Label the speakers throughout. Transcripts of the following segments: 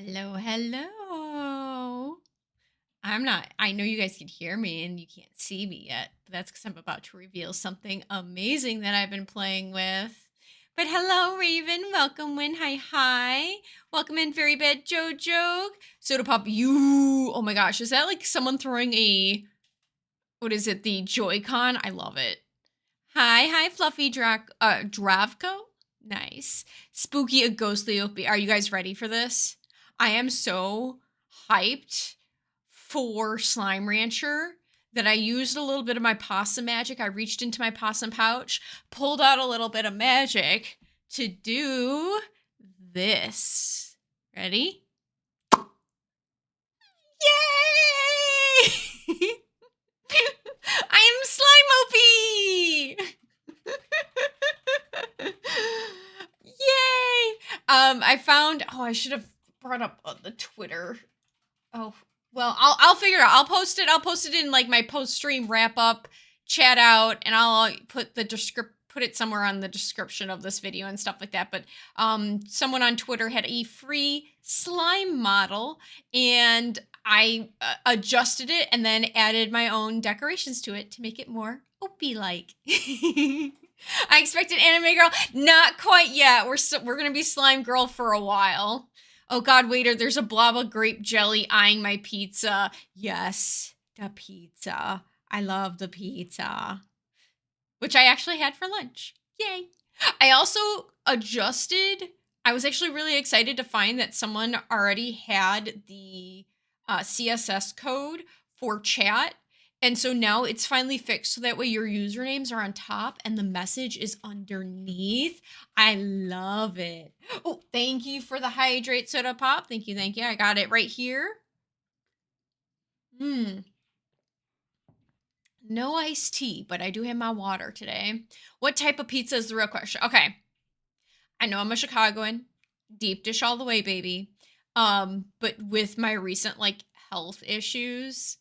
Speaker 1: Hello, hello. I know you guys can hear me and you can't see me yet, but that's because I'm about to reveal something amazing that I've been playing with. But hello, Raven. Welcome, Win. Hi, hi. Welcome in, Very Bad Jojo. Soda Pop, you. Oh my gosh, is that like someone throwing what is it, the Joy-Con? I love it. Hi, Fluffy Dravko. Nice. Spooky, a ghostly Opie. Are you guys ready for this? I am so hyped for Slime Rancher that I used a little bit of my possum magic. I reached into my possum pouch, pulled out a little bit of magic to do this. Ready? Yay! I am Slime Opie! Yay! I found. Oh, I should have brought up the Twitter. Oh, well, I'll figure it out. I'll post it in like my post stream wrap up, chat out, and I'll put it somewhere on the description of this video and stuff like that. But someone on Twitter had a free slime model, and I adjusted it and then added my own decorations to it to make it more Opie like. I expected anime girl, not quite yet. We're gonna be slime girl for a while. Oh God, waiter, there's a blob of grape jelly eyeing my pizza. Yes, the pizza. I love the pizza, which I actually had for lunch. Yay! I also adjusted. I was actually really excited to find that someone already had the CSS code for chat, And so now it's finally fixed so that way your usernames are on top and the message is underneath. I love it. Oh, thank you for the hydrate soda pop. Thank you, thank you. I got it right here. Hmm. No iced tea, but I do have my water today. What type of pizza is the real question? Okay. I know I'm a Chicagoan, deep dish all the way, baby. But with my recent like health issues,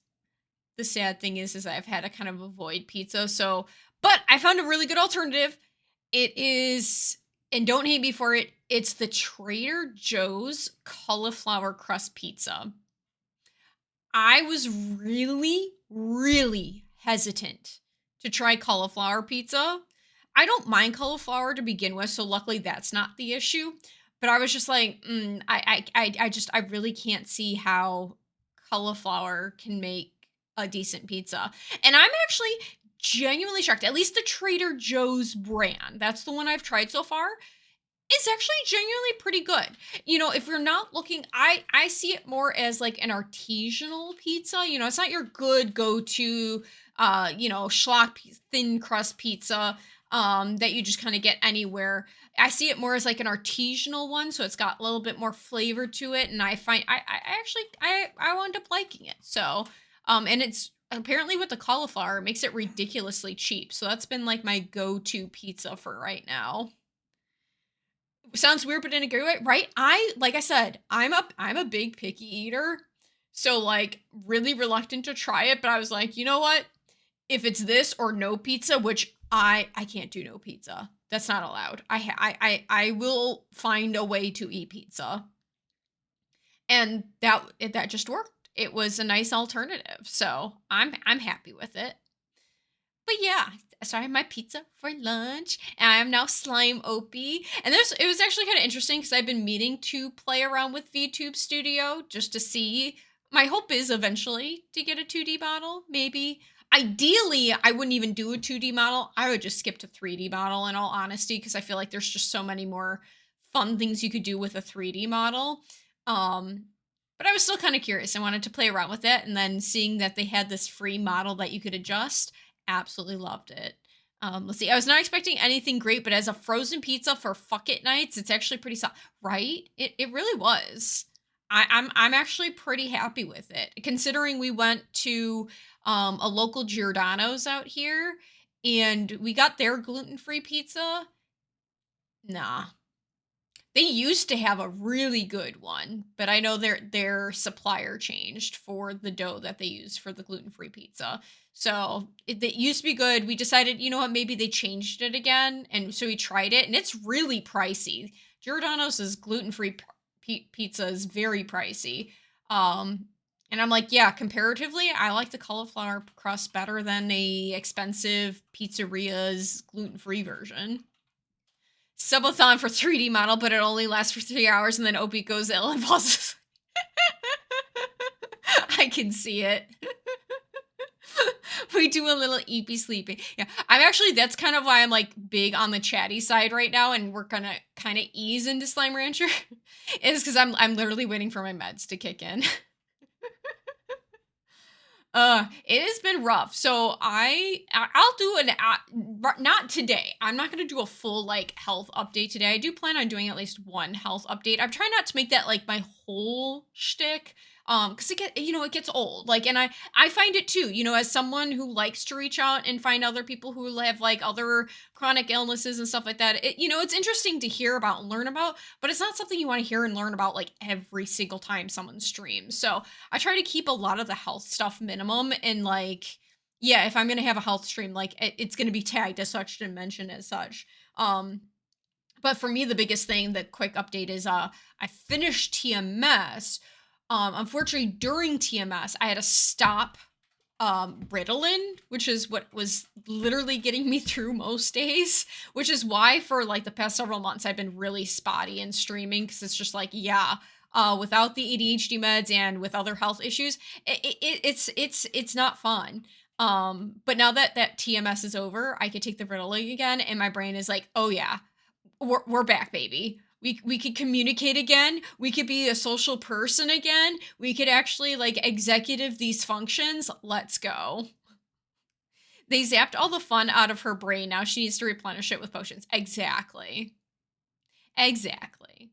Speaker 1: the sad thing is I've had to kind of avoid pizza. So, but I found a really good alternative. It is, and don't hate me for it, it's the Trader Joe's cauliflower crust pizza. I was really, really hesitant to try cauliflower pizza. I don't mind cauliflower to begin with, so luckily that's not the issue. But I was just like, I really can't see how cauliflower can make a decent pizza. And I'm actually genuinely shocked. At least the Trader Joe's brand, that's the one I've tried so far, is actually genuinely pretty good. You know, if you're not looking, I see it more as like an artisanal pizza. You know, it's not your good go-to schlock thin crust pizza that you just kind of get anywhere. I see it more as like an artisanal one, so it's got a little bit more flavor to it, and I find I actually I wound up liking it. So, and it's apparently with the cauliflower, it makes it ridiculously cheap. So that's been like my go-to pizza for right now. Sounds weird, but in a good way, right? Like I said, I'm a big picky eater. So like really reluctant to try it, but I was like, you know what? If it's this or no pizza, which I can't do no pizza. That's not allowed. I will find a way to eat pizza. And that just worked. It was a nice alternative. So I'm happy with it. But yeah, so I had my pizza for lunch, and I am now Slime Opie. And it was actually kind of interesting because I've been meaning to play around with VTube Studio just to see. My hope is eventually to get a 2D model, maybe. Ideally, I wouldn't even do a 2D model. I would just skip to 3D model in all honesty, because I feel like there's just so many more fun things you could do with a 3D model. Um, but I was still kind of curious. I wanted to play around with it, and then seeing that they had this free model that you could adjust, absolutely loved it. Let's see. I was not expecting anything great, but as a frozen pizza for fuck it nights, it's actually pretty solid, right? It really was. I'm actually pretty happy with it, considering we went to a local Giordano's out here, and we got their gluten free pizza. Nah, they used to have a really good one, but I know their supplier changed for the dough that they use for the gluten-free pizza. So it used to be good. We decided, you know what, maybe they changed it again, and so we tried it, and it's really pricey. Giordano's gluten-free pizza is very pricey. And I'm like, yeah, comparatively, I like the cauliflower crust better than the expensive pizzeria's gluten-free version. Subathon for 3D model, but it only lasts for 3 hours, and then Opie goes ill and falls asleep. I can see it. We do a little eepy sleeping. Yeah, that's kind of why I'm like big on the chatty side right now, and we're gonna kind of ease into Slime Rancher, is because I'm literally waiting for my meds to kick in. It has been rough. So I'll do not today. I'm not going to do a full like health update today. I do plan on doing at least one health update. I'm trying not to make that like my whole shtick. Because it gets old. Like, and I find it too, as someone who likes to reach out and find other people who have like other chronic illnesses and stuff like that. It's interesting to hear about and learn about, but it's not something you want to hear and learn about like every single time someone streams. So I try to keep a lot of the health stuff minimum, and like, yeah, if I'm gonna have a health stream, like it's gonna be tagged as such and mentioned as such. But for me, the biggest thing, the quick update is I finished TMS. Unfortunately, during TMS, I had to stop Ritalin, which is what was literally getting me through most days, which is why for like the past several months I've been really spotty in streaming, because it's just like, yeah, without the ADHD meds and with other health issues, it's not fun. But now that TMS is over, I could take the Ritalin again, and my brain is like, oh yeah, we're back, baby. We could communicate again. We could be a social person again. We could actually like executive these functions. Let's go. They zapped all the fun out of her brain. Now she needs to replenish it with potions. Exactly. Exactly.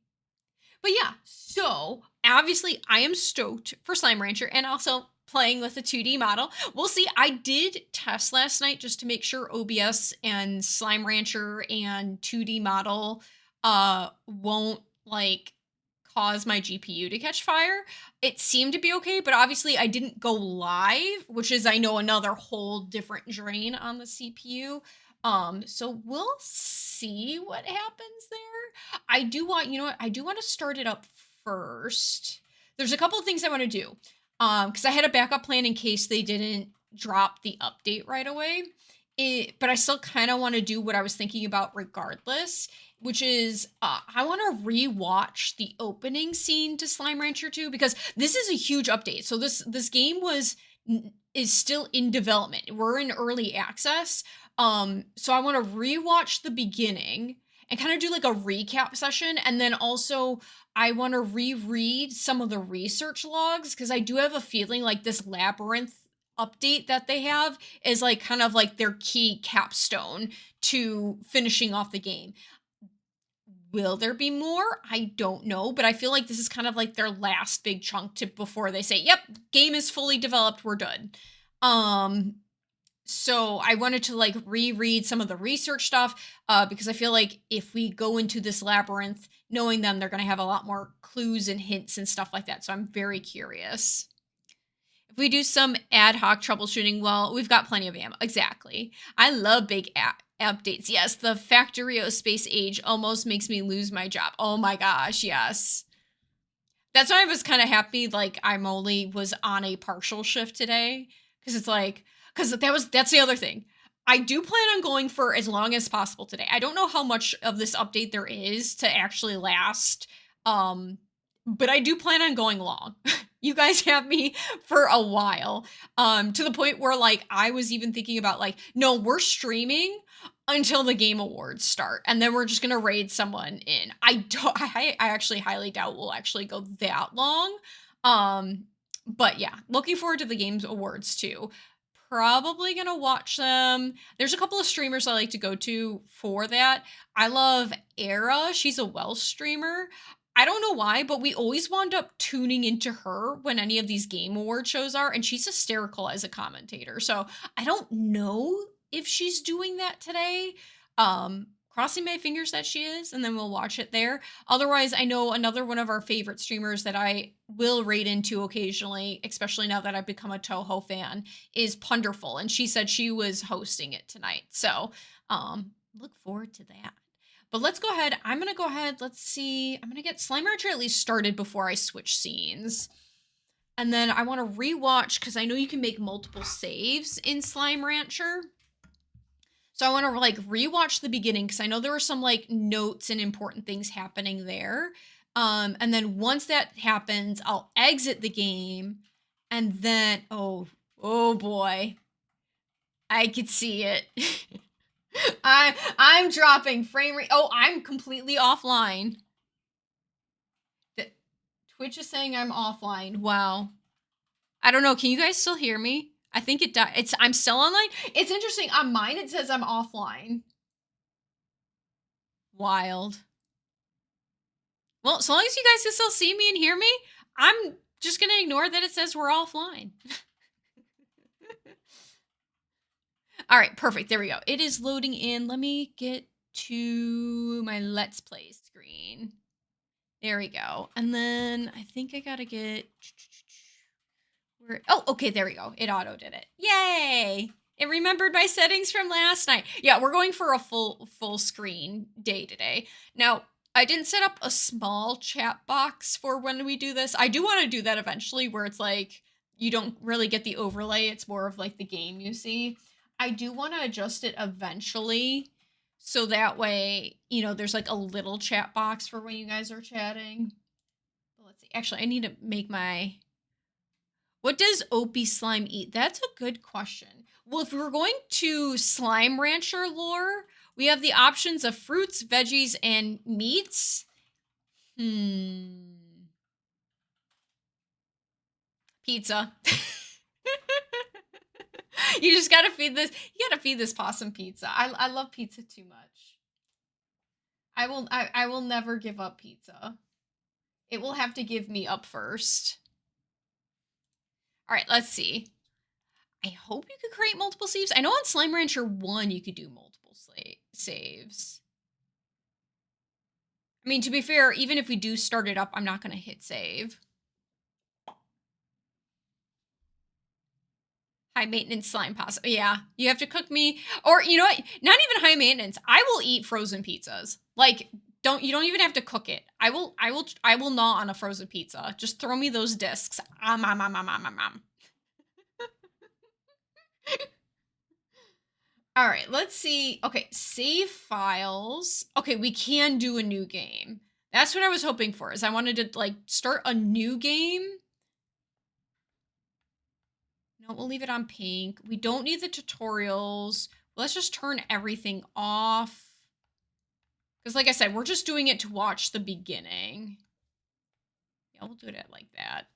Speaker 1: But yeah, so obviously I am stoked for Slime Rancher and also playing with a 2D model. We'll see. I did test last night just to make sure OBS and Slime Rancher and 2D model won't like cause my GPU to catch fire. It seemed to be okay, but obviously I didn't go live, which is I know another whole different drain on the CPU. So we'll see what happens there. I do want, you know what? I do want to start it up first. There's a couple of things I want to do. Because I had a backup plan in case they didn't drop the update right away. But I still kind of want to do what I was thinking about regardless, which is I want to rewatch the opening scene to Slime Rancher 2 because this is a huge update. So this game is still in development. We're in early access. So I want to rewatch the beginning and kind of do like a recap session, and then also I want to reread some of the research logs because I do have a feeling like this labyrinth update that they have is like kind of like their key capstone to finishing off the game. Will there be more? I don't know, but I feel like this is kind of like their last big chunk to before they say, "Yep, game is fully developed, we're done." So I wanted to like reread some of the research stuff because I feel like if we go into this labyrinth knowing them, they're going to have a lot more clues and hints and stuff like that. So I'm very curious. If we do some ad hoc troubleshooting, well, we've got plenty of ammo. Exactly. I love big updates. Yes, the Factorio Space Age almost makes me lose my job. Oh my gosh, yes. That's why I was kind of happy, like, I'm only was on a partial shift today. Because it's like, because that's the other thing. I do plan on going for as long as possible today. I don't know how much of this update there is to actually last. But I do plan on going long. You guys have me for a while. To the point where like I was even thinking about like, no, we're streaming until the game awards start, and then we're just gonna raid someone in. I actually highly doubt we'll actually go that long. But yeah, looking forward to the games awards too. Probably gonna watch them. There's a couple of streamers I like to go to for that. I love Era. She's a Welsh streamer. I don't know why, but we always wound up tuning into her when any of these game award shows are, and she's hysterical as a commentator. So I don't know if she's doing that today. Crossing my fingers that she is, and then we'll watch it there. Otherwise, I know another one of our favorite streamers that I will raid into occasionally, especially now that I've become a Toho fan, is Punderful, and she said she was hosting it tonight. So, look forward to that. But let's go ahead. I'm going to go ahead. Let's see. I'm going to get Slime Rancher at least started before I switch scenes. And then I want to rewatch because I know you can make multiple saves in Slime Rancher. So I want to like rewatch the beginning because I know there were some like notes and important things happening there. And then once that happens, I'll exit the game. And then, oh boy. I could see it. I'm dropping frame rate. Oh, I'm completely offline. Twitch is saying I'm offline. Wow. I don't know. Can you guys still hear me? I think it died. I'm still online. It's interesting. On mine, it says I'm offline. Wild. Well, so long as you guys can still see me and hear me, I'm just going to ignore that it says we're offline. All right, perfect. There we go. It is loading in. Let me get to my Let's Play screen. There we go. And then I think I got to get... Oh, okay, there we go. It auto did it. Yay! It remembered my settings from last night. Yeah, we're going for a full screen day today. Now, I didn't set up a small chat box for when we do this. I do want to do that eventually where it's like you don't really get the overlay. It's more of like the game you see. I do want to adjust it eventually so that way, you know, there's like a little chat box for when you guys are chatting. But let's see. Actually, I need to make my... What does Opie Slime eat? That's a good question. Well, if we're going to Slime Rancher lore, we have the options of fruits, veggies, and meats. Pizza. You just gotta feed this. You gotta feed this possum pizza. I love pizza too much. I will never give up pizza. It will have to give me up first. All right, let's see. I hope you could create multiple saves. I know on Slime Rancher 1 you could do multiple saves. I mean, to be fair, even if we do start it up, I'm not going to hit save. High maintenance slime pasta. Yeah, you have to cook me. Or, you know what? Not even high maintenance. I will eat frozen pizzas. Like, you don't even have to cook it. I will gnaw on a frozen pizza. Just throw me those discs. All right, let's see. Okay, save files. Okay, we can do a new game. That's what I was hoping for, is I wanted to, like, start a new game. No, we'll leave it on pink. We don't need the tutorials. Let's just turn everything off. Because like I said, we're just doing it to watch the beginning. Yeah, we'll do it like that.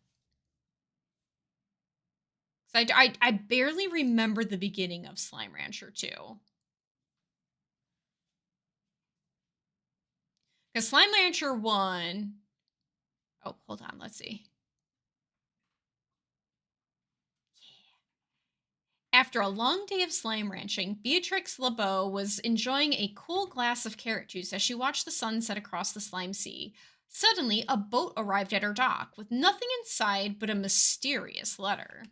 Speaker 1: I barely remember the beginning of Slime Rancher 2. Because Slime Rancher 1... Oh, hold on, let's see. After a long day of slime ranching, Beatrix LeBeau was enjoying a cool glass of carrot juice as she watched the sun set across the slime sea. Suddenly, a boat arrived at her dock, with nothing inside but a mysterious letter.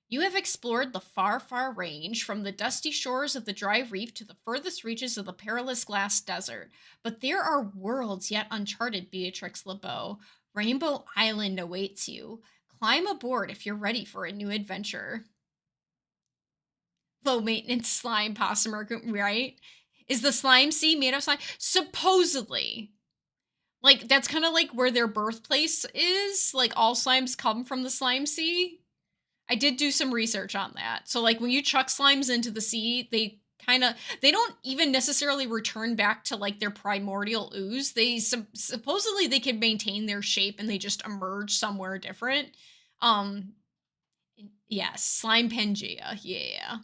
Speaker 1: You have explored the far, far range, from the dusty shores of the dry reef to the furthest reaches of the perilous glass desert. But there are worlds yet uncharted, Beatrix LeBeau. Rainbow Island awaits you. Climb aboard if you're ready for a new adventure. Low maintenance slime possum, right? Is the slime sea made of slime? Supposedly. Like, that's kind of like where their birthplace is. Like, all slimes come from the slime sea. I did do some research on that. So, like, when you chuck slimes into the sea, they don't even necessarily return back to, like, their primordial ooze. They supposedly they can maintain their shape and they just emerge somewhere different. Yes, slime Pangea, yeah.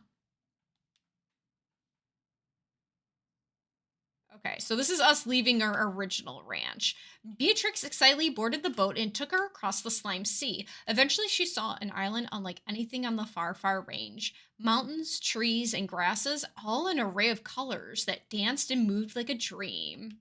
Speaker 1: Okay, so this is us leaving our original ranch. Beatrix excitedly boarded the boat and took her across the slime sea. Eventually, she saw an island unlike anything on the far, far range. Mountains, trees, and grasses, all an array of colors that danced and moved like a dream.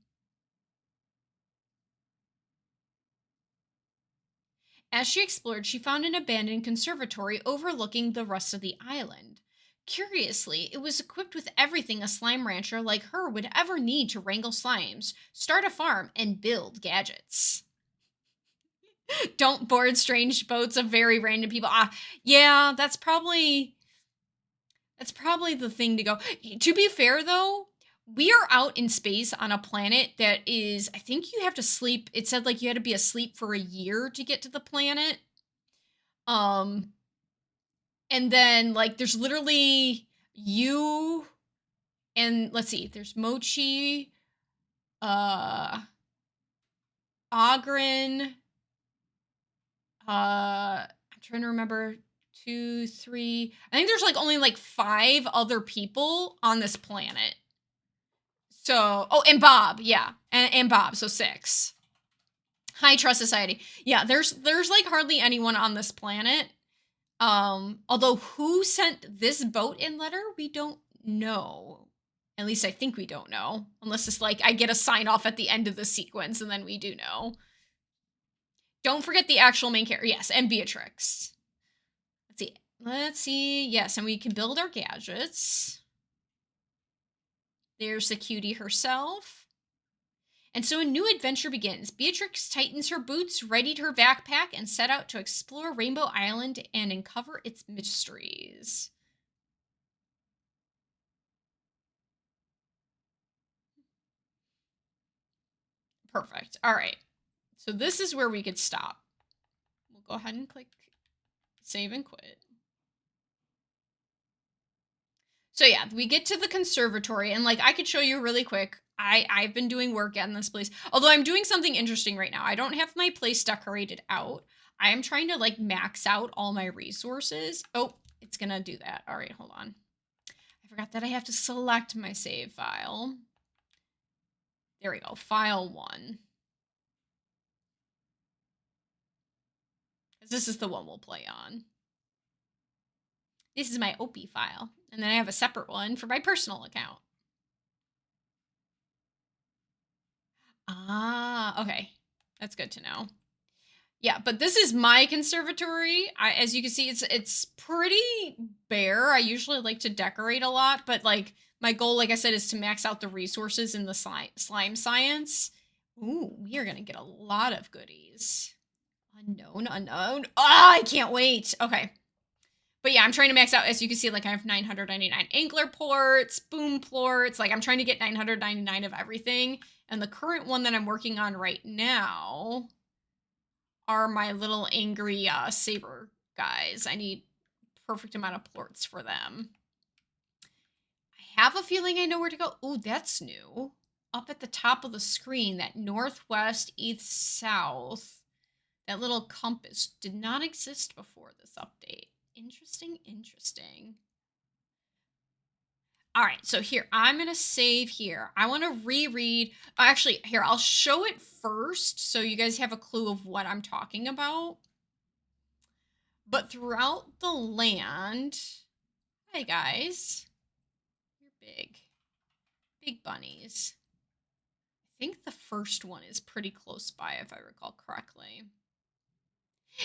Speaker 1: As she explored, she found an abandoned conservatory overlooking the rest of the island. Curiously, it was equipped with everything a slime rancher like her would ever need to wrangle slimes, start a farm, and build gadgets. Don't board strange boats of very random people. Yeah, that's probably the thing to go. To be fair, though, we are out in space on a planet that is, I think you have to sleep. It said, like, you had to be asleep for a year to get to the planet. And then, like, there's literally you and, let's see, there's Mochi, Ogren, I'm trying to remember, 2, 3, I think there's, like, only, like, 5 other people on this planet. So, oh, and Bob, yeah, and Bob, so 6. High Trust Society. Yeah, there's, like, hardly anyone on this planet. Although who sent this boat and letter, we don't know. At least I think we don't know. Unless it's like I get a sign off at the end of the sequence and then we do know. Don't forget the actual main character. Yes, and Beatrix. Let's see. Yes, and we can build our gadgets. There's the cutie herself. And so a new adventure begins. Beatrix tightens her boots, readied her backpack, and set out to explore Rainbow Island and uncover its mysteries. Perfect. All right. So this is where we could stop. We'll go ahead and click save and quit. So yeah, we get to the conservatory, and, like, I could show you really quick. I've been doing work in this place. Although I'm doing something interesting right now. I don't have my place decorated out. I am trying to like max out all my resources. Oh, it's gonna do that. All right, hold on. I forgot that I have to select my save file. There we go, file 1. This is the one we'll play on. This is my OP file. And then I have a separate one for my personal account. Ah, okay. That's good to know. Yeah, but this is my conservatory. As you can see, it's pretty bare. I usually like to decorate a lot, but like my goal, like I said, is to max out the resources in the slime science. Ooh, we are gonna get a lot of goodies. Unknown. Oh, I can't wait. Okay. But yeah, I'm trying to max out. As you can see, like I have 999 angler ports, boom plorts. Like I'm trying to get 999 of everything. And the current one that I'm working on right now are my little angry saber guys. I need perfect amount of plorts for them. I have a feeling I know where to go. Ooh, that's new. Up at the top of the screen, that northwest, east, south, that little compass did not exist before this update. Interesting, interesting. All right, so here, I'm going to save here. I want to reread. Actually, here, I'll show it first so you guys have a clue of what I'm talking about. But throughout the land, hi guys, you're big. Big bunnies. I think the first one is pretty close by, if I recall correctly.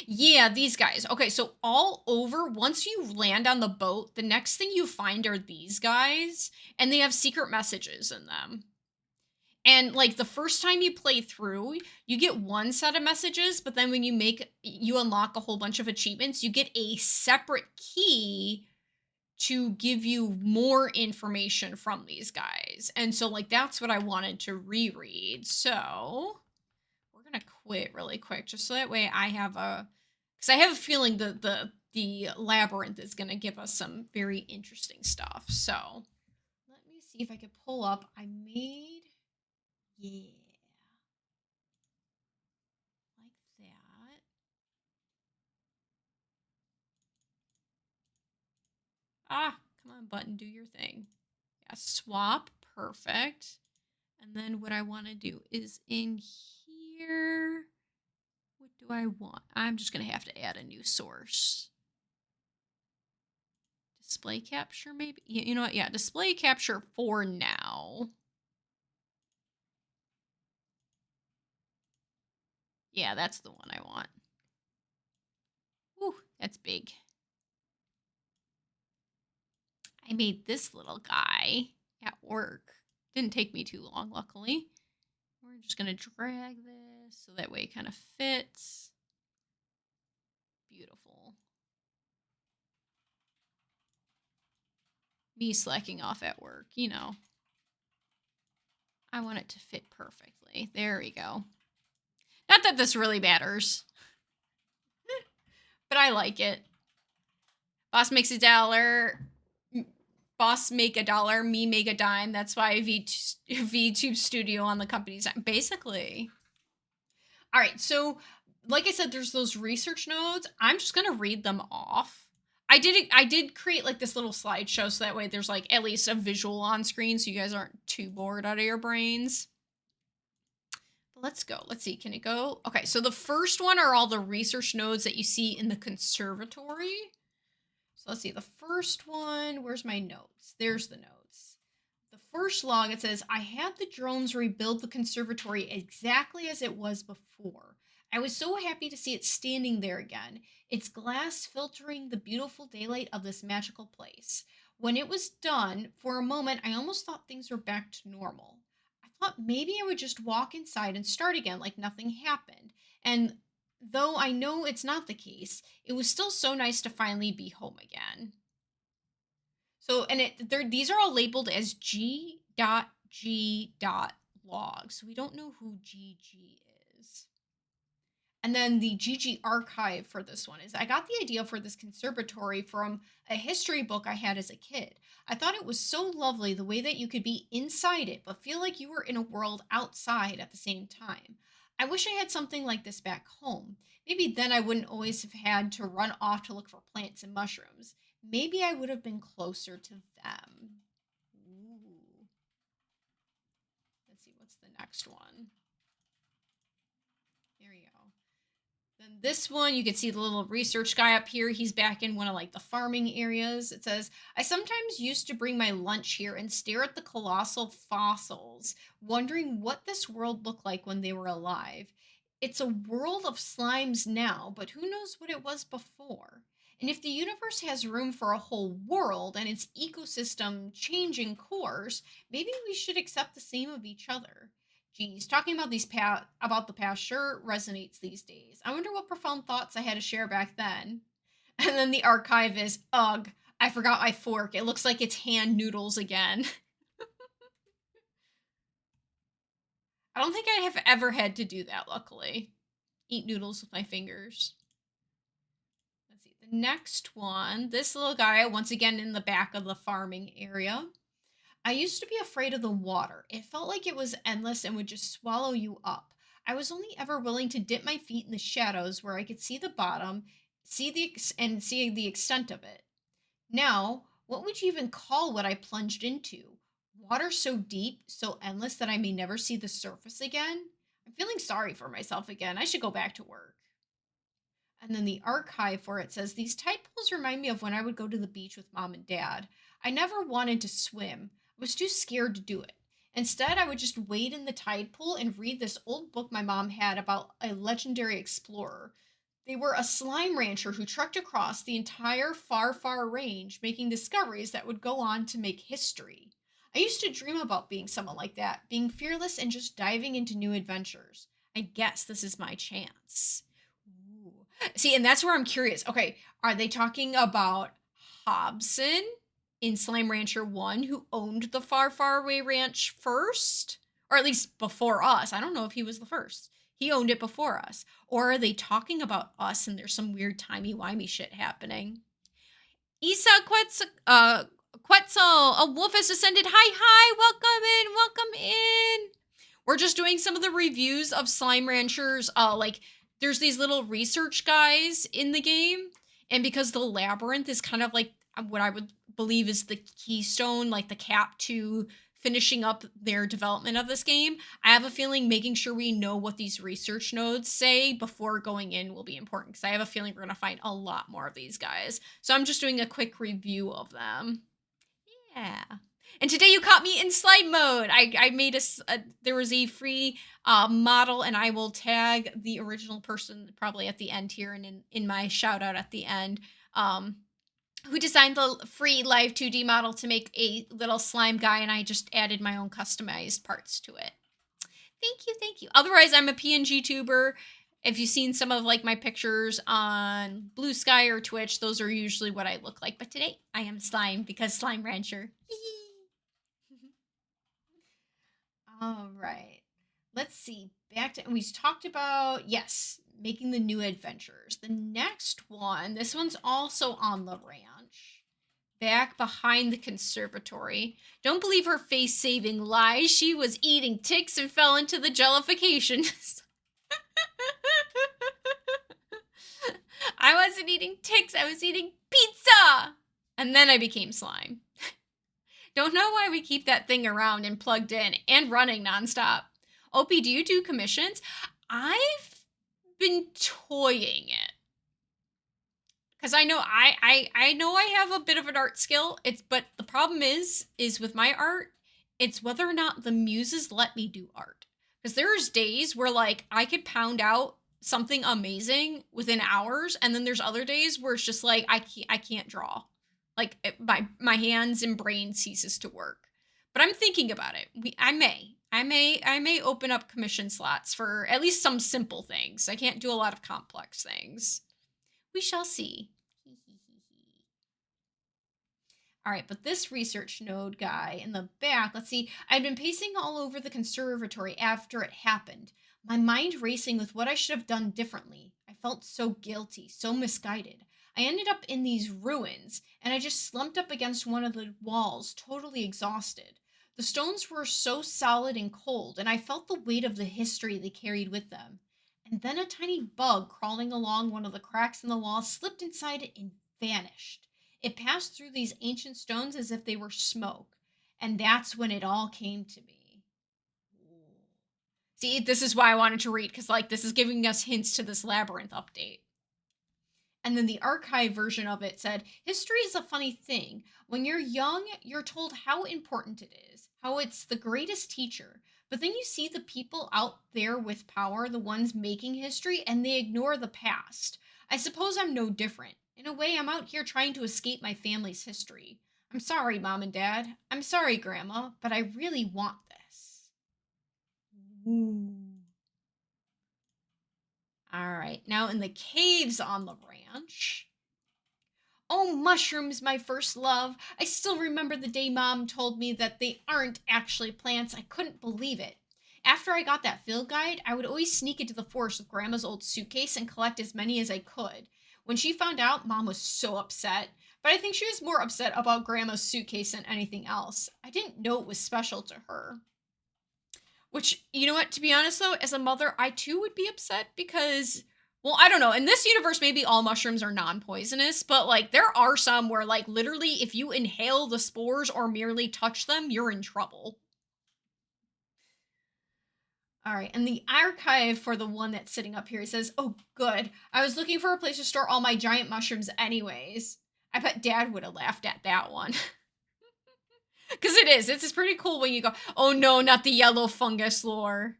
Speaker 1: Yeah, these guys. Okay, so all over, once you land on the boat, the next thing you find are these guys, and they have secret messages in them. And like the first time you play through, you get one set of messages, but then when you unlock a whole bunch of achievements, you get a separate key to give you more information from these guys. And so like that's what I wanted to reread. So we're gonna quit really quick just so that way I have because I have a feeling that the labyrinth is gonna give us some very interesting stuff. So let me see if I could pull up. I made, yeah, like that. Ah, come on, button, do your thing. Yeah, swap, perfect. And then what I want to do is in here, what do I want? I'm just going to have to add a new source. Display capture, maybe? You know what? Yeah, display capture for now. Yeah, that's the one I want. Ooh, that's big. I made this little guy at work. Didn't take me too long, luckily. We're just going to drag this so that way it kind of fits. Beautiful. Me slacking off at work, you know. I want it to fit perfectly. There we go. Not that this really matters, but I like it. Boss makes $1. Boss make $1, me make a dime. That's why VTube Studio on the company's basically. All right, so like I said, there's those research nodes. I'm just gonna read them off. I did create like this little slideshow so that way there's like at least a visual on screen so you guys aren't too bored out of your brains. But let's go. Let's see. Can it go? Okay, so the first one are all the research nodes that you see in the conservatory. So let's see. The first one, where's my notes? There's the notes. The first log, it says, I had the drones rebuild the conservatory exactly as it was before. I was so happy to see it standing there again, its glass filtering the beautiful daylight of this magical place. When it was done, for a moment, I almost thought things were back to normal. I thought maybe I would just walk inside and start again like nothing happened. And though I know it's not the case, it was still so nice to finally be home again. So, and these are all labeled as G.G.log. So we don't know who GG is. And then the GG archive for this one is I got the idea for this conservatory from a history book I had as a kid. I thought it was so lovely the way that you could be inside it, but feel like you were in a world outside at the same time. I wish I had something like this back home. Maybe then I wouldn't always have had to run off to look for plants and mushrooms. Maybe I would have been closer to them. Ooh. Let's see, what's the next one? There you go. Then this one, you can see the little research guy up here. He's back in one of like the farming areas. It says, I sometimes used to bring my lunch here and stare at the colossal fossils, wondering what this world looked like when they were alive. It's a world of slimes now, but who knows what it was before? And if the universe has room for a whole world and its ecosystem changing course, maybe we should accept the same of each other. Geez, talking about about the past sure resonates these days. I wonder what profound thoughts I had to share back then. And then the archive is, ugh, I forgot my fork. It looks like it's hand noodles again. I don't think I have ever had to do that, luckily. Eat noodles with my fingers. Let's see. The next one, this little guy, once again in the back of the farming area. I used to be afraid of the water. It felt like it was endless and would just swallow you up. I was only ever willing to dip my feet in the shadows where I could see the bottom, see the extent of it. Now, what would you even call what I plunged into? Water so deep, so endless that I may never see the surface again? I'm feeling sorry for myself again. I should go back to work. And then the archive for it says these tide pools remind me of when I would go to the beach with mom and dad. I never wanted to swim. I was too scared to do it. Instead, I would just wade in the tide pool and read this old book my mom had about a legendary explorer. They were a slime rancher who trekked across the entire far, far range, making discoveries that would go on to make history. I used to dream about being someone like that, being fearless and just diving into new adventures. I guess this is my chance. Ooh. See, and that's where I'm curious. Okay, are they talking about Hobson in Slime Rancher 1 who owned the Far Far Away Ranch first? Or at least before us. I don't know if he was the first. He owned it before us. Or are they talking about us and there's some weird timey-wimey shit happening? Isa Quetzal, a wolf has descended. Hi, hi, welcome in. We're just doing some of the reviews of Slime Ranchers. Like, there's these little research guys in the game, and because the labyrinth is kind of like what I would believe is the keystone, like the cap to finishing up their development of this game, I have a feeling making sure we know what these research nodes say before going in will be important, because I have a feeling we're going to find a lot more of these guys. So I'm just doing a quick review of them. Yeah. And today you caught me in slime mode. I made there was a free model, and I will tag the original person probably at the end here and in my shout out at the end, who designed the free live 2D model to make a little slime guy, and I just added my own customized parts to it. Thank you, thank you. Otherwise, I'm a PNG tuber. If you've seen some of like my pictures on Blue Sky or Twitch, those are usually what I look like. But today I am slime because Slime Rancher. All right. Let's see. Back to, and we talked about, yes, making the new adventures. The next one, this one's also on the ranch, back behind the conservatory. Don't believe her face saving lies. She was eating ticks and fell into the jellification. I wasn't eating ticks, I was eating pizza! And then I became slime. Don't know why we keep that thing around and plugged in and running nonstop. Opie, do you do commissions? I've been toying it. Because I know I know I have a bit of an art skill. But the problem is with my art, it's whether or not the muses let me do art. Because there's days where like I could pound out something amazing within hours, and then there's other days where it's just like I can't draw. Like my hands and brain ceases to work. But I'm thinking about it. I may open up commission slots for at least some simple things. I can't do a lot of complex things. We shall see. All right, but this research node guy in the back, let's see. I'd been pacing all over the conservatory after it happened, my mind racing with what I should have done differently. I felt so guilty, so misguided. I ended up in these ruins, and I just slumped up against one of the walls, totally exhausted. The stones were so solid and cold, and I felt the weight of the history they carried with them. And then a tiny bug crawling along one of the cracks in the wall slipped inside it and vanished. It passed through these ancient stones as if they were smoke. And that's when it all came to me. See, this is why I wanted to read, because, like, this is giving us hints to this labyrinth update. And then the archive version of it said, history is a funny thing. When you're young, you're told how important it is, how it's the greatest teacher. But then you see the people out there with power, the ones making history, and they ignore the past. I suppose I'm no different. In a way, I'm out here trying to escape my family's history. I'm sorry, Mom and Dad. I'm sorry, Grandma, but I really want this. Ooh. All right, now in the caves on the ranch. Oh, mushrooms, my first love. I still remember the day Mom told me that they aren't actually plants. I couldn't believe it. After I got that field guide, I would always sneak into the forest with Grandma's old suitcase and collect as many as I could. When she found out, Mom was so upset. But I think she was more upset about Grandma's suitcase than anything else. I didn't know it was special to her. Which, you know what, to be honest though, as a mother, I too would be upset because, well, I don't know. In this universe, maybe all mushrooms are non poisonous, but like there are some where, like, literally, if you inhale the spores or merely touch them, you're in trouble. All right, and the archive for the one that's sitting up here says, oh, good. I was looking for a place to store all my giant mushrooms, anyways. I bet Dad would have laughed at that one. Because it is. It's pretty cool when you go, oh no, not the yellow fungus lore.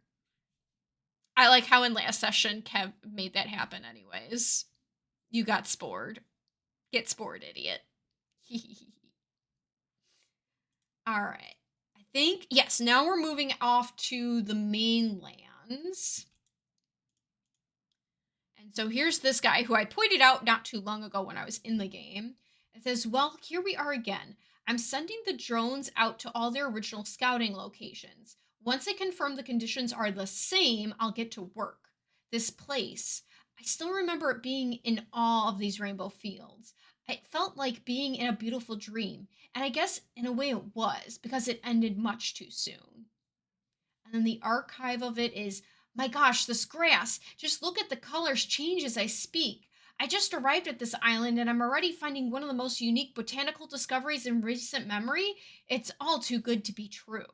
Speaker 1: I like how in last session Kev made that happen anyways. You got spored. Get spored, idiot. All right. I think, yes, now we're moving off to the mainlands. And so here's this guy who I pointed out not too long ago when I was in the game. It says, well, here we are again. I'm sending the drones out to all their original scouting locations. Once I confirm the conditions are the same, I'll get to work. This place, I still remember it being in awe of these rainbow fields. It felt like being in a beautiful dream, and I guess in a way it was, because it ended much too soon. And then the archive of it is, my gosh, this grass. Just look at the colors change as I speak. I just arrived at this island and I'm already finding one of the most unique botanical discoveries in recent memory. It's all too good to be true.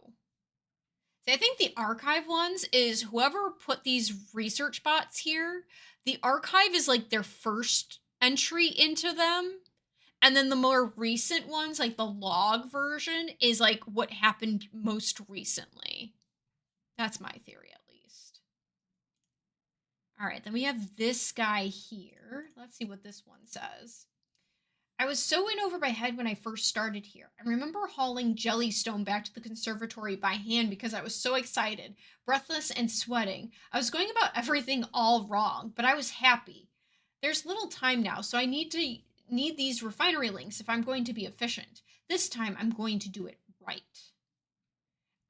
Speaker 1: So I think the archive ones is whoever put these research bots here, the archive is like their first entry into them. And then the more recent ones, like the log version, is like what happened most recently. That's my theory, at least. All right, then we have this guy here. Let's see what this one says. I was so in over my head when I first started here. I remember hauling Jellystone back to the conservatory by hand because I was so excited, breathless and sweating. I was going about everything all wrong, but I was happy. There's little time now, so I need these refinery links if I'm going to be efficient. This time I'm going to do it right.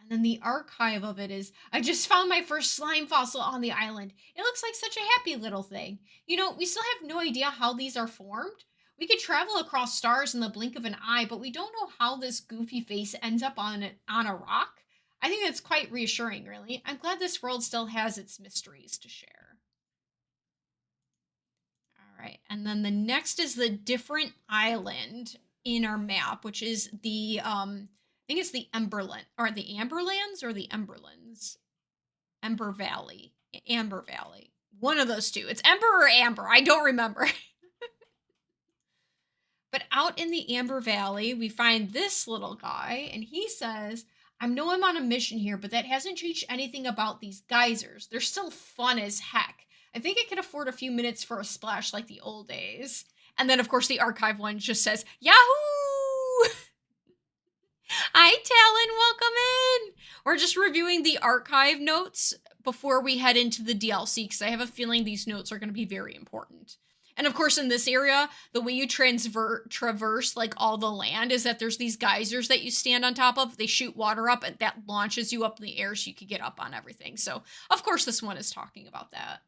Speaker 1: And then the archive of it is, I just found my first slime fossil on the island. It looks like such a happy little thing. You know, we still have no idea how these are formed. We could travel across stars in the blink of an eye, but we don't know how this goofy face ends up on a rock. I think that's quite reassuring, really. I'm glad this world still has its mysteries to share. All right, and then the next is the different island in our map, which is the I think it's the Emberland, or the Amberlands or the Emberlands. Ember Valley. Amber Valley. One of those two. It's Ember or Amber. I don't remember. But out in the Amber Valley, we find this little guy, and he says, I know I'm on a mission here, but that hasn't changed anything about these geysers. They're still fun as heck. I think I can afford a few minutes for a splash like the old days. And then, of course, the archive one just says, Yahoo! Hi, Talon, welcome in. We're just reviewing the archive notes before we head into the DLC, because I have a feeling these notes are going to be very important. And of course, in this area, the way you traverse like all the land is that there's these geysers that you stand on top of. They shoot water up, and that launches you up in the air so you can get up on everything. So, of course, this one is talking about that.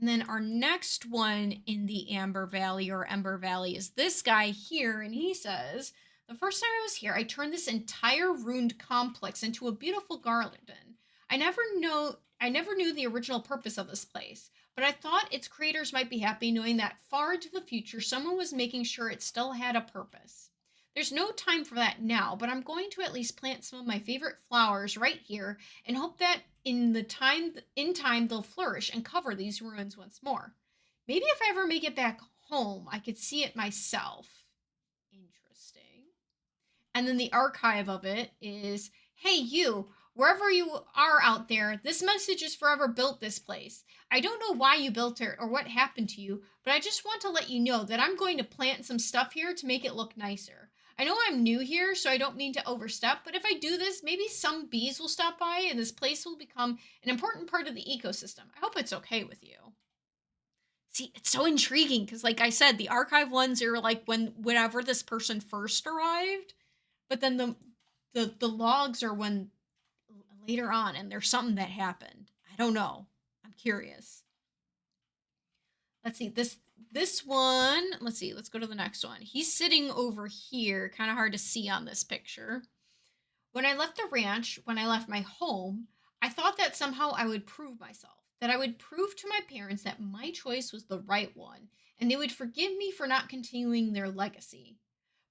Speaker 1: And then our next one in the Amber Valley or Ember Valley is this guy here, and he says, The first time I was here, I turned this entire ruined complex into a beautiful garden. I never knew the original purpose of this place, but I thought its creators might be happy knowing that far into the future someone was making sure it still had a purpose. There's no time for that now, but I'm going to at least plant some of my favorite flowers right here and hope that in time they'll flourish and cover these ruins once more. Maybe if I ever make it back home, I could see it myself. Interesting. And then the archive of it is, hey, you, wherever you are out there, this message is forever built this place. I don't know why you built it or what happened to you, but I just want to let you know that I'm going to plant some stuff here to make it look nicer. I know I'm new here, so I don't mean to overstep, but if I do this, maybe some bees will stop by and this place will become an important part of the ecosystem. I hope it's okay with you. See, it's so intriguing because, like I said, the archive ones are like whenever this person first arrived, but then the logs are when later on, and there's something that happened. I don't know. I'm curious. Let's see this one. Let's see. Let's go to the next one. He's sitting over here. Kind of hard to see on this picture. When I left the ranch, when I left my home, I thought that somehow I would prove myself, that I would prove to my parents that my choice was the right one, and they would forgive me for not continuing their legacy.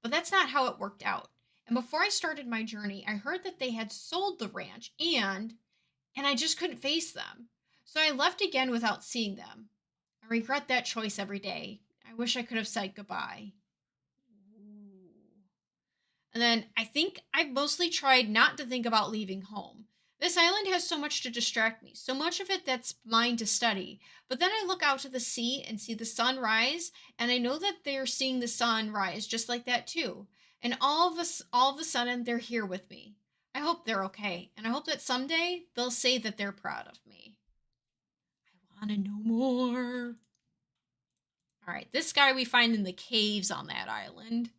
Speaker 1: But that's not how it worked out. And before I started my journey, I heard that they had sold the ranch and I just couldn't face them. So I left again without seeing them. I regret that choice every day. I wish I could have said goodbye. Ooh. And then I think I've mostly tried not to think about leaving home. This island has so much to distract me, so much of it that's mine to study. But then I look out to the sea and see the sun rise, and I know that they're seeing the sun rise just like that too. And all of a sudden, they're here with me. I hope they're okay, and I hope that someday they'll say that they're proud of me. I want to know more. All right, this guy we find in the caves on that island.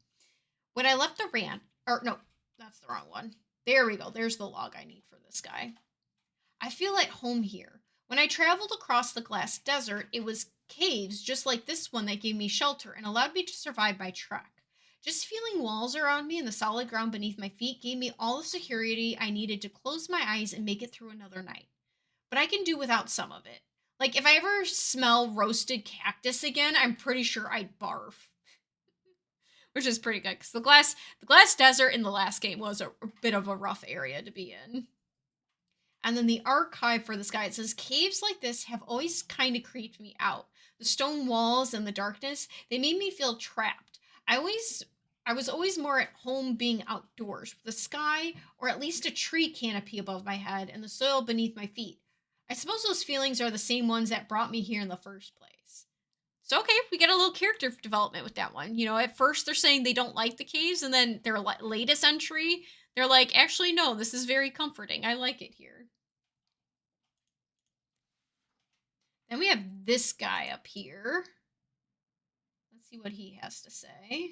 Speaker 1: When I left the ranch, or no, that's the wrong one. There we go. There's the log I need for this guy. I feel at home here. When I traveled across the glass desert, it was caves just like this one that gave me shelter and allowed me to survive my trek. Just feeling walls around me and the solid ground beneath my feet gave me all the security I needed to close my eyes and make it through another night. But I can do without some of it. Like, if I ever smell roasted cactus again, I'm pretty sure I'd barf. Which is pretty good, because the glass desert in the last game was a bit of a rough area to be in. And then the archive for this guy, it says, caves like this have always kind of creeped me out. The stone walls and the darkness, they made me feel trapped. I was always more at home being outdoors, with the sky or at least a tree canopy above my head and the soil beneath my feet. I suppose those feelings are the same ones that brought me here in the first place. So, okay, we get a little character development with that one. You know, at first they're saying they don't like the caves, and then their latest entry, they're like, actually, no, this is very comforting. I like it here. Then we have this guy up here. Let's see what he has to say.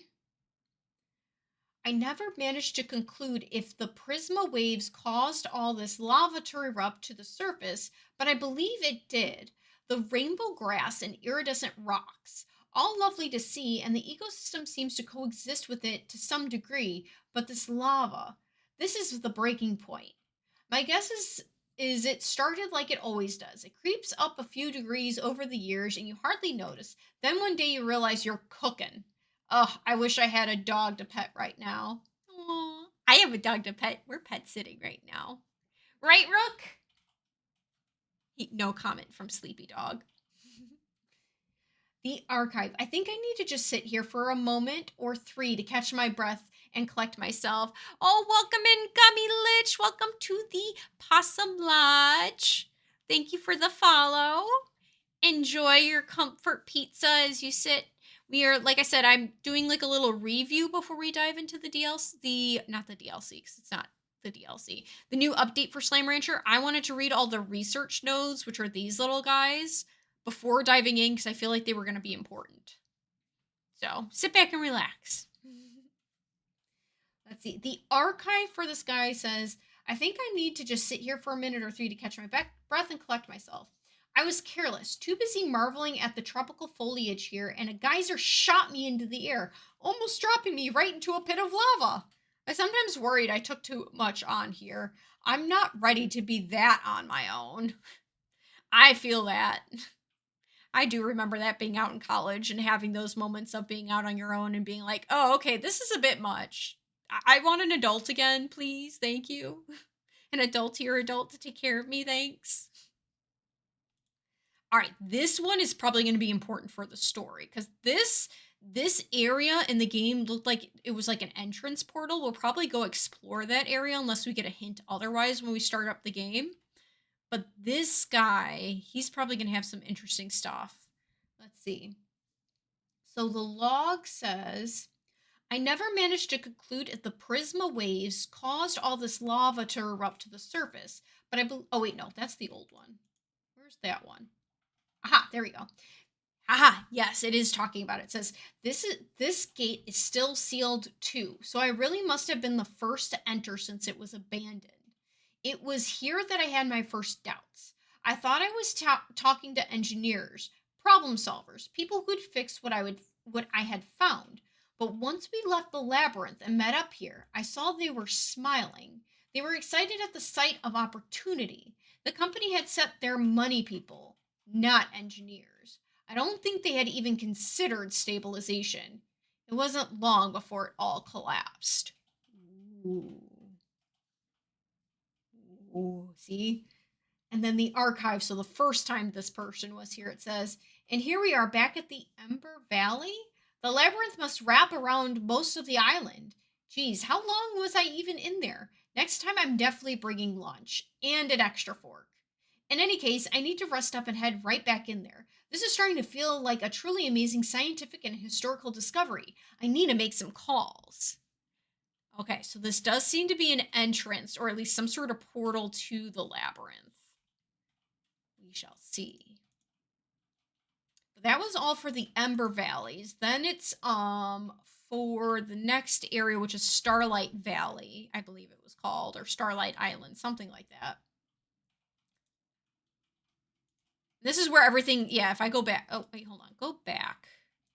Speaker 1: I never managed to conclude if the Prisma waves caused all this lava to erupt to the surface, but I believe it did. The rainbow grass and iridescent rocks, all lovely to see, and the ecosystem seems to coexist with it to some degree, but this is the breaking point. My guess is it started like it always does. It creeps up a few degrees over the years and you hardly notice. Then one day you realize you're cooking. Ugh, I wish I had a dog to pet right now. Aww. I have a dog to pet. We're pet sitting right now. Right, Rook? No comment from Sleepy Dog. The archive. I think I need to just sit here for a moment or three to catch my breath and collect myself. Oh, welcome in, Gummy Lich. Welcome to the Possum Lodge. Thank you for the follow. Enjoy your comfort pizza as you sit. We are, like I said, I'm doing like a little review before we dive into the DLC. Not the DLC, because it's not the DLC. The new update for Slime Rancher. I wanted to read all the research notes, which are these little guys, before diving in, because I feel like they were going to be important. So sit back and relax. Let's see. The archive for this guy says, I think I need to just sit here for a minute or three to catch my breath and collect myself. I was careless, too busy marveling at the tropical foliage here, and a geyser shot me into the air, almost dropping me right into a pit of lava. I sometimes worried I took too much on here. I'm not ready to be that on my own. I feel that. I do remember that being out in college and having those moments of being out on your own and being like, oh, okay, this is a bit much. I want an adult again, please. Thank you. An adultier adult to take care of me, thanks. All right, this one is probably going to be important for the story because this area in the game looked like it was like an entrance portal. We'll probably go explore that area unless we get a hint otherwise when we start up the game. But this guy, he's probably going to have some interesting stuff. Let's see. So the log says, I never managed to conclude if the Prisma waves caused all this lava to erupt to the surface. But oh wait, no, that's the old one. Where's that one? Aha, there we go. Aha, yes, it is talking about it. It says this gate is still sealed too. So I really must have been the first to enter since it was abandoned. It was here that I had my first doubts. I thought I was talking to engineers, problem solvers, people who'd fix what I had found. But once we left the labyrinth and met up here, I saw they were smiling. They were excited at the sight of opportunity. The company had set their money people, not engineers. I don't think they had even considered stabilization. It wasn't long before it all collapsed. Ooh. Ooh, see? And then the archive. So the first time this person was here, it says, and here we are back at the Ember Valley. The labyrinth must wrap around most of the island. Geez, how long was I even in there? Next time I'm definitely bringing lunch and an extra fork. In any case, I need to rest up and head right back in there. This is starting to feel like a truly amazing scientific and historical discovery. I need to make some calls. Okay, so this does seem to be an entrance, or at least some sort of portal to the labyrinth. We shall see. But that was all for the Ember Valleys. Then it's for the next area, which is Starlight Valley, I believe it was called, or Starlight Island, something like that. This is where everything, yeah, if I go back, oh, wait, hold on, go back.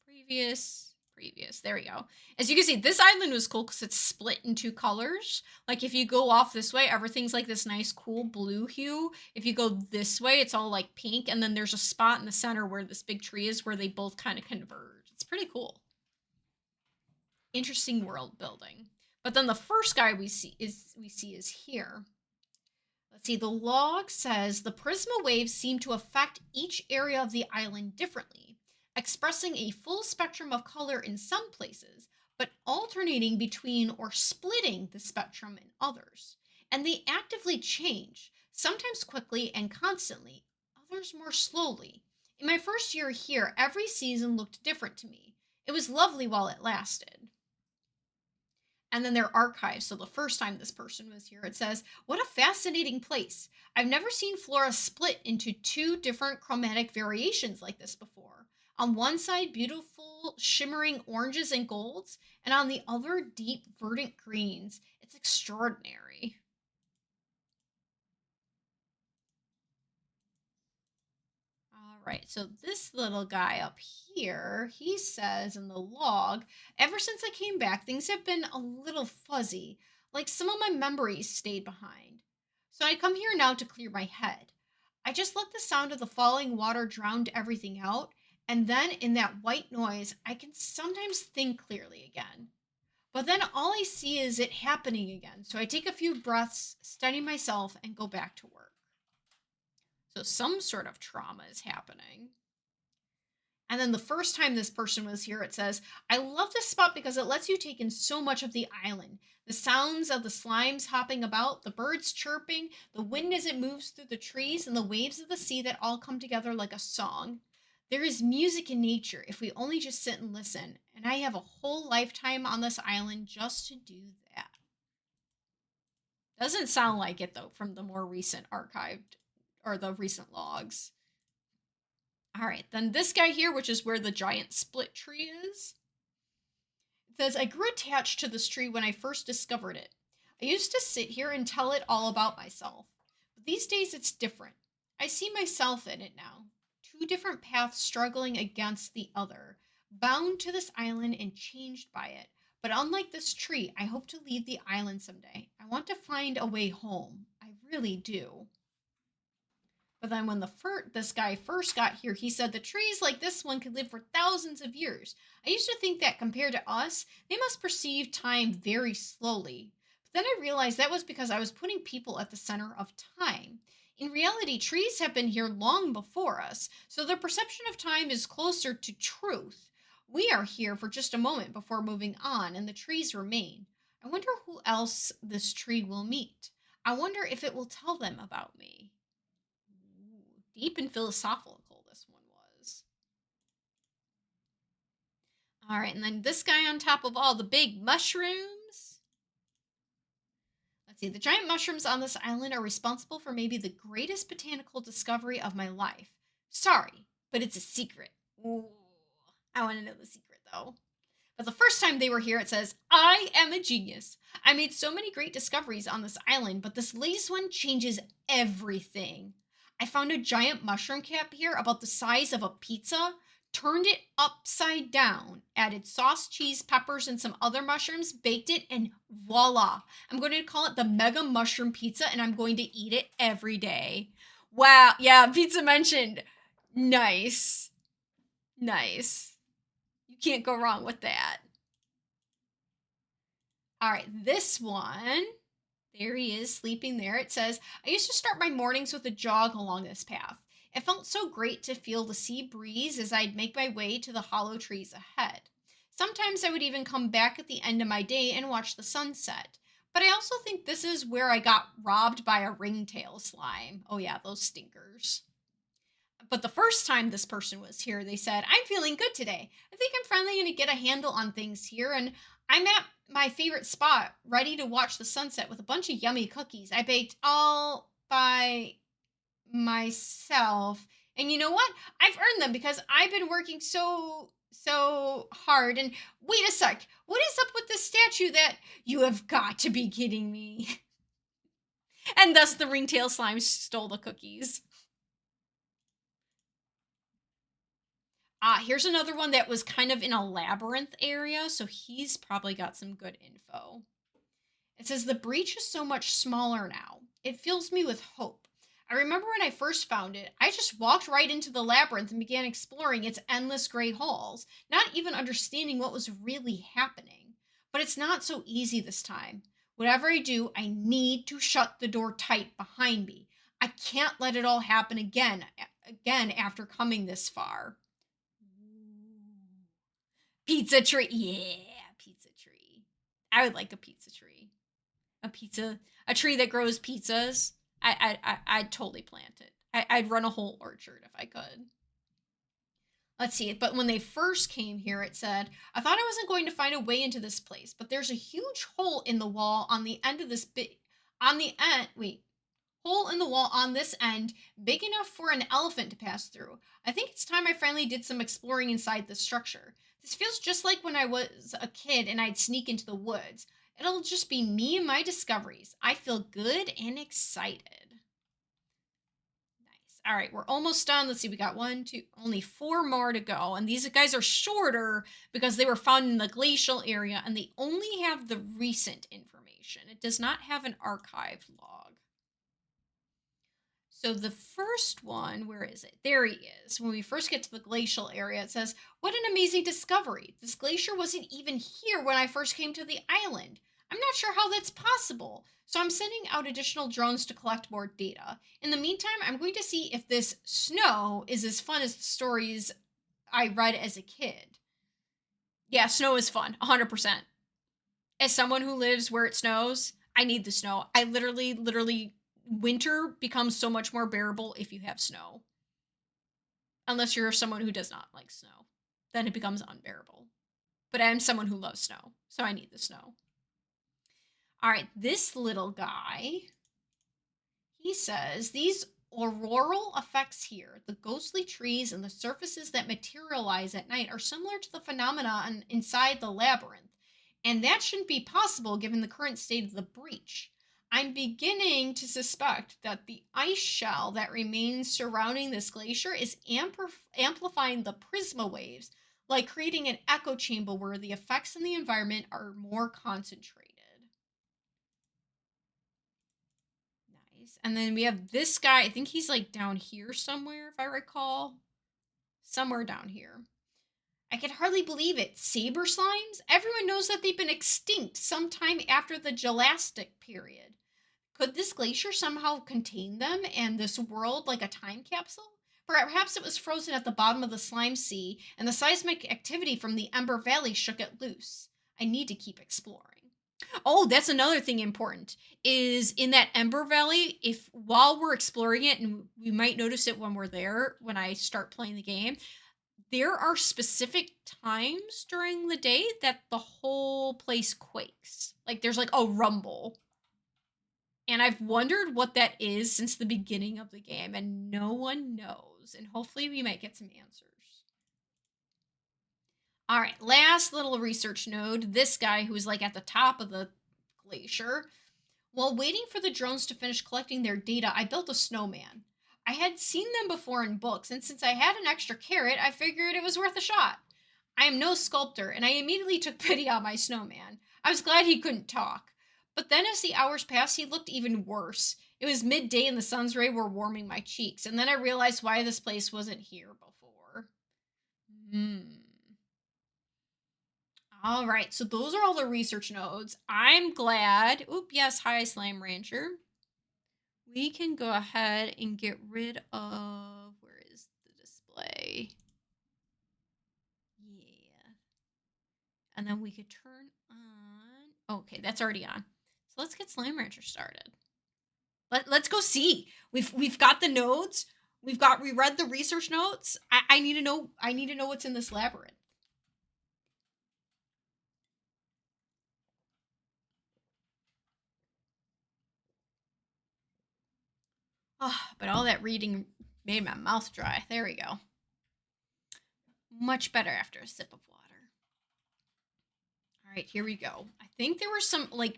Speaker 1: Previous, there we go. As you can see, this island was cool because it's split in two colors. Like, if you go off this way, everything's like this nice, cool blue hue. If you go this way, it's all like pink, and then there's a spot in the center where this big tree is where they both kind of converge. It's pretty cool. Interesting world building. But then the first guy we see is here. Let's see, the log says the Prisma waves seem to affect each area of the island differently, expressing a full spectrum of color in some places, but alternating between or splitting the spectrum in others. And they actively change, sometimes quickly and constantly, others more slowly. In my first year here, every season looked different to me. It was lovely while it lasted. And then their archives. So the first time this person was here, it says, what a fascinating place. I've never seen flora split into two different chromatic variations like this before. On one side, beautiful shimmering oranges and golds, and on the other, deep verdant greens. It's extraordinary. All right, so this little guy up here, he says in the log, ever since I came back, things have been a little fuzzy, like some of my memories stayed behind. So I come here now to clear my head. I just let the sound of the falling water drown everything out, and then in that white noise, I can sometimes think clearly again. But then all I see is it happening again, so I take a few breaths, steady myself, and go back to work. So some sort of trauma is happening. And then the first time this person was here, it says, I love this spot because it lets you take in so much of the island. The sounds of the slimes hopping about, the birds chirping, the wind as it moves through the trees, and the waves of the sea that all come together like a song. There is music in nature if we only just sit and listen. And I have a whole lifetime on this island just to do that. Doesn't sound like it, though, from the more recent archived or the recent logs. All right, then this guy here, which is where the giant split tree is. It says, I grew attached to this tree when I first discovered it. I used to sit here and tell it all about myself. But these days it's different. I see myself in it now. Two different paths struggling against the other, bound to this island and changed by it. But unlike this tree, I hope to leave the island someday. I want to find a way home. I really do. But then when this guy first got here, he said the trees like this one could live for thousands of years. I used to think that compared to us, they must perceive time very slowly. But then I realized that was because I was putting people at the center of time. In reality, trees have been here long before us, so their perception of time is closer to truth. We are here for just a moment before moving on, and the trees remain. I wonder who else this tree will meet. I wonder if it will tell them about me. Ooh, deep and philosophical this one was. All right, and then this guy on top of all the big mushrooms. Let's see, the giant mushrooms on this island are responsible for maybe the greatest botanical discovery of my life. Sorry, but it's a secret. Ooh, I want to know the secret though. But the first time they were here, it says, I am a genius. I made so many great discoveries on this island, but this latest one changes everything. I found a giant mushroom cap here about the size of a pizza, turned it upside down, added sauce, cheese, peppers, and some other mushrooms, baked it, and voila. I'm going to call it the Mega Mushroom Pizza, and I'm going to eat it every day. Wow. Yeah, pizza mentioned. Nice. Nice. You can't go wrong with that. All right, this one. There he is, sleeping there. It says, I used to start my mornings with a jog along this path. It felt so great to feel the sea breeze as I'd make my way to the hollow trees ahead. Sometimes I would even come back at the end of my day and watch the sunset. But I also think this is where I got robbed by a ringtail slime. Oh, yeah, those stinkers. But the first time this person was here, they said, I'm feeling good today. I think I'm finally going to get a handle on things here, and I'm at my favorite spot, ready to watch the sunset with a bunch of yummy cookies I baked all by myself. And you know what? I've earned them because I've been working so hard. And wait a sec. What is up with this statue that you have got to be kidding me? And thus the ringtail slime stole the cookies. Here's another one that was kind of in a labyrinth area, so he's probably got some good info. It says, the breach is so much smaller now. It fills me with hope. I remember when I first found it, I just walked right into the labyrinth and began exploring its endless gray halls, not even understanding what was really happening. But it's not so easy this time. Whatever I do, I need to shut the door tight behind me. I can't let it all happen again after coming this far. Pizza tree. Yeah, pizza tree. I would like a pizza tree. A tree that grows pizzas. I'd totally plant it. I'd run a whole orchard if I could. Let's see. But when they first came here, it said, I thought I wasn't going to find a way into this place, but there's a huge hole in the wall on the end of this hole in the wall on this end, big enough for an elephant to pass through. I think it's time I finally did some exploring inside the structure. This feels just like when I was a kid and I'd sneak into the woods. It'll just be me and my discoveries. I feel good and excited. Nice. All right, we're almost done. Let's see, we got only 4 more to go. And these guys are shorter because they were found in the glacial area and they only have the recent information. It does not have an archived log. So the first one, where is it? There he is. When we first get to the glacial area, it says, what an amazing discovery. This glacier wasn't even here when I first came to the island. I'm not sure how that's possible. So I'm sending out additional drones to collect more data. In the meantime, I'm going to see if this snow is as fun as the stories I read as a kid. Yeah, snow is fun, 100%. As someone who lives where it snows, I need the snow. I literally winter becomes so much more bearable if you have snow. Unless you're someone who does not like snow. Then it becomes unbearable. But I'm someone who loves snow, so I need the snow. All right, this little guy, he says, these auroral effects here, the ghostly trees and the surfaces that materialize at night are similar to the phenomena inside the labyrinth. And that shouldn't be possible given the current state of the breach. I'm beginning to suspect that the ice shell that remains surrounding this glacier is amplifying the prisma waves, like creating an echo chamber where the effects in the environment are more concentrated. Nice. And then we have this guy. I think he's like down here somewhere, if I recall. Somewhere down here. I can hardly believe it. Saber slimes? Everyone knows that they've been extinct sometime after the Gelastic period. Could this glacier somehow contain them and this world like a time capsule? Perhaps it was frozen at the bottom of the slime sea, and the seismic activity from the Ember Valley shook it loose. I need to keep exploring. Oh, that's another thing important is in that Ember Valley, if while we're exploring it, and we might notice it when we're there, when I start playing the game, there are specific times during the day that the whole place quakes. Like there's like a rumble. And I've wondered what that is since the beginning of the game, and no one knows. And hopefully we might get some answers. All right, last little research node. This guy who's like at the top of the glacier. While waiting for the drones to finish collecting their data, I built a snowman. I had seen them before in books, and since I had an extra carrot, I figured it was worth a shot. I am no sculptor, and I immediately took pity on my snowman. I was glad he couldn't talk. But then as the hours passed, he looked even worse. It was midday and the sun's rays were warming my cheeks, and then I realized why this place wasn't here before. All right, so those are all the research nodes. I'm glad. Oop, yes, hi, Slime Rancher. We can go ahead and get rid of, where is the display? Yeah. And then we could turn on, okay, that's already on. So let's get Slime Rancher started. Let's go see. We've got the nodes. We read the research notes. I need to know what's in this labyrinth. Oh, but all that reading made my mouth dry. There we go. Much better after a sip of water. All right, here we go. I think there were some like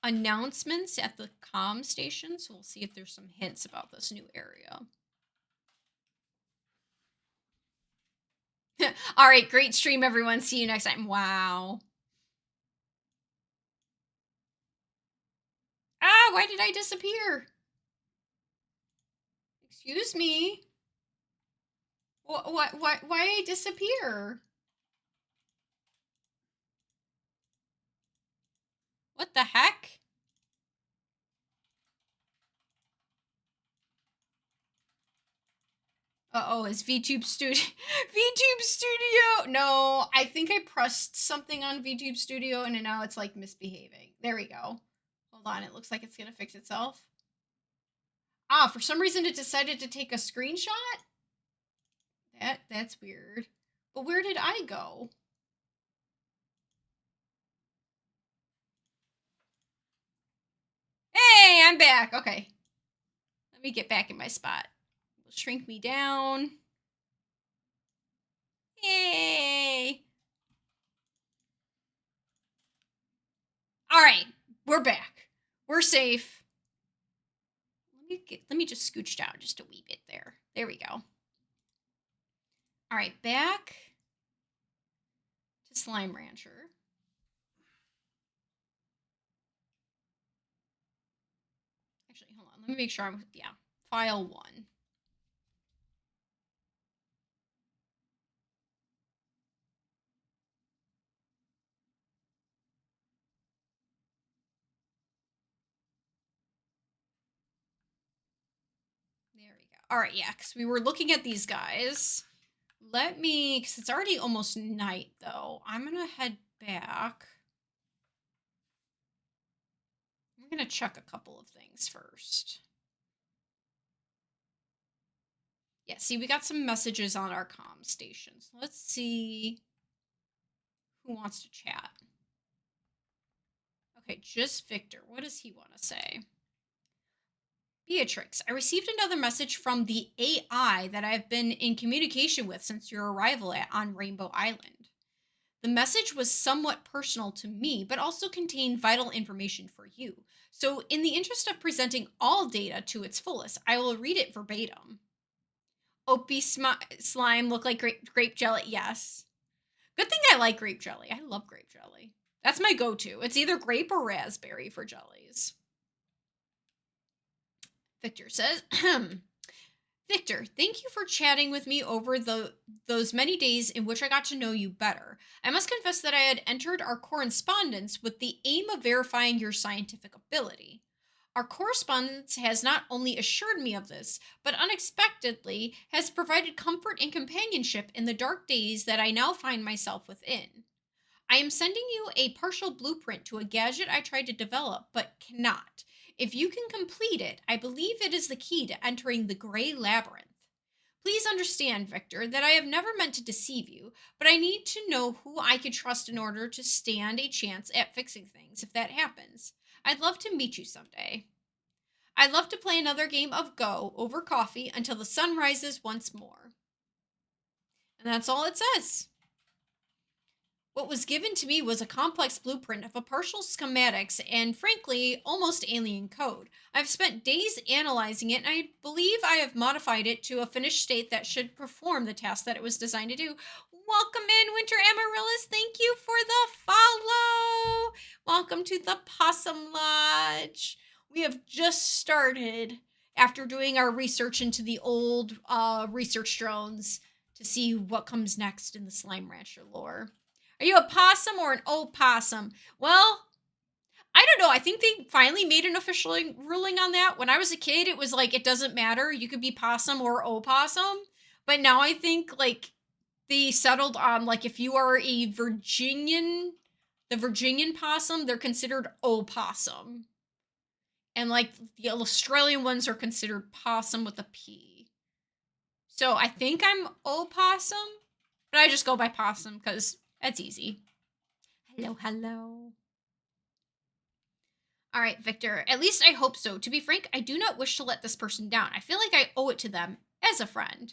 Speaker 1: announcements at the comm station, so we'll see if there's some hints about this new area. All right, great stream, everyone. See you next time. Wow. Ah, why did I disappear? Excuse me. Why I disappear? What the heck? Uh-oh, is VTube Studio VTube Studio? No, I think I pressed something on VTube Studio and now it's like misbehaving. There we go. Hold on, it looks like it's gonna fix itself. Ah, for some reason it decided to take a screenshot? That's weird. But where did I go? Hey, I'm back. Okay. Let me get back in my spot. It'll shrink me down. Yay. All right, we're back. We're safe. Let me just scooch down just a wee bit there. There we go. All right, back to Slime Rancher. Actually, hold on. Let me make sure I'm, yeah, file 1. There we go. All right, yeah, because we were looking at these guys. Let me, because it's already almost night, though. I'm going to head back. I'm going to check a couple of things first. Yeah, see, we got some messages on our comm stations. Let's see who wants to chat. Okay, just Victor. What does he want to say? Beatrix, I received another message from the AI that I've been in communication with since your arrival on Rainbow Island. The message was somewhat personal to me, but also contained vital information for you. So, in the interest of presenting all data to its fullest, I will read it verbatim. Opie slime look like grape jelly. Yes. Good thing I like grape jelly. I love grape jelly. That's my go-to. It's either grape or raspberry for jellies. Victor says, Victor, thank you for chatting with me over those many days in which I got to know you better. I must confess that I had entered our correspondence with the aim of verifying your scientific ability. Our correspondence has not only assured me of this, but unexpectedly has provided comfort and companionship in the dark days that I now find myself within. I am sending you a partial blueprint to a gadget I tried to develop, but cannot. If you can complete it, I believe it is the key to entering the Gray Labyrinth. Please understand, Victor, that I have never meant to deceive you, but I need to know who I can trust in order to stand a chance at fixing things if that happens. I'd love to meet you someday. I'd love to play another game of Go over coffee until the sun rises once more. And that's all it says. What was given to me was a complex blueprint of a partial schematics and, frankly, almost alien code. I've spent days analyzing it, and I believe I have modified it to a finished state that should perform the task that it was designed to do. Welcome in, Winter Amaryllis. Thank you for the follow. Welcome to the Possum Lodge. We have just started after doing our research into the old research drones to see what comes next in the Slime Rancher lore. Are you a possum or an opossum? Well, I don't know. I think they finally made an official ruling on that. When I was a kid, it was like, it doesn't matter. You could be possum or opossum. But now I think, like, they settled on, like, if you are a Virginian, the Virginian possum, they're considered opossum. And, like, the Australian ones are considered possum with a P. So I think I'm opossum, but I just go by possum because that's easy. Hello, hello. All right, Victor. At least I hope so. To be frank, I do not wish to let this person down. I feel like I owe it to them as a friend.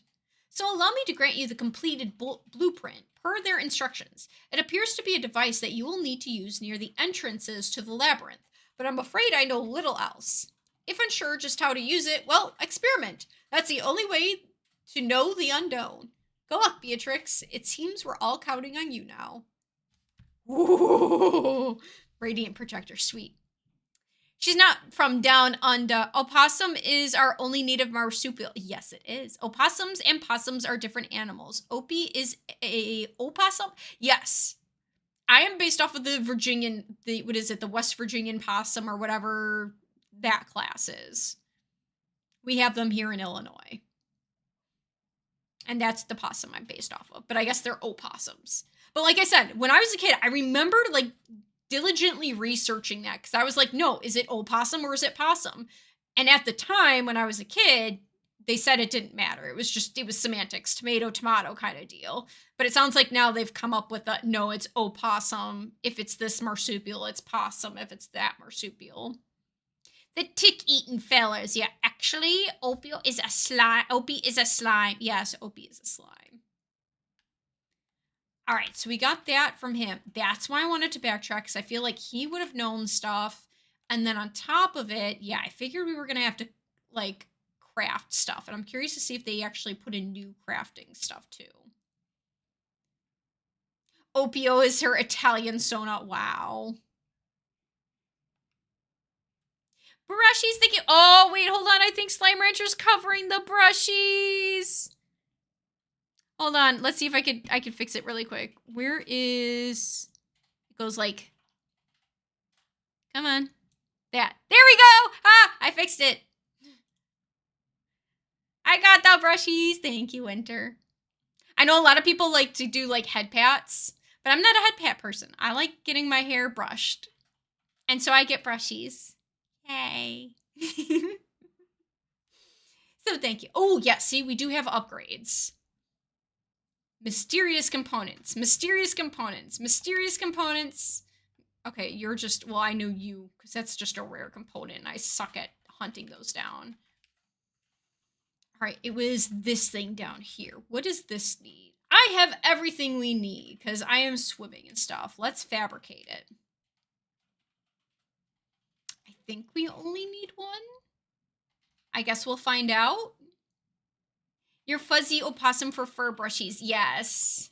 Speaker 1: So allow me to grant you the completed blueprint per their instructions. It appears to be a device that you will need to use near the entrances to the labyrinth, but I'm afraid I know little else. If unsure just how to use it, well, experiment. That's the only way to know the unknown. Good luck, Beatrix. It seems we're all counting on you now. Ooh, Radiant Protector, sweet. She's not from down under. Opossum is our only native marsupial. Yes, it is. Opossums and possums are different animals. Opie is a opossum? Yes. I am based off of the Virginian, what is it, the West Virginian possum or whatever that class is. We have them here in Illinois. And that's the possum I'm based off of. But I guess they're opossums. But like I said, when I was a kid, I remember like diligently researching that because I was like, no, is it opossum or is it possum? And at the time when I was a kid, they said it didn't matter. It was semantics, tomato, tomato kind of deal. But it sounds like now they've come up with a, no, it's opossum. If it's this marsupial, it's possum. If it's that marsupial. The tick-eating fellas. Yeah, actually, Opie is a slime. Opie is a slime. Yes, Opie is a slime. All right, so we got that from him. That's why I wanted to backtrack, because I feel like he would have known stuff. And then on top of it, yeah, I figured we were going to have to, like, craft stuff. And I'm curious to see if they actually put in new crafting stuff, too. Opio is her Italian Sona. Wow. Brushies, thank you. Oh, wait, hold on. I think Slime Rancher's covering the brushies. Hold on. Let's see if I could fix it really quick. Where is... It goes like... Come on. That. There we go! Ah, I fixed it. I got the brushies. Thank you, Winter. I know a lot of people like to do like head pats, but I'm not a head pat person. I like getting my hair brushed. And so I get brushies. Hey. So thank you. Oh, yeah, see, we do have upgrades. Mysterious components. Mysterious components. Mysterious components. Okay, you're just... Well, I know you, because that's just a rare component, and I suck at hunting those down. All right, it was this thing down here. What does this need? I have everything we need because I am swimming and stuff. Let's fabricate it. I think we only need one. I guess we'll find out. Your fuzzy opossum for fur brushies. Yes.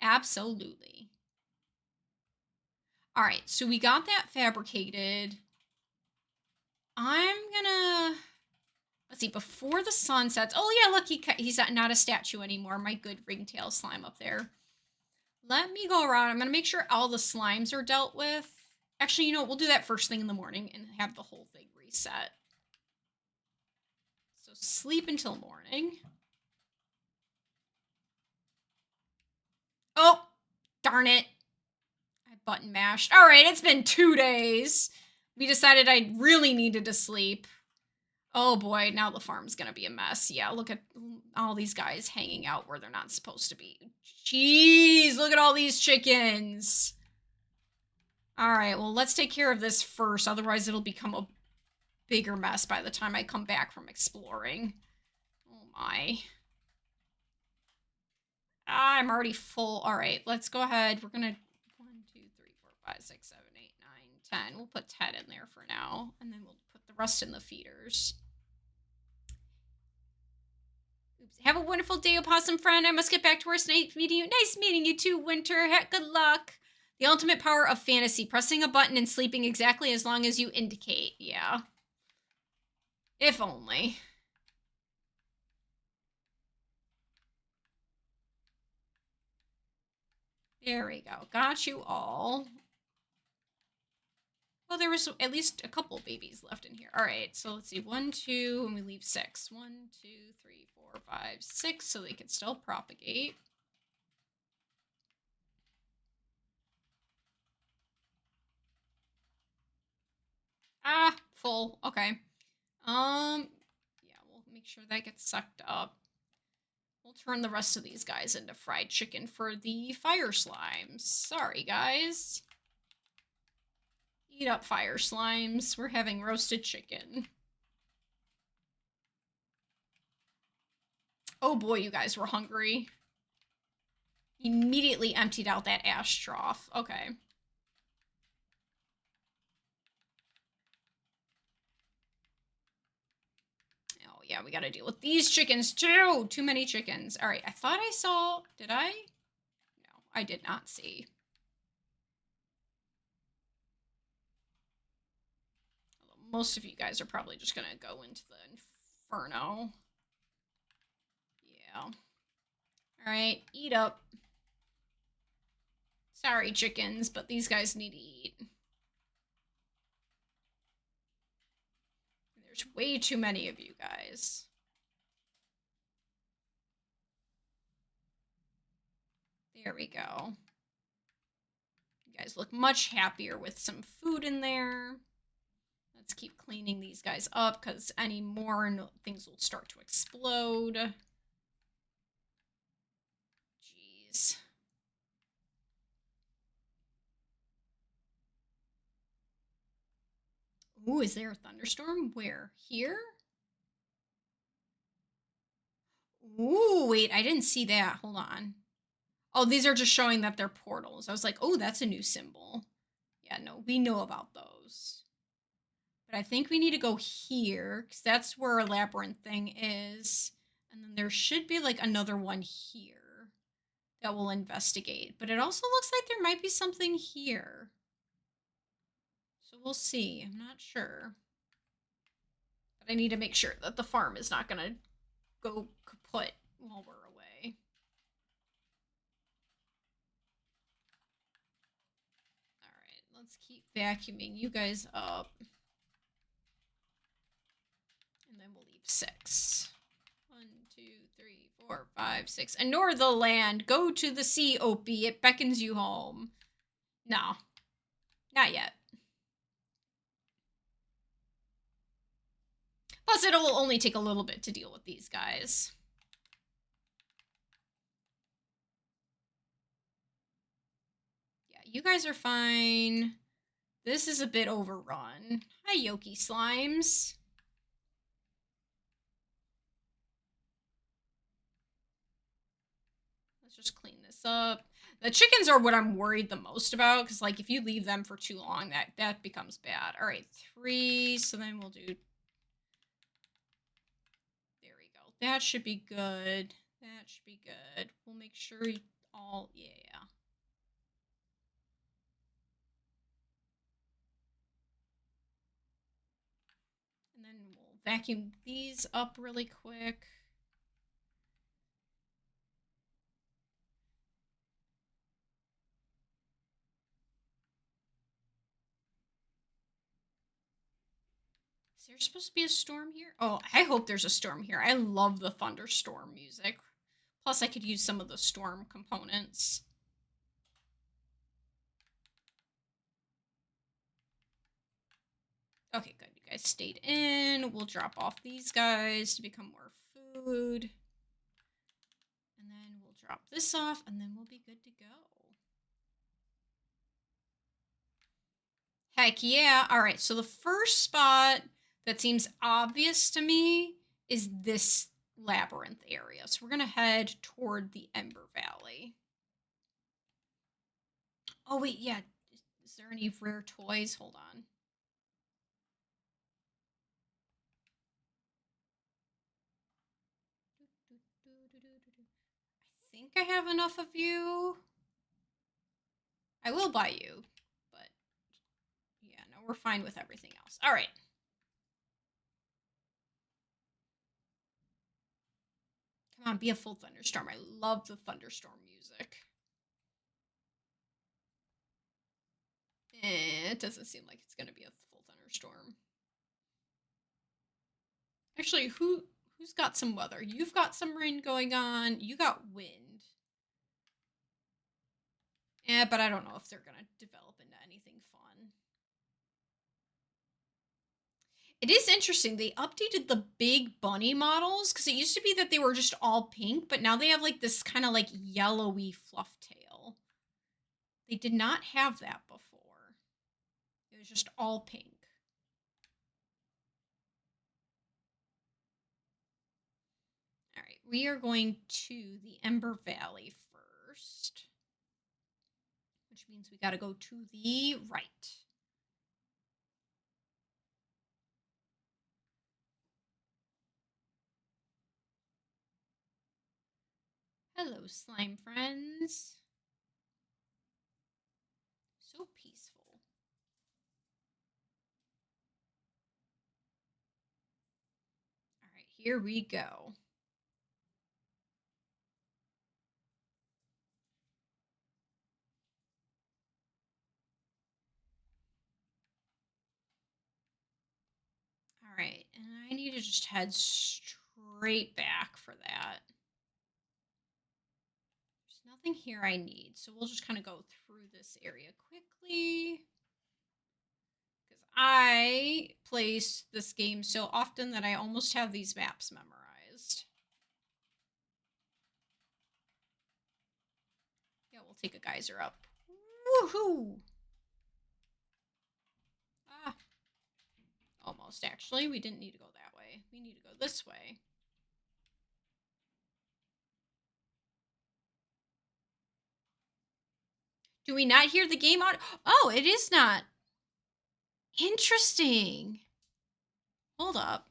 Speaker 1: Absolutely. All right, so we got that fabricated. I'm gonna, let's see, before the sun sets. Oh yeah, look, he's not a statue anymore. My good ringtail slime up there. Let me go around. I'm gonna make sure all the slimes are dealt with. Actually, you know what? We'll do that first thing in the morning and have the whole thing reset. So sleep until morning. Oh, darn it. I button mashed. All right, it's been 2 days. We decided I really needed to sleep. Oh boy, now the farm's gonna be a mess. Yeah, look at all these guys hanging out where they're not supposed to be. Jeez, look at all these chickens. All right, well, let's take care of this first. Otherwise, it'll become a bigger mess by the time I come back from exploring. Oh my. I'm already full. All right, let's go ahead. We're gonna 1, 2, 3, 4, 5, 6, 7, 8, 9, 10. We'll put 10 in there for now, and then we'll put the rest in the feeders. Oops. Have a wonderful day, opossum friend. I must get back to work. Nice meeting you. Nice meeting you too, Winter. Good luck. The ultimate power of fantasy. Pressing a button and sleeping exactly as long as you indicate. Yeah. If only. There we go. Got you all. Well, there was at least a couple babies left in here. All right, so let's see. 1, 2, and we leave 6. 1, 2, 3, 4, 5, 6, so they can still propagate. Ah, full. Okay. Yeah, we'll make sure that gets sucked up. We'll turn the rest of these guys into fried chicken for the fire slimes. Sorry, guys. Eat up, fire slimes. We're having roasted chicken. Oh boy, you guys were hungry. Immediately emptied out that ash trough. Okay. Oh yeah, we gotta deal with these chickens too. Too many chickens. All right, I thought I saw, did I? No, I did not see. Most of you guys are probably just gonna go into the inferno. Yeah. All right, eat up. Sorry, chickens, but these guys need to eat. There's way too many of you guys. There we go. You guys look much happier with some food in there. Let's keep cleaning these guys up because any more things will start to explode. Jeez. Ooh, is there a thunderstorm? Where? Here? Ooh, wait, I didn't see that. Hold on. Oh, these are just showing that they're portals. I was like, oh, that's a new symbol. Yeah, no, we know about those. But I think we need to go here, because that's where a labyrinth thing is. And then there should be, like, another one here that we'll investigate. But it also looks like there might be something here. So we'll see. I'm not sure. But I need to make sure that the farm is not going to go kaput while we're away. Alright, let's keep vacuuming you guys up. And then we'll leave 6. 1, 2, 3, 4, 5, 6. Ignore the land. Go to the sea, Opie. It beckons you home. No. Not yet. Plus, it'll only take a little bit to deal with these guys. Yeah, you guys are fine. This is a bit overrun. Hi, Yoki Slimes. this up. The chickens are what I'm worried the most about, because, like, if you leave them for too long, that becomes bad. All right, 3, so then we'll do... There we go. That should be good. That should be good. We'll make sure all... Yeah. And then we'll vacuum these up really quick. Is there supposed to be a storm here? Oh, I hope there's a storm here. I love the thunderstorm music. Plus, I could use some of the storm components. Okay, good. You guys stayed in. We'll drop off these guys to become more food. And then we'll drop this off, and then we'll be good to go. Heck yeah. All right, so the first spot that seems obvious to me is this labyrinth area. So we're going to head toward the Ember Valley. Oh, wait, yeah. Is there any rare toys? Hold on. I think I have enough of you. I will buy you, but yeah, no, we're fine with everything else. All right. Come on, be a full thunderstorm. I love the thunderstorm music. It doesn't seem like it's going to be a full thunderstorm. Actually, who's got some weather? You've got some rain going on. You got wind. Yeah, but I don't know if they're going to develop into anything fun. It is interesting. They updated the big bunny models, because it used to be that they were just all pink, but now they have like this kind of like yellowy fluff tail. They did not have that before. It was just all pink. All right, we are going to the Ember Valley first, which means we got to go to the right. Hello, slime friends. So peaceful. All right, here we go. All right, and I need to just head straight back for that. There's nothing here I need, so we'll just kind of go through this area quickly. Because I play this game so often that I almost have these maps memorized. Yeah, we'll take a geyser up. Woohoo! Ah. Almost, actually. We didn't need to go that way. We need to go this way. Do we not hear the game on? Oh, it is not. Interesting. Hold up.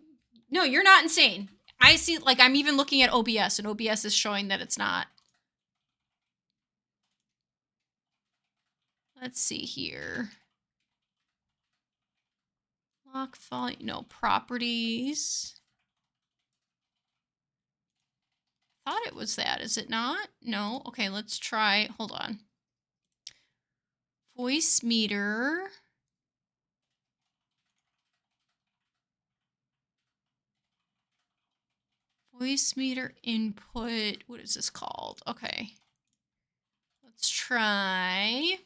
Speaker 1: No, you're not insane. I see, like, I'm even looking at OBS, and OBS is showing that it's not. Let's see here. Lock volume, no, properties. Thought it was that, is it not? No, okay, let's try, hold on. Voice meter. Voice meter input, what is this called? Okay. Let's try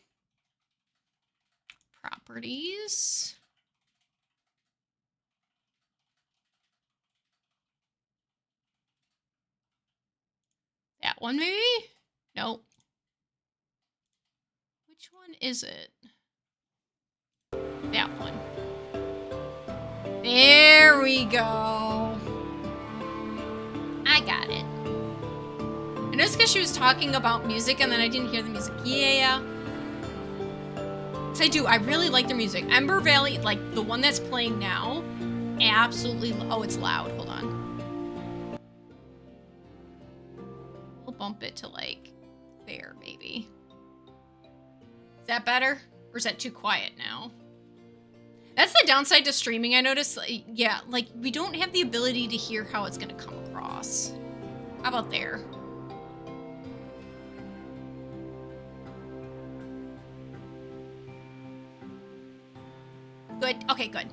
Speaker 1: properties. That one maybe? Nope. Which one is it? That one. There we go. I got it. know it's because she was talking about music and then I didn't hear the music. Yeah. Because I do. I really like the music. Ember Valley, like the one that's playing now, absolutely. Oh, it's loud. Hold on. We'll bump it to like there, maybe. Is that better? Or is that too quiet now? That's the downside to streaming, I noticed. Like, yeah, like we don't have the ability to hear how it's going to come across. How about there? Good. Okay, good.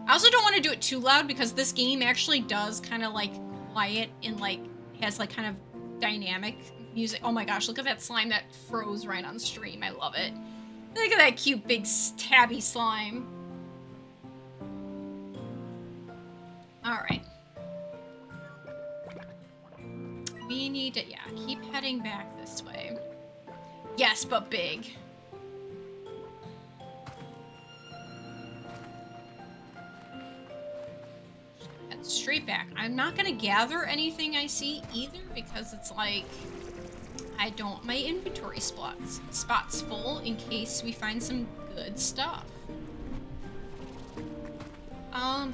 Speaker 1: I also don't want to do it too loud because this game actually does kind of like quiet and like has like kind of dynamic music. Oh my gosh, look at that slime that froze right on stream. I love it. Look at that cute big tabby slime. All right. We need to, yeah, keep heading back this way. Yes, but big. Head straight back. I'm not gonna gather anything I see either because it's like I don't want my inventory spots full in case we find some good stuff.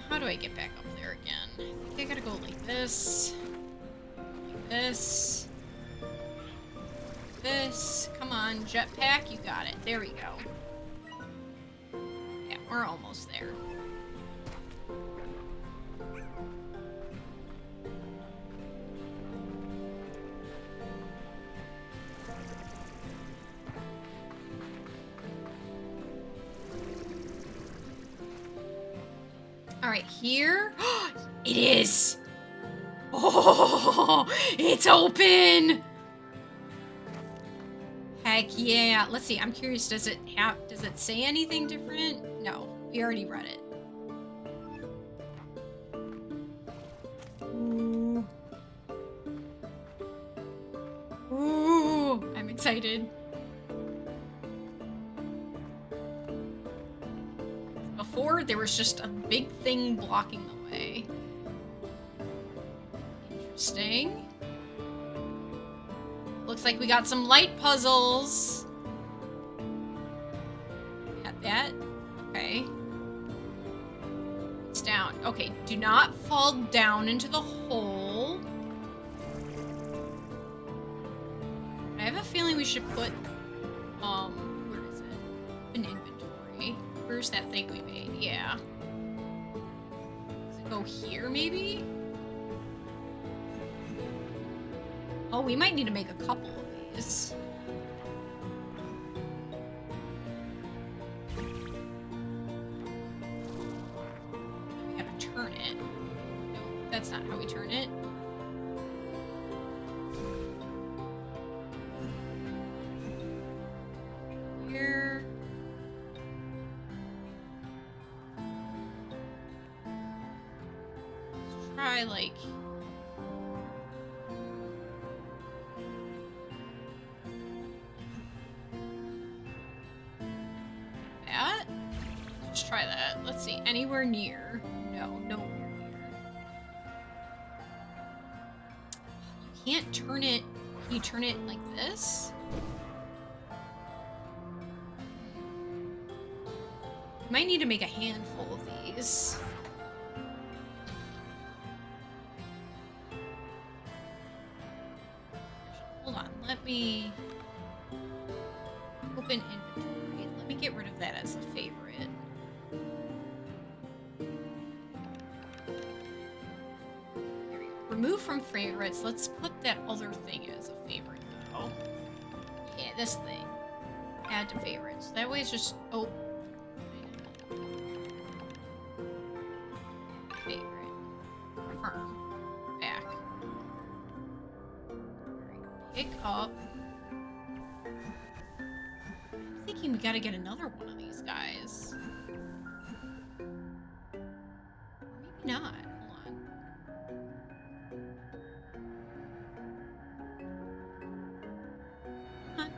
Speaker 1: How do I get back up there again? I think I gotta go like this. Like this. This. Come on, jetpack, you got it. There we go. Yeah, we're almost there. All right, here. It is. Oh, it's open. Heck yeah. Let's see. I'm curious. Does it say anything different? No, we already read it. Ooh. Ooh, I'm excited. Before, there was just a big thing blocking the way. Interesting. Looks like we got some light puzzles. Got that. Okay. It's down. Okay, do not fall down into the hole. I have a feeling we should put, where is it? An inventory. Where's that thing we made? Yeah. Does it go here, maybe? Oh, we might need to make a couple of these. We gotta turn it. No, that's not how we turn it. Here. Let's try, like... that? Let's try that. Let's see. Anywhere near? No, nowhere near. You can't turn it. Can you turn it like this? Might need to make a handful of these. Hold on, let me open inventory. Let me get rid of that as a favorite. There we go. Remove from favorites. Let's put that other thing as a favorite though. Yeah, this thing. Add to favorites. That way it's just, oh. Favorite. Confirm. Back. Pick up. I'm thinking we gotta get another one of these guys. Maybe not. Hold on. Hold on.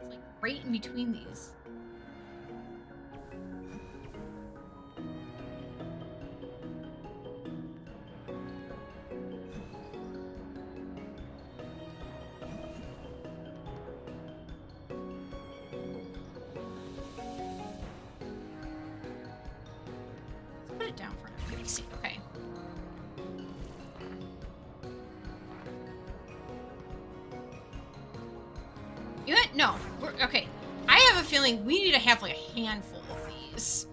Speaker 1: It's like right in between these. see. Okay. You know what? No. Okay. I have a feeling we need to have like a handful of these.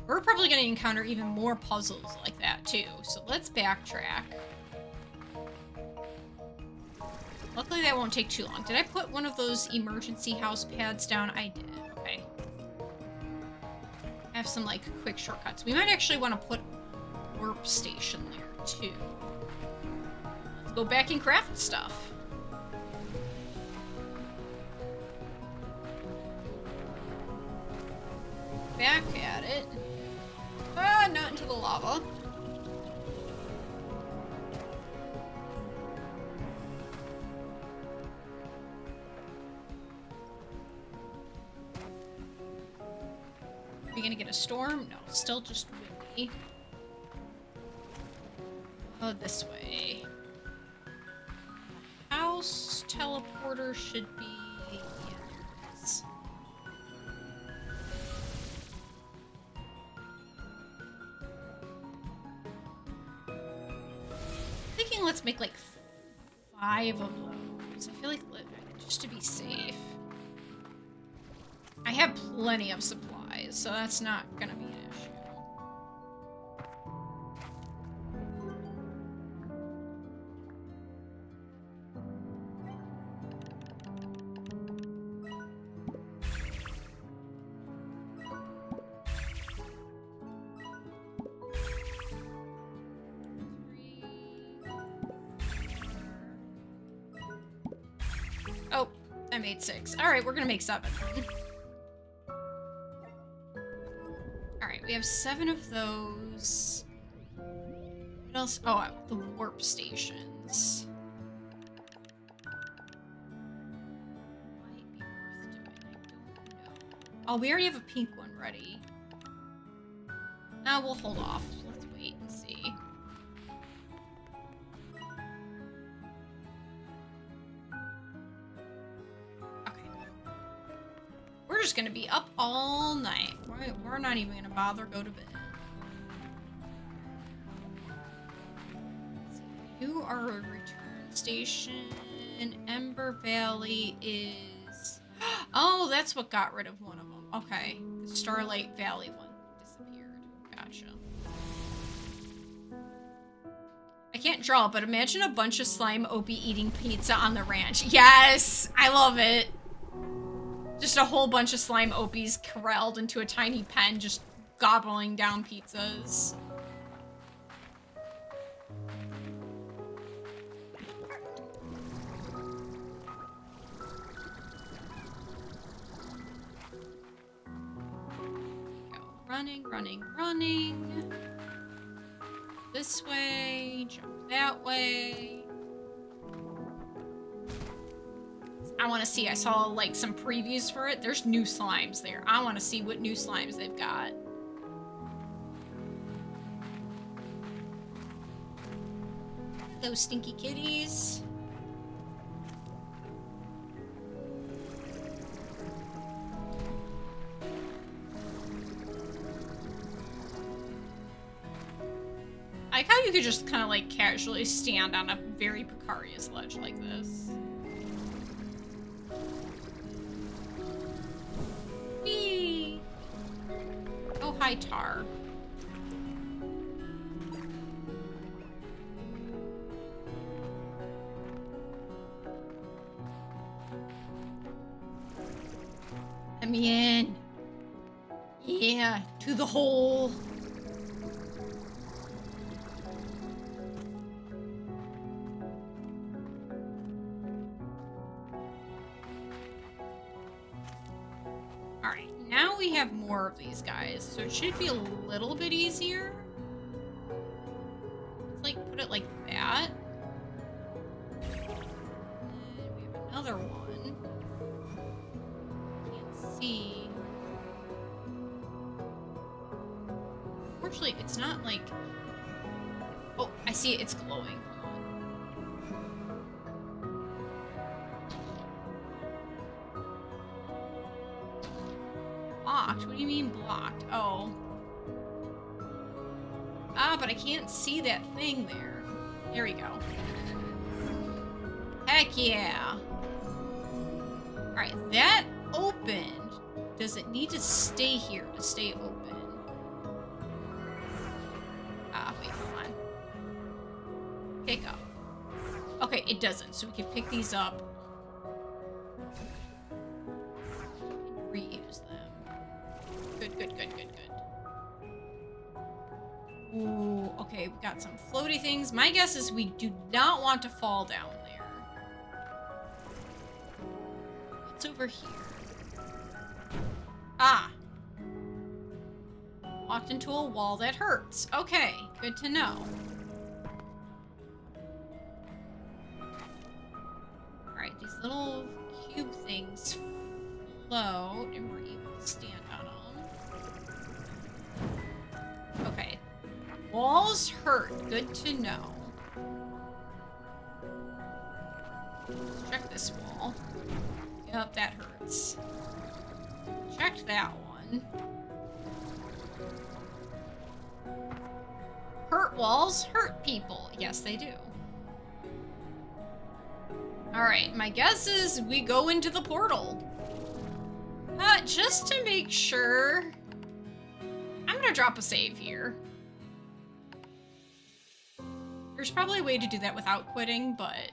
Speaker 1: We're probably going to encounter even more puzzles like that too. So let's backtrack. Luckily that won't take too long. Did I put one of those emergency house pads down? I did. Okay. I have some like quick shortcuts. We might actually want to put a warp station there too. Let's go back and craft stuff. Back at it. Ah, not into the lava. Are we gonna get a storm? No, still just windy. Oh, this way. House teleporter should be... yes. Thinking let's make like 5 of those. I feel like just to be safe. I have plenty of supplies, so that's not gonna be an issue. Oh, I made 6. Alright, we're gonna make 7. Alright, we have 7 of those. What else? Oh, the warp stations. Might be worth doing, I don't know. Oh, we already have a pink one ready. We'll hold off. Let's wait and see. We're just gonna be up all night. We're not even gonna bother go to bed. You are a return station. Ember Valley is... oh, that's what got rid of one of them. Okay. The Starlight Valley one disappeared. Gotcha. I can't draw, but imagine a bunch of slime Opie eating pizza on the ranch. Yes! I love it. Just a whole bunch of slime Opies corralled into a tiny pen, just gobbling down pizzas. Go. Running, running, running. This way, jump that way. I want to see. I saw like some previews for it. There's new slimes there. I want to see what new slimes they've got. Those stinky kitties. I like how you could just kind of like casually stand on a very precarious ledge like this. Whee! Oh, hi, Tar. Let me in. Yeah, to the hole. Alright, now we have more of these guys, so it should be a little bit easier. Let's, like, put it like that. And we have another one. Can't see. Unfortunately, it's not like... oh, I see it. It's glowing. Blocked? What do you mean blocked? Oh. Ah, but I can't see that thing there. There we go. Heck yeah. Alright, that opened. Does it need to stay here to stay open? Ah, wait, hold on. Pick up. Okay, it doesn't, so we can pick these up. Reuse them. Good, good, good, good, good. Ooh, okay, we got some floaty things. My guess is we do not want to fall down there. What's over here? Ah. Walked into a wall that hurts. Okay, good to know. Alright, these little cube things float, and we're able to stand on them. Okay. Walls hurt. Good to know. Let's check this wall. Yep, that hurts. Checked that one. Hurt walls hurt people. Yes, they do. Alright, my guess is we go into the portal. Just to make sure, I'm gonna drop a save here. There's probably a way to do that without quitting, but...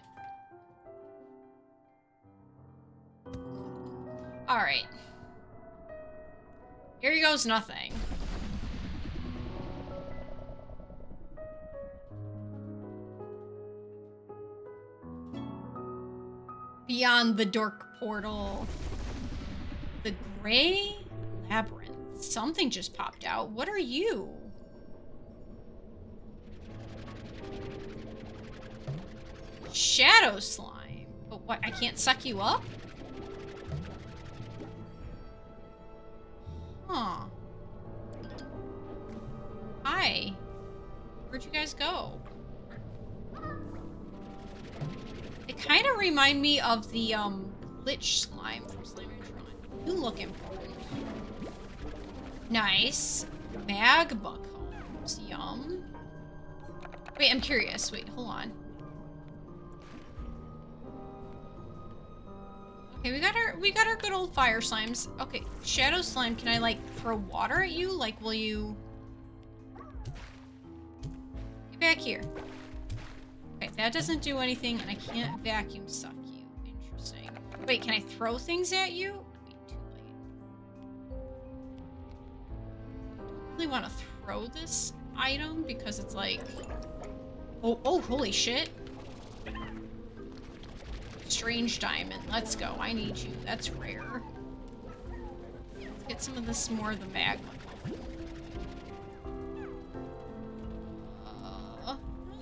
Speaker 1: Alright. Here goes nothing. Beyond the dark portal. The gray labyrinth. Something just popped out. What are you? Shadow slime. But what? I can't suck you up? Huh. Hi. Where'd you guys go? They kind of remind me of the, Lich slime from Slime Tron. You look important. Nice. Magma combs. Yum. Wait, I'm curious. Wait, hold on. Okay, we got our good old fire slimes. Okay, shadow slime, can I, like, throw water at you? Like, will you... Get back here. Okay, that doesn't do anything, and I can't vacuum suck you. Interesting. Wait, can I throw things at you? Wait, too late. I don't really want to throw this item because it's like... Oh, holy shit. Strange diamond. Let's go. I need you. That's rare. Let's get some of this more of the magma.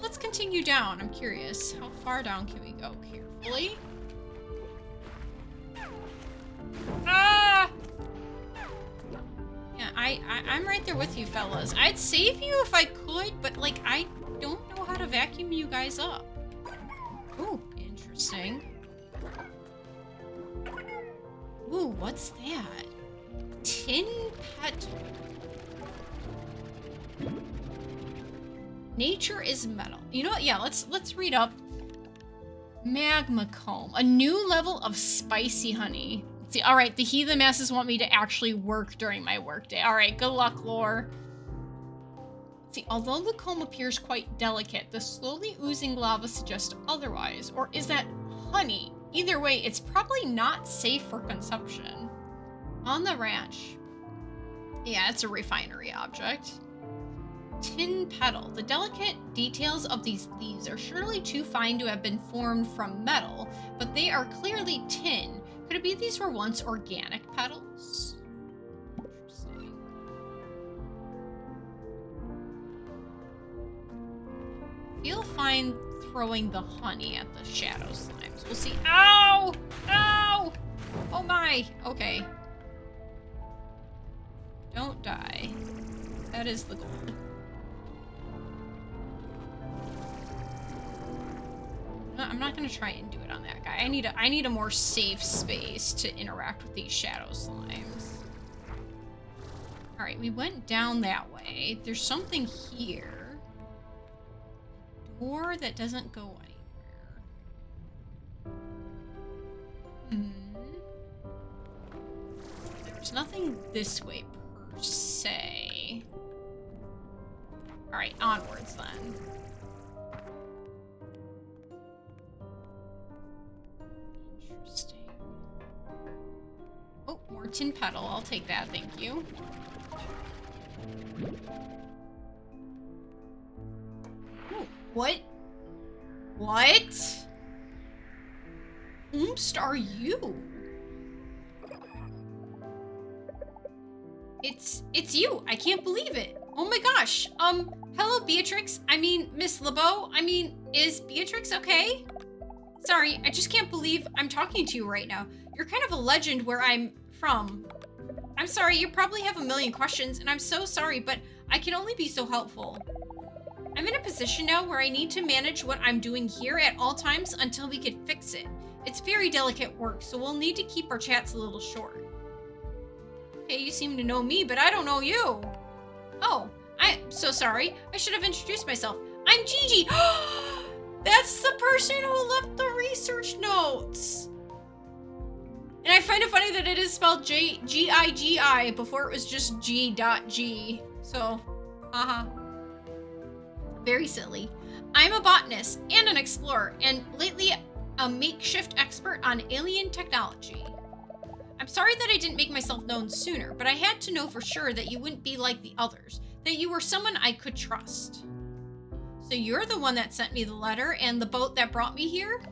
Speaker 1: Let's continue down. I'm curious. How far down can we go? Carefully. Ah! Yeah, I'm right there with you, fellas. I'd save you if I could, but, like, I don't know how to vacuum you guys up. Ooh, interesting. Ooh, what's that? Tin petal. Nature is metal. You know what? Yeah, let's read up. Magma comb. A new level of spicy honey. Let's see. All right, the heathen masses want me to actually work during my workday. All right, good luck, lore. Let's see, although the comb appears quite delicate, the slowly oozing lava suggests otherwise. Or is that honey? Either way, it's probably not safe for consumption. On the ranch. Yeah, it's a refinery object. Tin petal. The delicate details of these leaves are surely too fine to have been formed from metal, but they are clearly tin. Could it be these were once organic petals? Interesting. Feel fine throwing the honey at the shadow slimes. We'll see. Ow! Ow! Oh my! Okay. Don't die. That is the goal. I'm not gonna try and do it on that guy. I need a more safe space to interact with these shadow slimes. Alright, we went down that way. There's something here. door that doesn't go anywhere. There's nothing this way per se. Alright, onwards then. Interesting. Oh, more tin petal. I'll take that, thank you. Oh, what? What? Oomst are you? It's you. I can't believe it. Oh my gosh. Hello, Beatrix. I mean, Miss LeBeau. I mean, is Beatrix okay? Sorry, I just can't believe I'm talking to you right now. You're kind of a legend where I'm from. I'm sorry, you probably have a million questions, and I'm so sorry, but I can only be so helpful. I'm in a position now where I need to manage what I'm doing here at all times until we can fix it. It's very delicate work, so we'll need to keep our chats a little short. Okay, you seem to know me, but I don't know you. Oh, I'm so sorry. I should have introduced myself. I'm Gigi. That's the person who left the research notes. And I find it funny that it is spelled G-I-G-I before it was just G.G. So, very silly. I'm a botanist and an explorer, and lately a makeshift expert on alien technology. I'm sorry that I didn't make myself known sooner, but I had to know for sure that you wouldn't be like the others, that you were someone I could trust. So you're the one that sent me the letter and the boat that brought me here?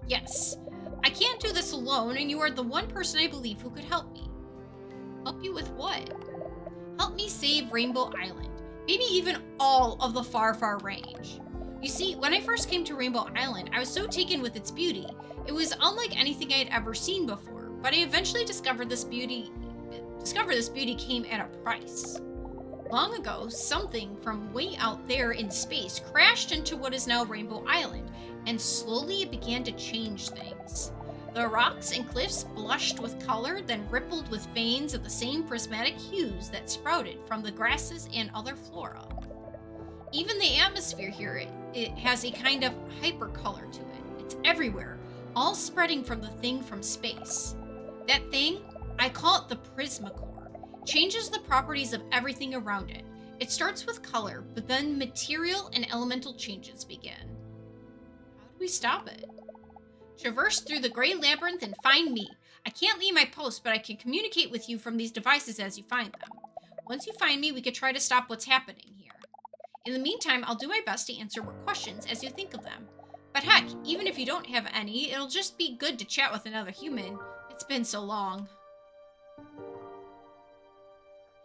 Speaker 1: Yes. I can't do this alone, and you are the one person I believe who could help me. Help you with what? Help me save Rainbow Island. Maybe even all of the Far, Far Range. You see, when I first came to Rainbow Island, I was so taken with its beauty. It was unlike anything I had ever seen before. But I eventually discovered this beauty came at a price. Long ago, something from way out there in space crashed into what is now Rainbow Island, and slowly it began to change things. The rocks and cliffs blushed with color, then rippled with veins of the same prismatic hues that sprouted from the grasses and other flora. Even the atmosphere here, it has a kind of hypercolor to it. It's everywhere, all spreading from the thing from space. That thing, I call it the Prismacore, changes the properties of everything around it. It starts with color, but then material and elemental changes begin. How do we stop it? Traverse through the gray labyrinth and find me. I can't leave my post, but I can communicate with you from these devices as you find them. Once you find me, we could try to stop what's happening here. In the meantime, I'll do my best to answer more questions as you think of them. But heck, even if you don't have any, it'll just be good to chat with another human. It's been so long.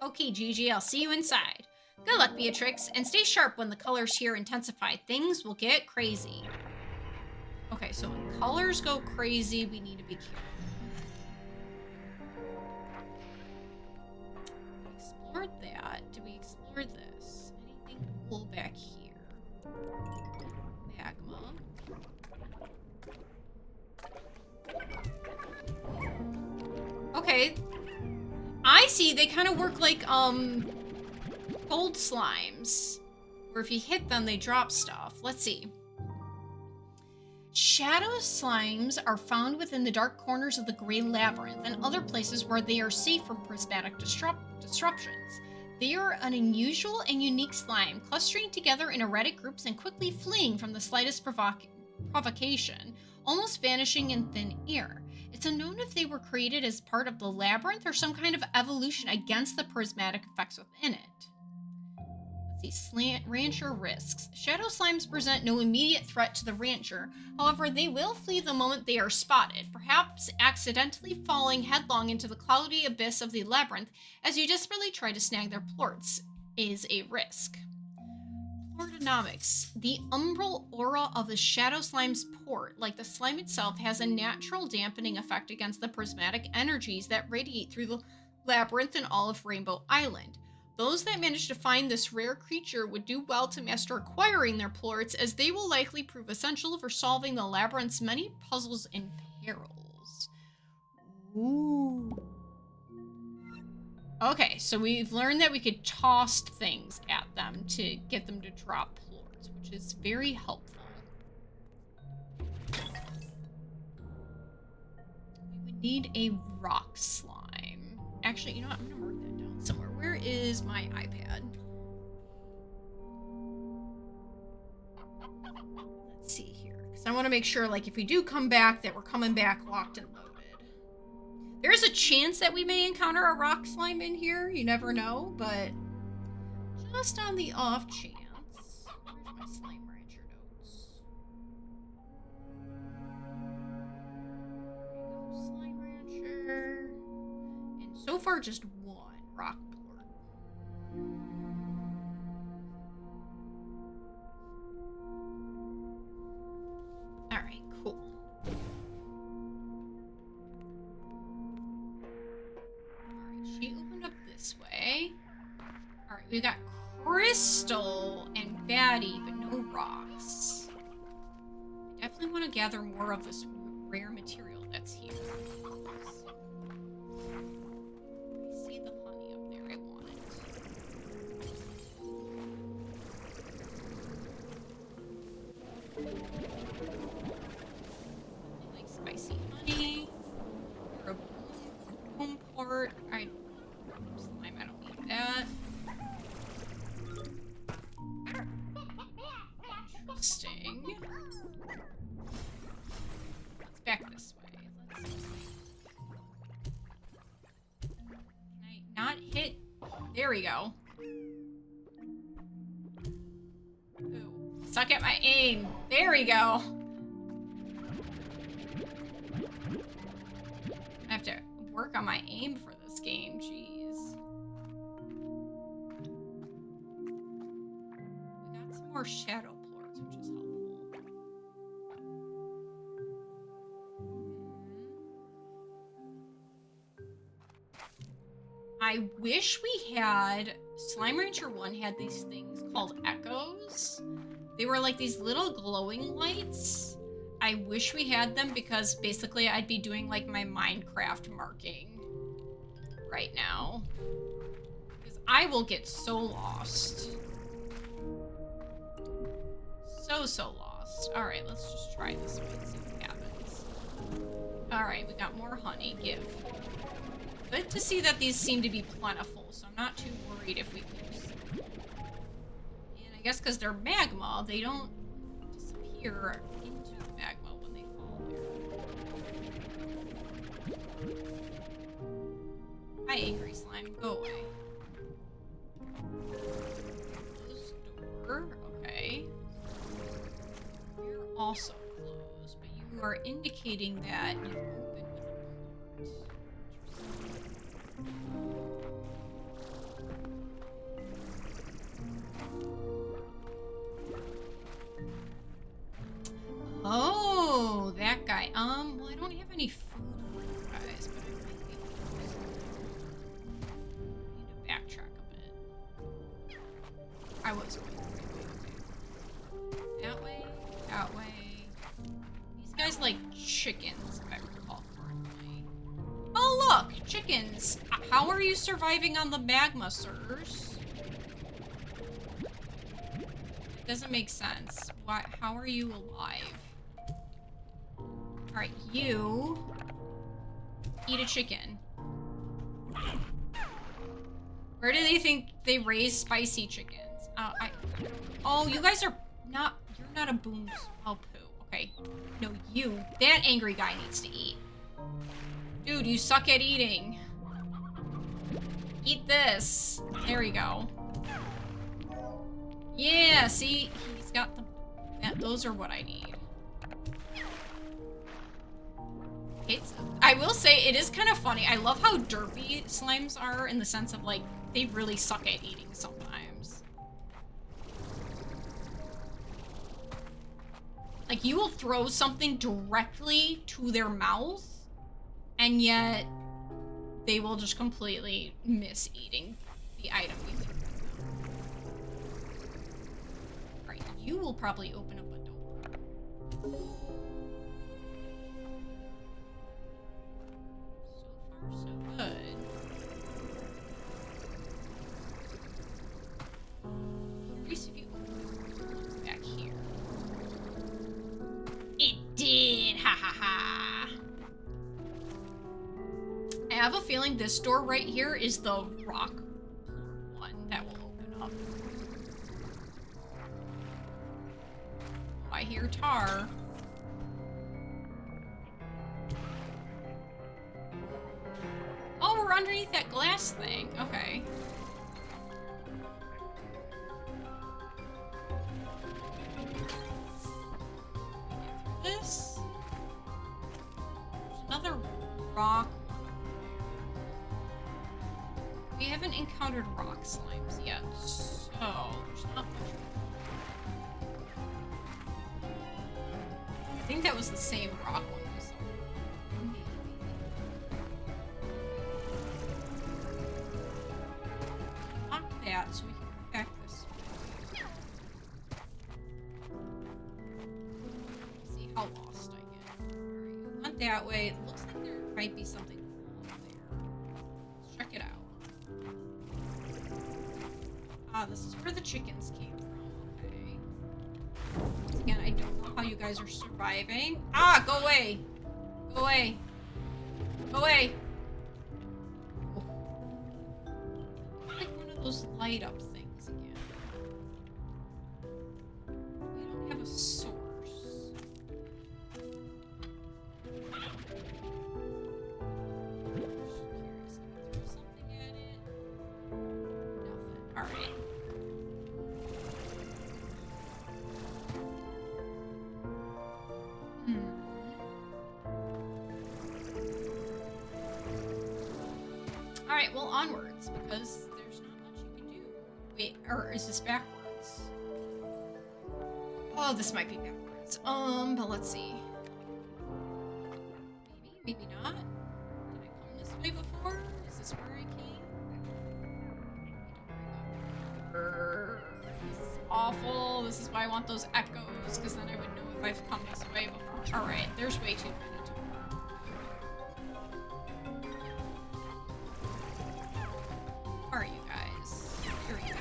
Speaker 1: Okay, Gigi, I'll see you inside. Good luck, Beatrix, and stay sharp when the colors here intensify. Things will get crazy. Okay, so when colors go crazy, we need to be careful. We explored that. Did we explore this? Anything cool back here? Magma. Okay. I see they kind of work like, gold slimes. Where if you hit them, they drop stuff. Let's see. Shadow slimes are found within the dark corners of the Gray Labyrinth and other places where they are safe from prismatic disruptions. They are an unusual and unique slime, clustering together in erratic groups and quickly fleeing from the slightest provocation, almost vanishing in thin air. It's unknown if they were created as part of the labyrinth or some kind of evolution against the prismatic effects within it. Rancher risks. Shadow slimes present no immediate threat to the rancher. However, they will flee the moment they are spotted, perhaps accidentally falling headlong into the cloudy abyss of the labyrinth as you desperately try to snag their plorts is a risk. Plortonomics. The umbral aura of the shadow slime's port, like the slime itself, has a natural dampening effect against the prismatic energies that radiate through the labyrinth and all of Rainbow Island. Those that manage to find this rare creature would do well to master acquiring their plorts, as they will likely prove essential for solving the labyrinth's many puzzles and perils. Ooh. Okay, so we've learned that we could toss things at them to get them to drop plorts, which is very helpful. We would need a rock slime. Actually, you know what? I'm gonna mark that down somewhere. Where is my iPad? Let's see here. Because I want to make sure, like, if we do come back, that we're coming back locked and loaded. There's a chance that we may encounter a rock slime in here. You never know, but just on the off chance. Where's my Slime Rancher notes? Slime Rancher. And so far, just one rock board. Alright, cool. Alright, she opened up this way. Alright, we got crystal and batty, but no rocks. I definitely want to gather more of this rare material that's here. I see the honey up there. I want it. I like spicy honey. Or a boom port. Slime, I don't need that. Interesting. Let's back this way. Let's see. Can I not hit? There we go. Ooh. Suck at my aim. There we go. I have to work on my aim for this game. Jeez. We got some more shadow plorts, which is helpful. I wish we had... Slime Rancher 1 had these things called echoes. They were like these little glowing lights. I wish we had them because basically I'd be doing like my Minecraft marking right now. Because I will get so lost. So lost. Alright, let's just try this way and see what happens. Alright, we got more honey. Give. Good to see that these seem to be plentiful, so I'm not too worried if we lose them. And I guess because they're magma, they don't disappear into the magma when they fall there. Hi, angry slime. Go away. Closed door. Okay. You're also closed, but you are indicating that you open with a port. Oh, that guy. Well, I don't have any food for you guys, but I might be able to do something. I need to backtrack a bit. I was going the right way, okay. That way, that way. These guys like chickens, if I recall correctly. Oh, look! Chickens! How are you surviving on the magma, sirs? It doesn't make sense. Why? How are you alive? Alright, you... eat a chicken. Where do they think they raise spicy chickens? Oh, you guys are not... You're not a boom... Oh, poo. Okay. No, you. That angry guy needs to eat. Dude, you suck at eating. Eat this. There we go. Yeah, see? He's got the... those are what I need. I will say, it is kind of funny. I love how derpy slimes are in the sense of, like, they really suck at eating sometimes. Like, you will throw something directly to their mouth, and yet they will just completely miss eating the item you threw at them. Right, you will probably open up a door. So good. At least if you back here. feeling this door right here is the rock one that will open up. I hear tar. Oh, we're underneath that glass thing. Okay. This. There's another rock. We haven't encountered rock slimes yet, so there's not much. I think that was the same rock one we saw. Lock that so we can come back this way. See how lost I get. Alright, we went that way. It looks like there might be something cool up there. Let's check it out. Ah, this is where the chickens came from. Okay. Once again, I don't know how you guys are surviving. Ah, go away! Go away! Go away! Oh. Like one of those light up things again. We don't have a source. Something at it. Nothing. Alright. Alright, well, onwards, because there's not much you can do. Wait, or is this backwards? Oh, this might be backwards. But let's see. Maybe, maybe not. Did I come this way before? Is this where I came? This is awful. This is why I want those echoes, because then I would know if I've come this way before. Alright, there's way too many. Where are you guys? Here we go.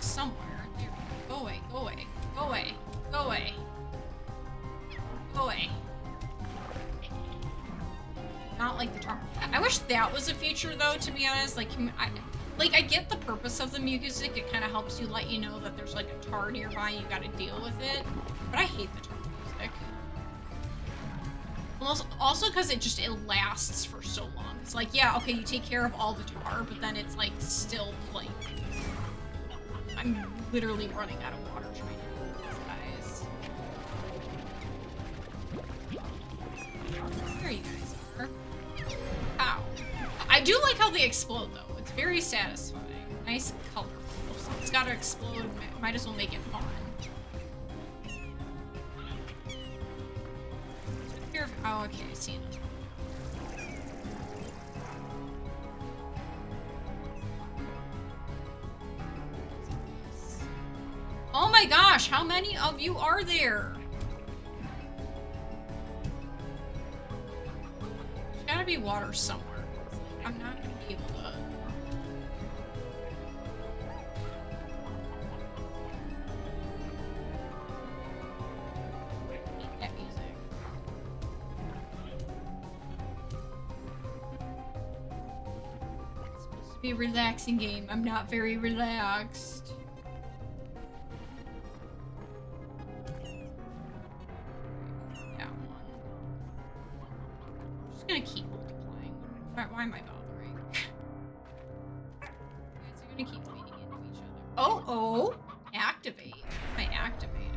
Speaker 1: Somewhere. There we go. Go away, go away, go away, go away. Go away. Not like the tar. I wish that was a feature though, to be honest. Like, I get the purpose of the music. It kind of helps you let you know that there's like a tar nearby and you gotta deal with it. But I hate the tar music. Also because it lasts for so long. It's like, yeah, okay, you take care of all the tar, but then it's like still playing. I'm literally running out of water trying to do this, guys. There you guys are. Ow. I do like how they explode though. It's very satisfying. Nice and colorful. So it's gotta explode. Might as well make it fun. Oh, okay, I see it. Oh my gosh, how many of you are there? There's gotta be water somewhere. I'm not gonna be able to. That music. It's supposed to be a relaxing game. I'm not very relaxed. Gonna keep multiplying. Why am I bothering? You guys are gonna keep feeding into each other. Oh! Activate. Am I activating?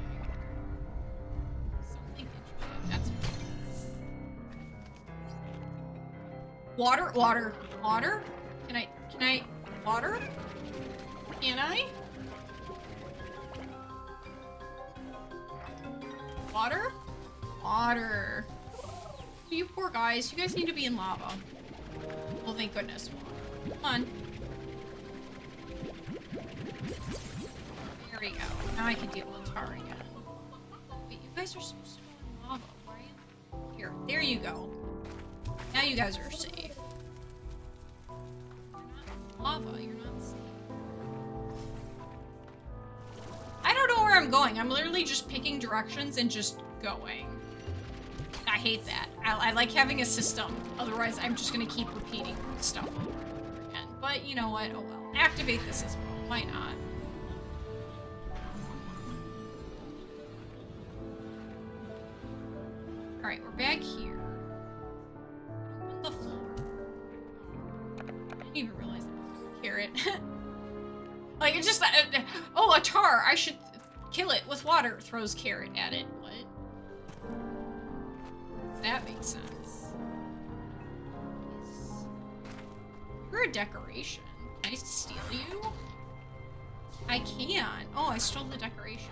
Speaker 1: Something interesting. That's water. Water. Can I? Water? Can I? Water. You poor guys. You guys need to be in lava. Well, thank goodness. Come on. There we go. Now I can deal with tar again. Wait, you guys are supposed to go in lava, right? Here. There you go. Now you guys are safe. You're not in lava. You're not safe. I don't know where I'm going. I'm literally just picking directions and just going. I hate that. I like having a system. Otherwise, I'm just gonna keep repeating stuff over and over again. But you know what? Oh well. Activate this as well. Why not? Alright, we're back here. Open the floor. I didn't even realize that was a carrot. Like, it's just... oh, a tar! I should kill it with water. Throws carrot at it. What? That makes sense. You're a decoration. Can I steal you? I can. Oh, I stole the decoration.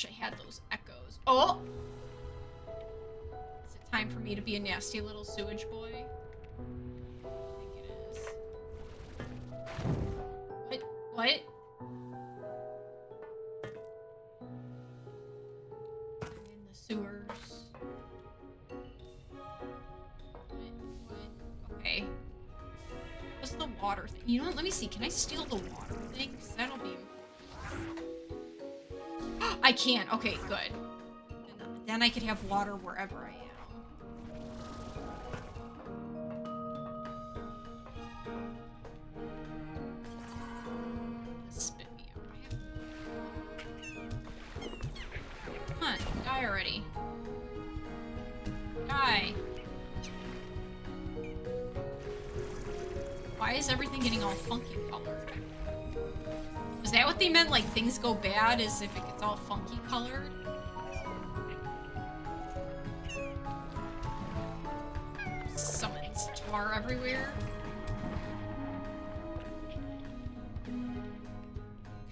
Speaker 1: I had those echoes. Oh! Is it time for me to be a nasty little sewage boy? I think it is. What? I'm in the sewers. What? Okay. What's the water thing? You know what? Let me see. Can I steal the water thing? Because that'll be... I can. Okay, good. Then I could have water wherever I am. Spit me out. Come on, die already. Die. Why is everything getting all funky colored? Is that what they meant? Like, things go bad as if it gets all funky colored? Summons tar everywhere.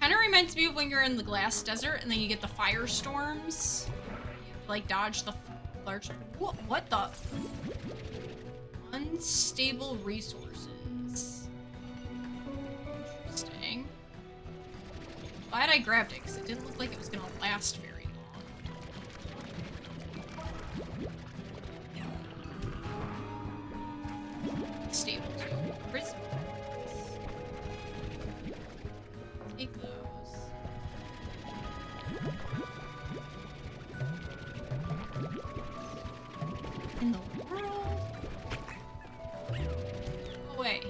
Speaker 1: Kind of reminds me of when you're in the glass desert and then you get the firestorms. You have to, like, dodge the large... What the... Unstable resources. Interesting. Glad I grabbed it, because it didn't look like it was going to last very long. Stable too. Prism. Take those. In the world? Go away.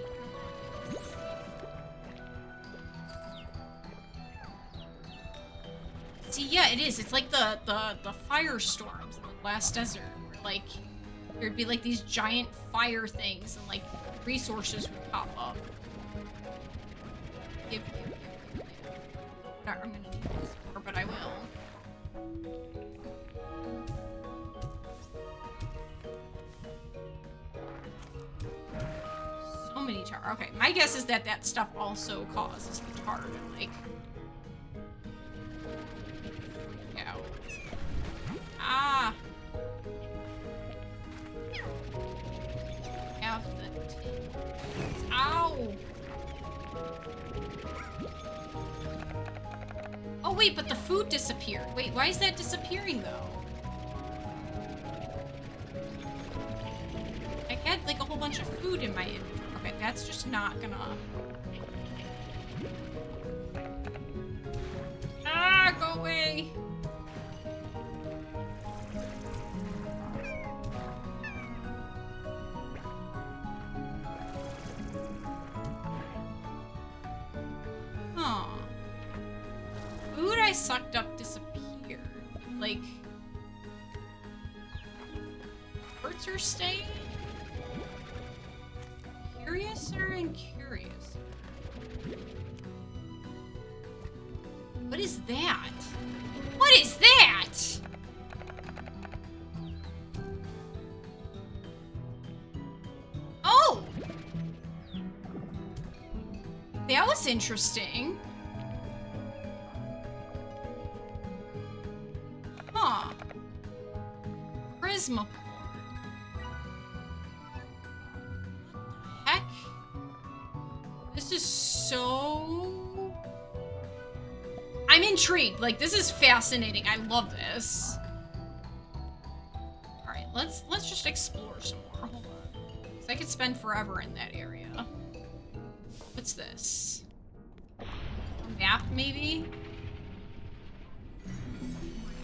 Speaker 1: See, yeah, it is. It's like the firestorms in the last desert, where, like, there'd be, like, these giant fire things, and, like, resources would pop up. Give. I'm gonna need this more, but I will. So many tar. Okay, my guess is that that stuff also causes the tar to, like... Ah! Have the tins. Ow! Oh wait, but the food disappeared. Wait, why is that disappearing though? I had like a whole bunch of food in my inventory. Okay, that's just not gonna... Ah, go away! Food I sucked up disappeared. Like... Birds are staying? Curiouser and curious. What is that? What is that? Oh! That was interesting. Huh. Prisma. What the heck? This is so... I'm intrigued. Like, this is fascinating. I love this. Alright, let's just explore some more. Hold on. 'Cause I could spend forever in that area. What's this? A map, maybe?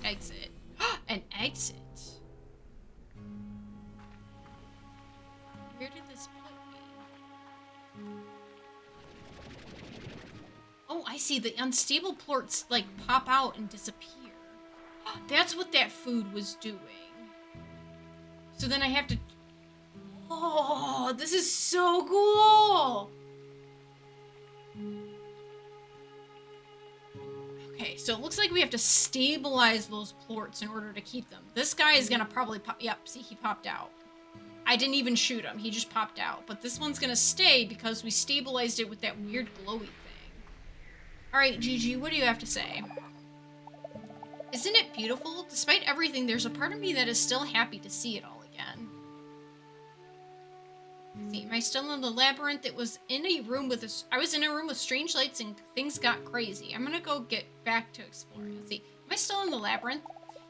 Speaker 1: exit. An exit? Where did this put me? Oh, I see. The unstable plorts, like, pop out and disappear. That's what that food was doing. So then I have to... Oh, this is so cool! Okay, so it looks like we have to stabilize those plorts in order to keep them. This guy is gonna probably pop... Yep, see, he popped out. I didn't even shoot him. He just popped out. But this one's gonna stay because we stabilized it with that weird glowy thing. Alright, Gigi, what do you have to say? Isn't it beautiful? Despite everything, there's a part of me that is still happy to see it all again. See, am I still in the labyrinth? It was in a room with I was in a room with strange lights and things got crazy. I'm gonna go get back to exploring. Let's see. Am I still in the labyrinth?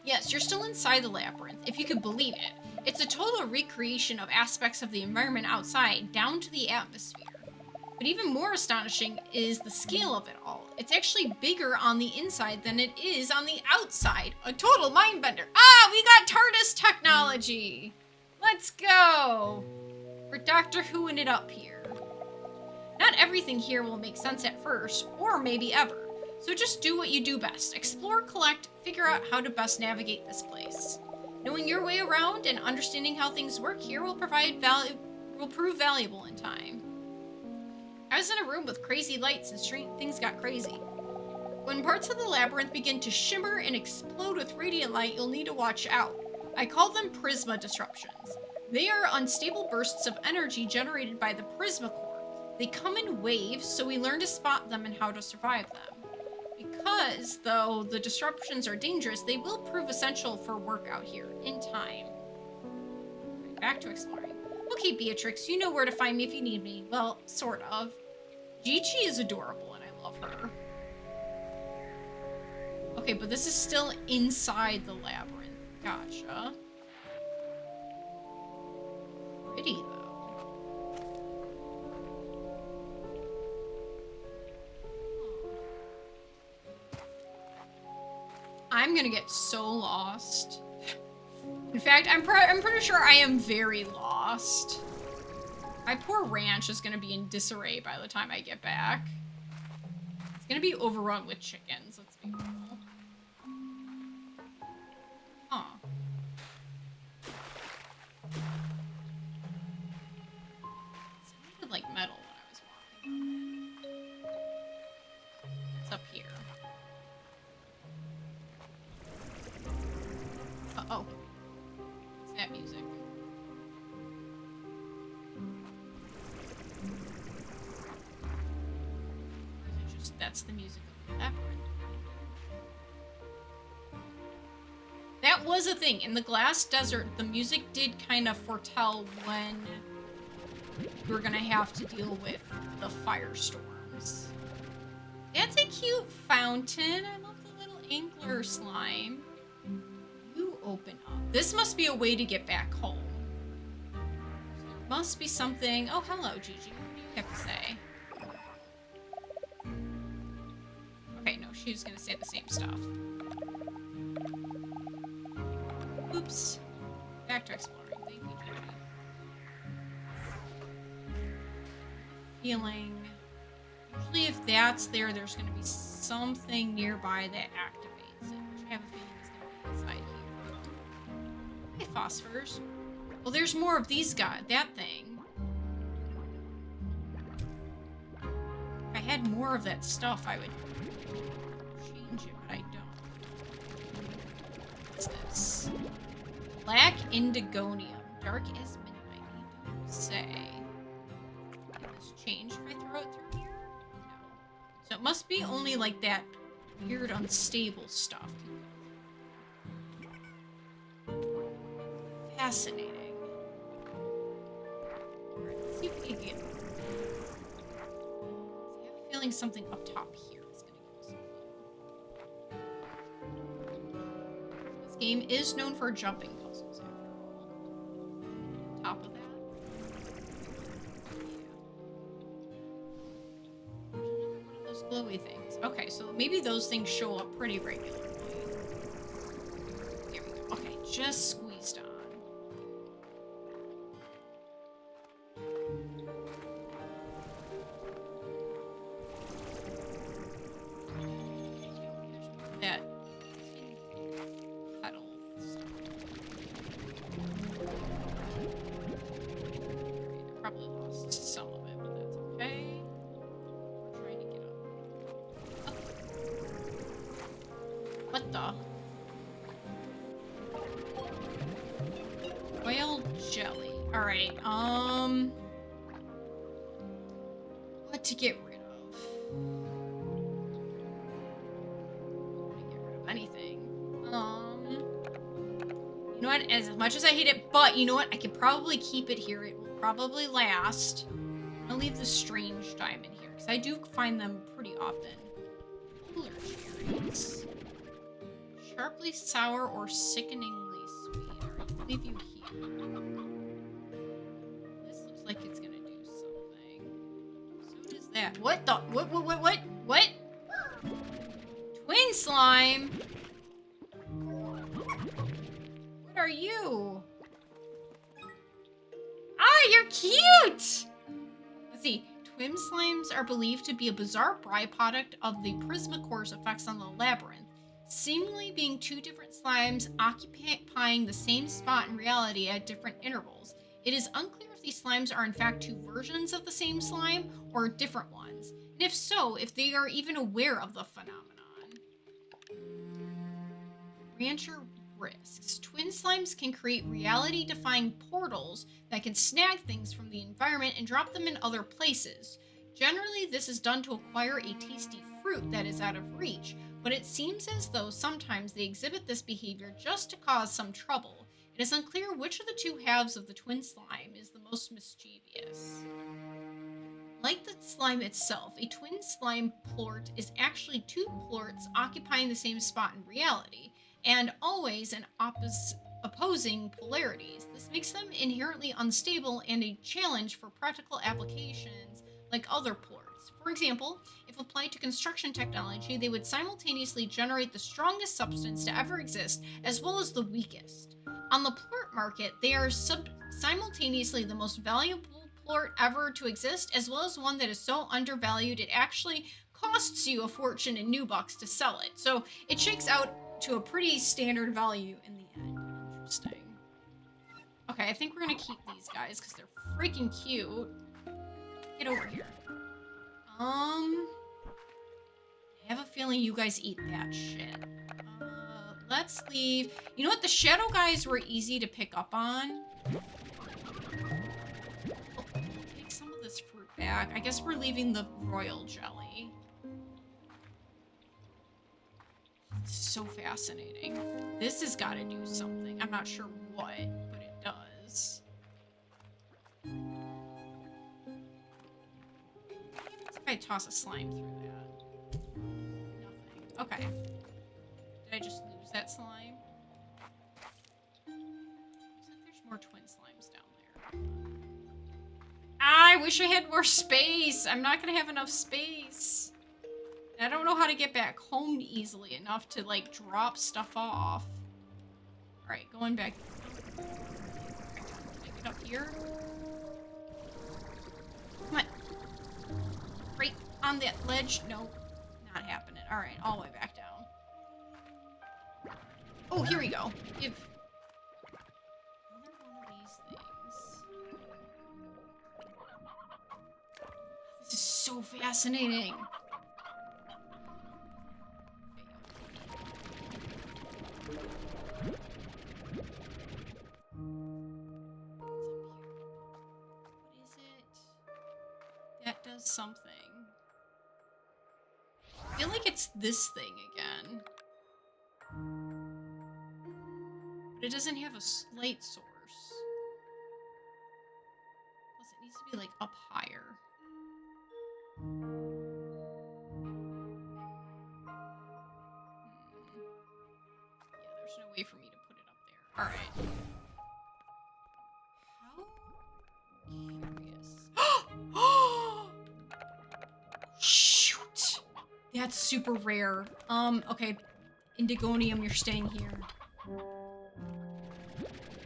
Speaker 1: Yes, you're still inside the labyrinth, if you could believe it. It's a total recreation of aspects of the environment outside, down to the atmosphere. But even more astonishing is the scale of it all. It's actually bigger on the inside than it is on the outside. A total mind bender. Ah, we got TARDIS technology! Let's go! We're Doctor Whoing it up here. Not everything here will make sense at first, or maybe ever. So just do what you do best. Explore, collect, figure out how to best navigate this place. Knowing your way around and understanding how things work here will prove valuable in time. I was in a room with crazy lights and strange things got crazy. When parts of the labyrinth begin to shimmer and explode with radiant light, you'll need to watch out. I call them prisma disruptions. They are unstable bursts of energy generated by the prisma core. They come in waves, so we learn to spot them and how to survive them. Because, though the disruptions are dangerous, they will prove essential for work out here, in time. Right, back to exploring. Okay, Beatrix, you know where to find me if you need me. Well, sort of. Gigi is adorable, and I love her. Okay, but this is still inside the labyrinth. Gotcha. Pretty, though. I'm gonna get so lost. In fact, I'm pretty sure I am very lost. My poor ranch is gonna be in disarray by the time I get back. It's gonna be overrun with chickens, let's be real. Huh. It sounded like metal when I was walking. It's up here. Uh-oh. What's that music? Or is it just that's the music of the labyrinth? That was a thing. In the Glass Desert, the music did kind of foretell when we were gonna have to deal with the firestorms. That's a cute fountain. I love the little angler slime. You open up. This must be a way to get back home. There must be something. Oh, hello, Gigi. What do you have to say? Okay, no, she's gonna say the same stuff. Oops. Back to exploring. Thank you, Gigi. Feeling. Usually if that's there, there's going to be something nearby that activates it, which I have a feeling is going to be inside here. Hey, phosphors. Well, there's more of these guys. That thing. If I had more of that stuff, I would change it, but I don't. What's this? Black Indigonium. Dark as midnight. Don't say. Can this change if I throw it through here? No. So it must be only like that weird unstable stuff. Fascinating. Alright, let's see if we can get. I have a feeling something up top here is gonna give us something. This game is known for jumping puzzles, after all. On top of that. Yeah. There's another one of those glowy things. Okay, so maybe those things show up pretty regularly. just squeezed on. That pedal stuff. I probably lost some of it, but that's okay. We're trying to get up. What the? Oil jelly. Alright, what to get rid of? Get rid of anything. You know what? As much as I hate it, but you know what? I could probably keep it here. It will probably last. I'm gonna leave the strange diamond here, because I do find them pretty often. Cooler cherries. Sharply sour or sickeningly sweet. Alright, I'll leave you here. This looks like it's gonna do something. So does that. What the? What? Twin slime? What are you? Ah, you're cute! Let's see. Twin slimes are believed to be a bizarre byproduct of the Prismacore's effects on the labyrinth, seemingly being two different slimes occupying the same spot in reality at different intervals. It is unclear if these slimes are in fact two versions of the same slime or different ones, and if so, if they are even aware of the phenomenon. Rancher risks. Twin slimes can create reality-defying portals that can snag things from the environment and drop them in other places. Generally, this is done to acquire a tasty fruit that is out of reach, but it seems as though sometimes they exhibit this behavior just to cause some trouble. It is unclear which of the two halves of the twin slime is the most mischievous. Like the slime itself, a twin slime plort is actually two plorts occupying the same spot in reality, and always in opposing polarities. This makes them inherently unstable and a challenge for practical applications like other plorts. For example, if applied to construction technology, they would simultaneously generate the strongest substance to ever exist as well as the weakest. On the plort market, they are simultaneously the most valuable plort ever to exist, as well as one that is so undervalued it actually costs you a fortune in new bucks to sell it. So it shakes out to a pretty standard value in the end. Interesting. Okay, I think we're gonna keep these guys because they're freaking cute. Get over here. I have a feeling you guys eat that shit. Let's leave. You know what? The shadow guys were easy to pick up on. Take some of this fruit back. I guess we're leaving the royal jelly. This is so fascinating. This has got to do something. I'm not sure what, but it does. What if I toss a slime through that? Nothing. Okay. Did I just lose that slime? Looks like there's more twin slimes down there. Ah, I wish I had more space. I'm not gonna have enough space. I don't know how to get back home easily enough to, like, drop stuff off. Alright, going back. Can I get up here? Come on. Right on that ledge. Nope. Not happening. Alright, all the way back down. Oh, here we go. Give another one of these things. This is so fascinating. That does something. I feel like it's this thing again. But it doesn't have a light source. Plus it needs to be like up higher. Yeah, there's no way for me to put it up there. Alright. Shoot! That's super rare. Okay. Indigonium, you're staying here.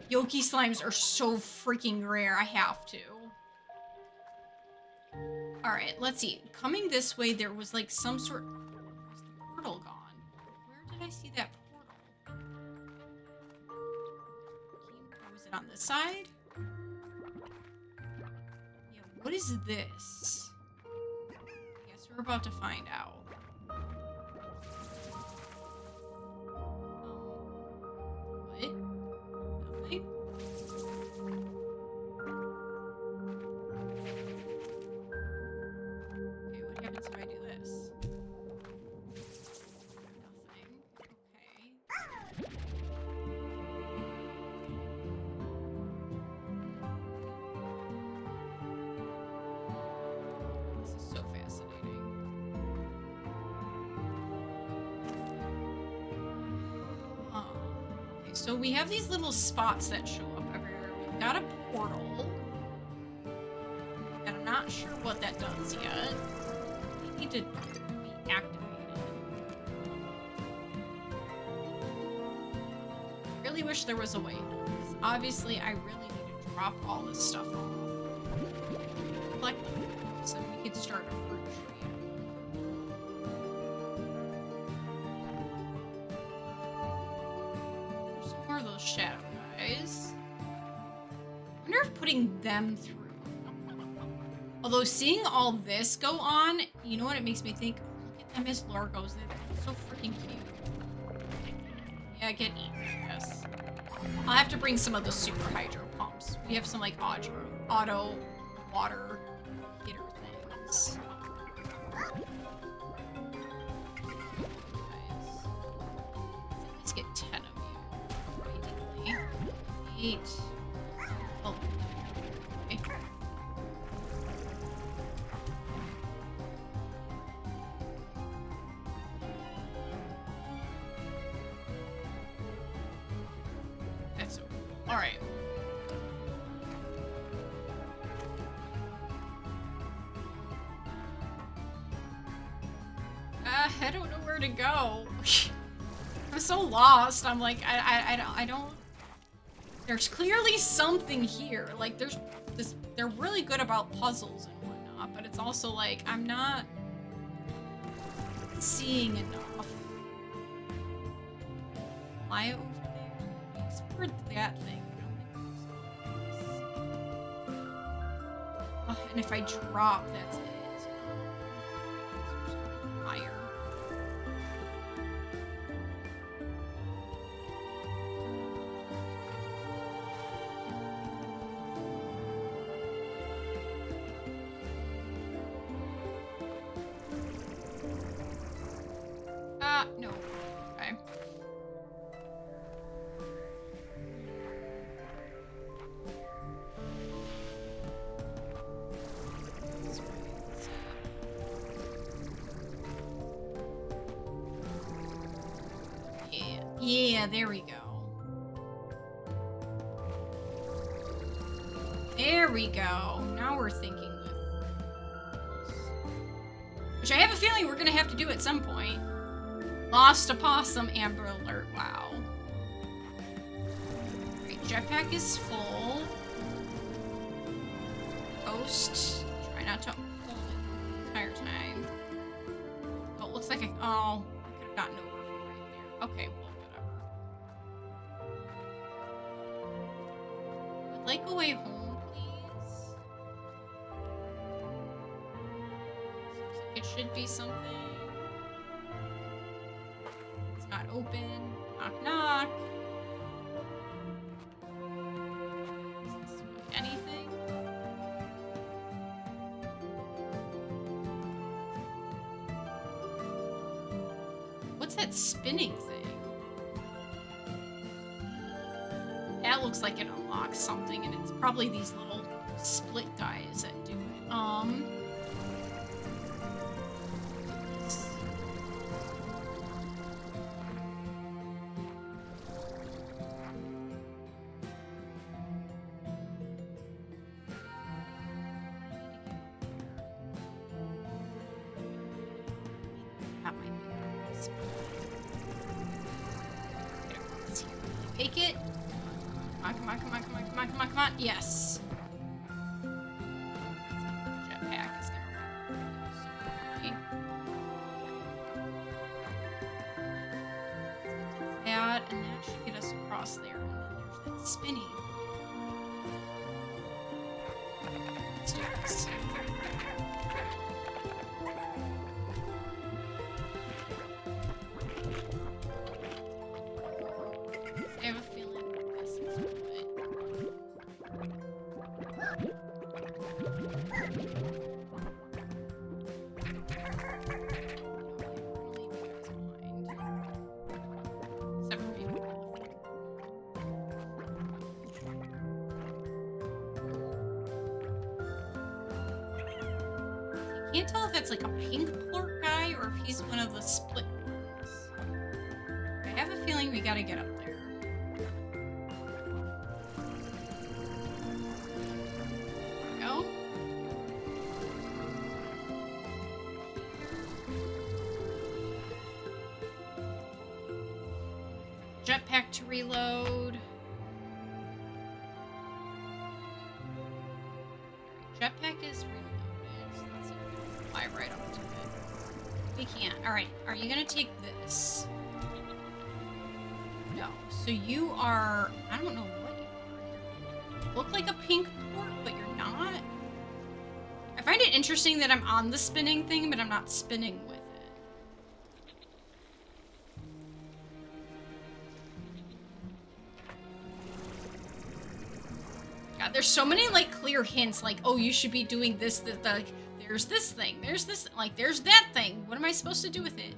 Speaker 1: Yoki slimes are so freaking rare. I have to. Alright, let's see. Coming this way, there was like some sort... Where's the portal gone? Where did I see that portal? Was it on this side? Yeah, what is this? I guess we're about to find out. What? Nothing? Okay, what happens if I do this? Nothing. Okay. This is so fascinating. Okay, so we have these little spots that show up everywhere. We've got a portal. And I'm not sure what that does yet. We need to be activated. I really wish there was a way. Because obviously, I really need to drop all this stuff off. Collect them so we could start a fruit tree. There's some more of those shadow guys. I wonder if putting them through. Although seeing all this go on, you know what it makes me think? Look at them as Largos. They're so freaking cute. Yeah, get eaten, I guess. I'll have to bring some of the super hydro pumps. We have some like auto water hitter things. Let's get 10 of you. Ideally. 8. Oh. Okay. That's okay. All right. I don't know where to go. I'm so lost. I'm like, I don't. There's clearly something here. Like, there's this. They're really good about puzzles and whatnot, but it's also like I'm not seeing enough. Fly over there. Explore that thing. Oh, and if I drop, that's it. Fire. No. Okay. Yeah, there we go. There we go. Now we're thinking with... Which I have a feeling we're gonna have to do at some point. Lost a possum, Amber Alert, wow. Alright, jetpack is full. Ghost. Try not to hold it the entire time. Oh, it looks like I could have gotten over from right there. Okay, well, whatever. Would like a way home, please? Looks like it should be something. Not open. Knock, knock. Is this anything? What's that spinning thing? That looks like it unlocks something, and it's probably these little split dies that do it. Take it. Come on, come on, come on, come on, come on, come on. Yes. Jetpack is gonna work. That, and that should get us across there. And then there's that spinny. Let's do this. I have a feeling this is what. Except for me. Can't tell if it's like a pink plort guy or if he's one of the split ones. I have a feeling we gotta get up there. Go. Jetpack to reload. Jetpack is reloaded. So let's see if we can fly right up to it. We can't. Alright, are you gonna take this? No. So you are... I don't know what you are. You look like a pink port, but you're not. I find it interesting that I'm on the spinning thing, but I'm not spinning with it. God, there's so many, like, clear hints, like, oh, you should be doing this, like, there's this thing, there's this, like, there's that thing. What am I supposed to do with it?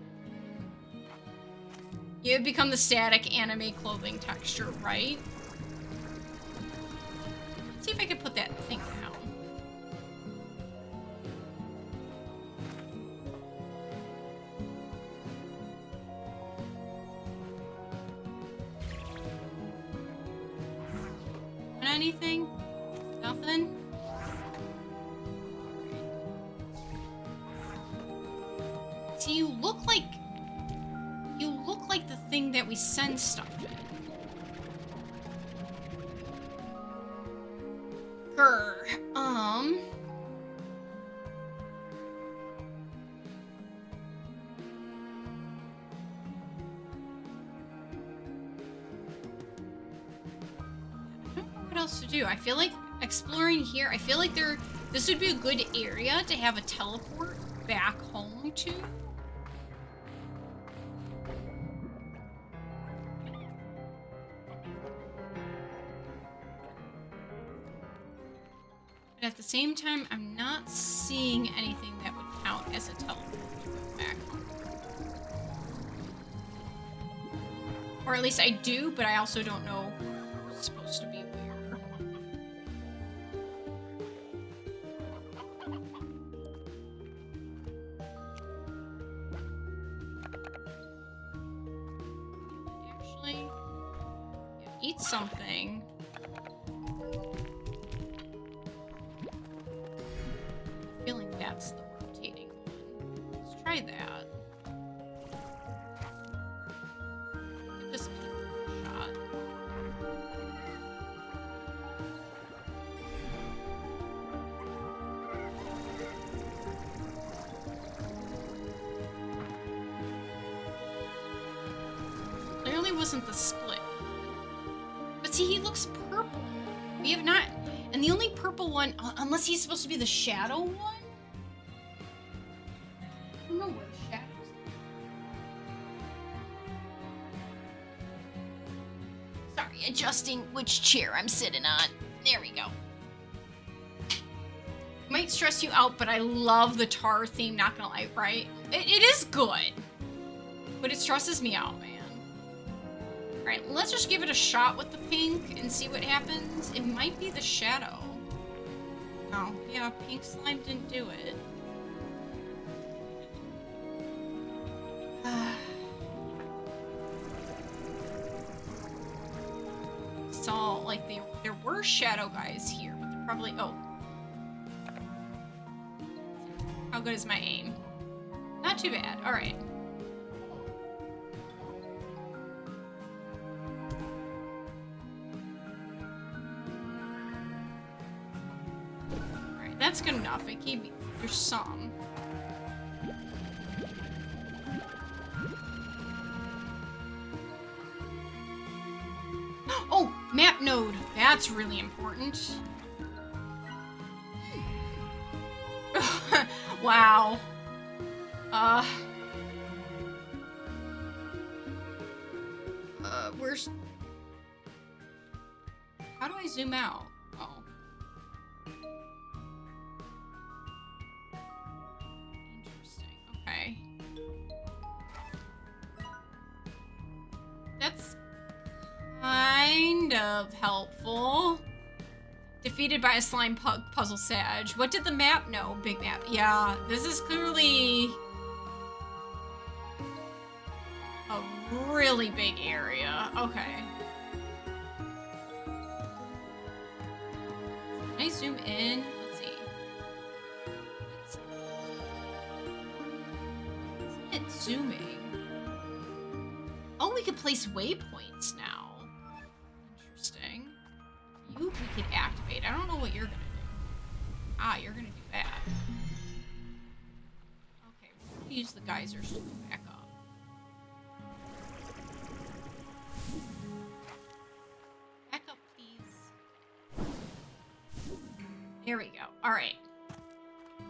Speaker 1: You have become the static anime clothing texture, right? Let's see if I can put that thing down. Anything? Nothing? See, you look like the thing that we send stuff in. Grr. Else to do. I feel like exploring here, I feel like this would be a good area to have a teleport back home to. But at the same time, I'm not seeing anything that would count as a teleport to go back home. Or at least I do, but I also don't know what's supposed to be where. Actually, eat something. I'm feeling that's the rotating one. Let's try that. Give this people a shot. Clearly wasn't the split. But see, he looks purple. We have not... And the only purple one... Unless he's supposed to be the shadow one? I don't know where the shadows are. Sorry, adjusting which chair I'm sitting on. There we go. Might stress you out, but I love the tar theme, not gonna lie, right? It is good. But it stresses me out, man. Alright, let's just give it a shot with the pink and see what happens. It might be the shadow. Oh, yeah, pink slime didn't do it. Saw, like, there were shadow guys here, but they're probably... Oh. How good is my aim? Not too bad. Alright. that's good enough. It gave me, there's some. Oh, map node. That's really important. Wow. Where's... How do I zoom out? Oh. Interesting. Okay. That's kind of helpful. Defeated by a slime puzzle sag. What did the map know? Big map. Yeah, this is clearly a really big area. Okay. Can I zoom in? Let's see. Isn't it zooming? Oh, we could place waypoints now. Interesting. You, we could activate. I don't know what you're gonna do. Ah, you're gonna do that. Okay, we're gonna use the geysers to go back up. Back up, please. There we go. All right. And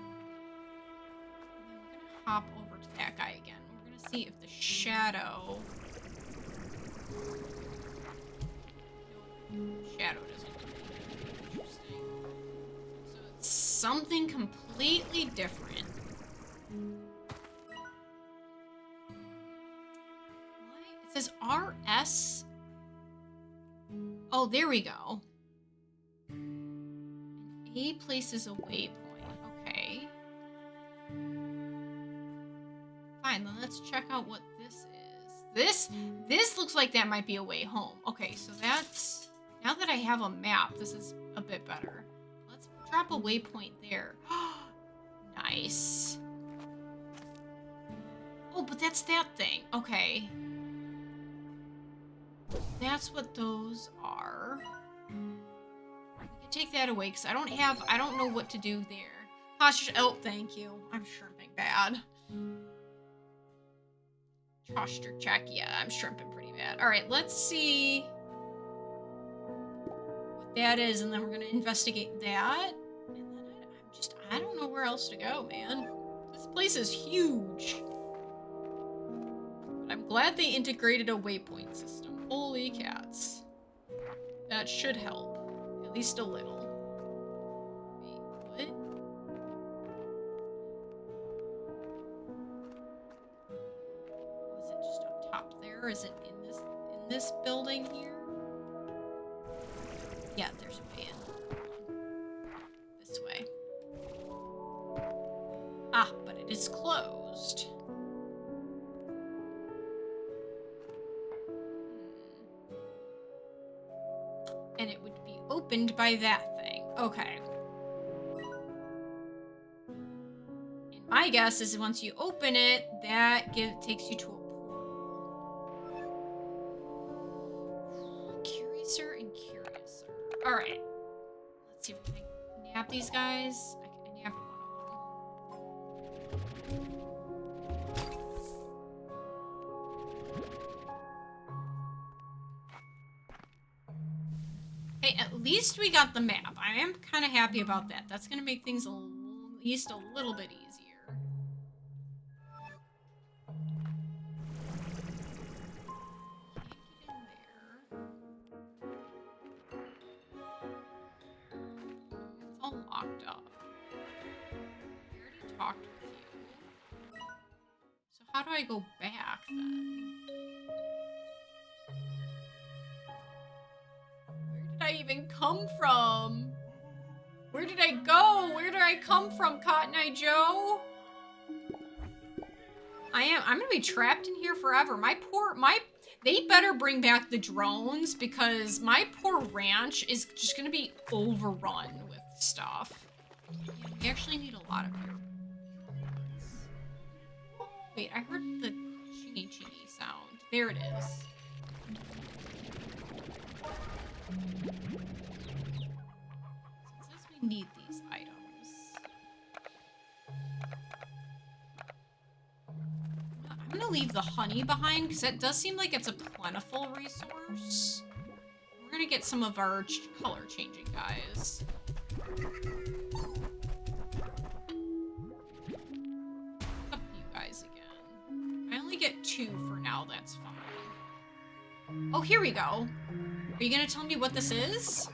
Speaker 1: then we're gonna hop over to that guy again. We're gonna see if the shadow. Shadow doesn't look interesting. So it's something completely different. What? It says RS. Oh, there we go. And A places a waypoint. Okay. Fine, then let's check out what this is. This looks like that might be a way home. Okay, so that's... Now that I have a map, this is a bit better. Let's drop a waypoint there. Nice. Oh, but that's that thing. Okay. That's what those are. We can take that away because I don't know what to do there. Posture. Oh, thank you. I'm shrimping bad. Posture check. Yeah, I'm shrimping pretty bad. All right, let's see what that is, and then we're gonna investigate that. And then I don't know where else to go, man. This place is huge. But I'm glad they integrated a waypoint system. Holy cats. That should help. At least a little. Wait, what? Was it just up top there? Is it in this building here? Yeah, there's a way in. This way. Ah, but it is closed. And it would be opened by that thing. Okay. And my guess is once you open it, that takes you to a portal. Curiouser and curiouser. Alright. Let's see if we can nab these guys. I nabbed one of them. Hey, at least we got the map. I am kind of happy about that. That's going to make things at least a little bit easier. Can't get in there. It's all locked up. We already talked with you. So how do I go back then? I even come from? Where did I go? Where did I come from, Cotton Eye Joe? I'm gonna be trapped in here forever. They better bring back the drones because my poor ranch is just gonna be overrun with stuff. Yeah, we actually need a lot of here. Wait, I heard the chingy chingy sound. There it is. It says we need these items. the honey behind, because that does seem like it's a plentiful resource. We're gonna get some of our color changing guys. Up you guys again. I only get 2 for now, that's fine. Oh, here we go. Are you gonna tell me what this is?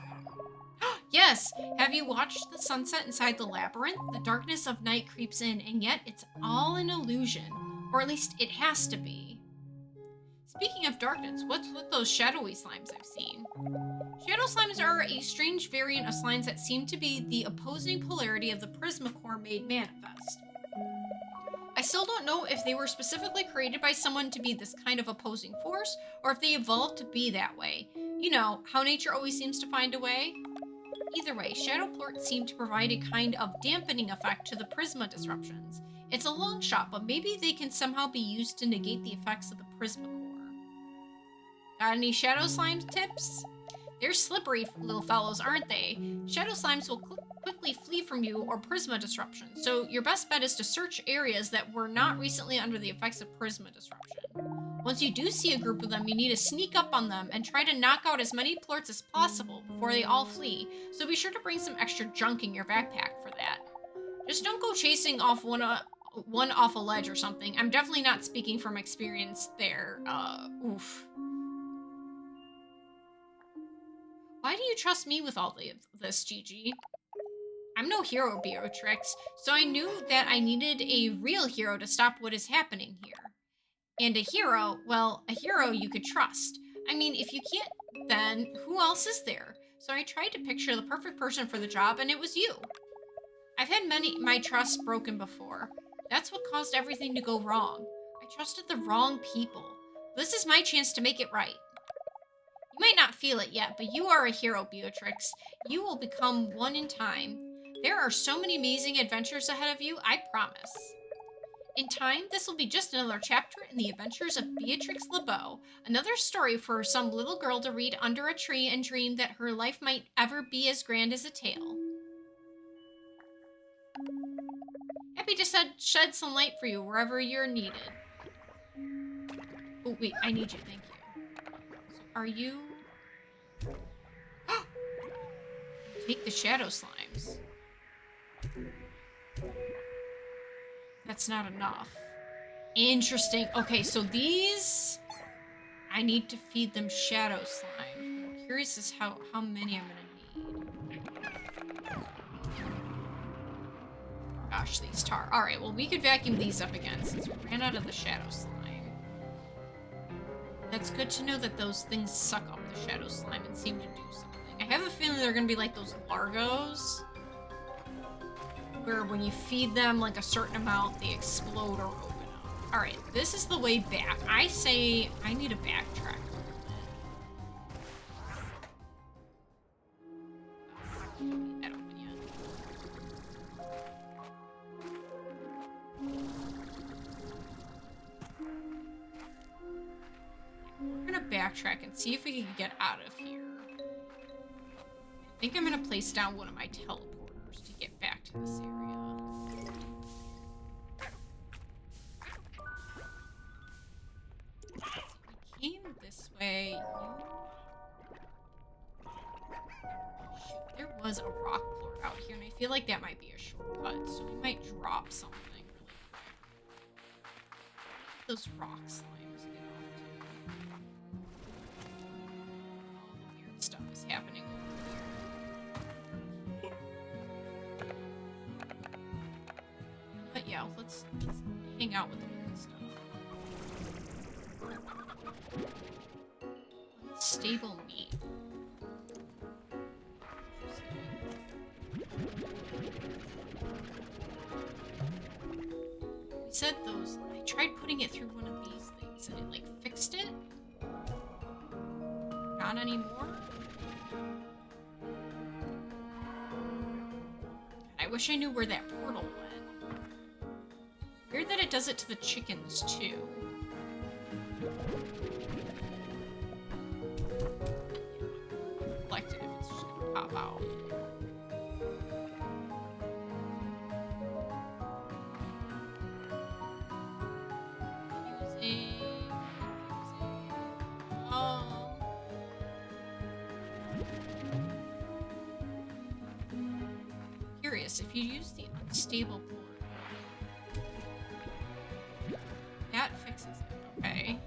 Speaker 1: Yes! Have you watched the sunset inside the labyrinth? The darkness of night creeps in, and yet it's all an illusion. Or at least it has to be. Speaking of darkness, what's with those shadowy slimes I've seen? Shadow slimes are a strange variant of slimes that seem to be the opposing polarity of the Prismacore made manifest. I still don't know if they were specifically created by someone to be this kind of opposing force, or if they evolved to be that way. You know, how nature always seems to find a way? Either way, shadow plorts seem to provide a kind of dampening effect to the Prisma disruptions. It's a long shot, but maybe they can somehow be used to negate the effects of the Prismacore. Got any shadow slime tips? They're slippery little fellows, aren't they? Shadow slimes will quickly flee from you or Prisma disruption, so your best bet is to search areas that were not recently under the effects of Prisma disruption. Once you do see a group of them, you need to sneak up on them and try to knock out as many plorts as possible before they all flee, so be sure to bring some extra junk in your backpack for that. Just don't go chasing off one off a ledge or something. I'm definitely not speaking from experience there. Oof. Why do you trust me with all this, Gigi? I'm no hero, Beatrix, so I knew that I needed a real hero to stop what is happening here. And a hero, well, a hero you could trust. I mean, if you can't, then who else is there? So I tried to picture the perfect person for the job, and it was you. I've had my trust broken before. That's what caused everything to go wrong. I trusted the wrong people. This is my chance to make it right. You might not feel it yet, but you are a hero, Beatrix. You will become one in time. There are so many amazing adventures ahead of you, I promise. In time, this will be just another chapter in the adventures of Beatrix LeBeau, another story for some little girl to read under a tree and dream that her life might ever be as grand as a tale. Happy to shed some light for you wherever you're needed. Oh, wait, I need you, thank you. So are you... Take the shadow slimes. That's not enough. Interesting. Okay, so these... I need to feed them shadow slime. I'm curious as how many I'm gonna need. Gosh, these tar. Alright, well, we could vacuum these up again since we ran out of the shadow slime. That's good to know that those things suck up the shadow slime and seem to do something. I have a feeling they're gonna be like those Largos, where when you feed them like a certain amount, they explode or open up. Alright, this is the way back. I say I need a backtrack. Get that open yet. We're gonna backtrack and see if we can get out of here. I think I'm gonna place down one of my teleporters to get back to this area. We came this way. Shoot, there was a rock plort out here, and I feel like that might be a shortcut, so we might drop something really quick. Those rock slimes get off too. All the weird stuff is happening over here. But yeah, let's hang out with the weird stuff. Unstable meat. We said those. I tried putting it through one of these things and it like fixed it. Not anymore. I wish I knew where that portal went. Weird that it does it to the chickens too. Collect it if it's just gonna pop out. Using this. If you use the unstable portal, that fixes it. Okay.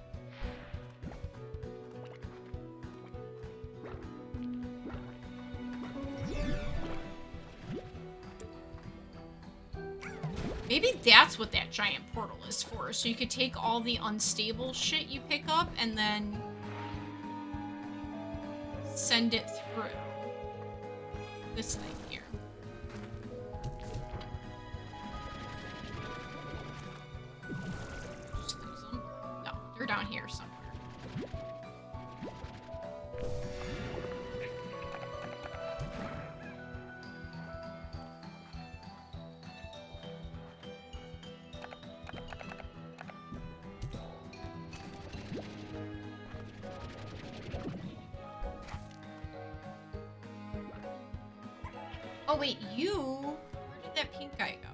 Speaker 1: Maybe that's what that giant portal is for. So you could take all the unstable shit you pick up and then send it through this thing here. Just lose them. No, they're down here somewhere. Oh wait, you? Where did that pink guy go?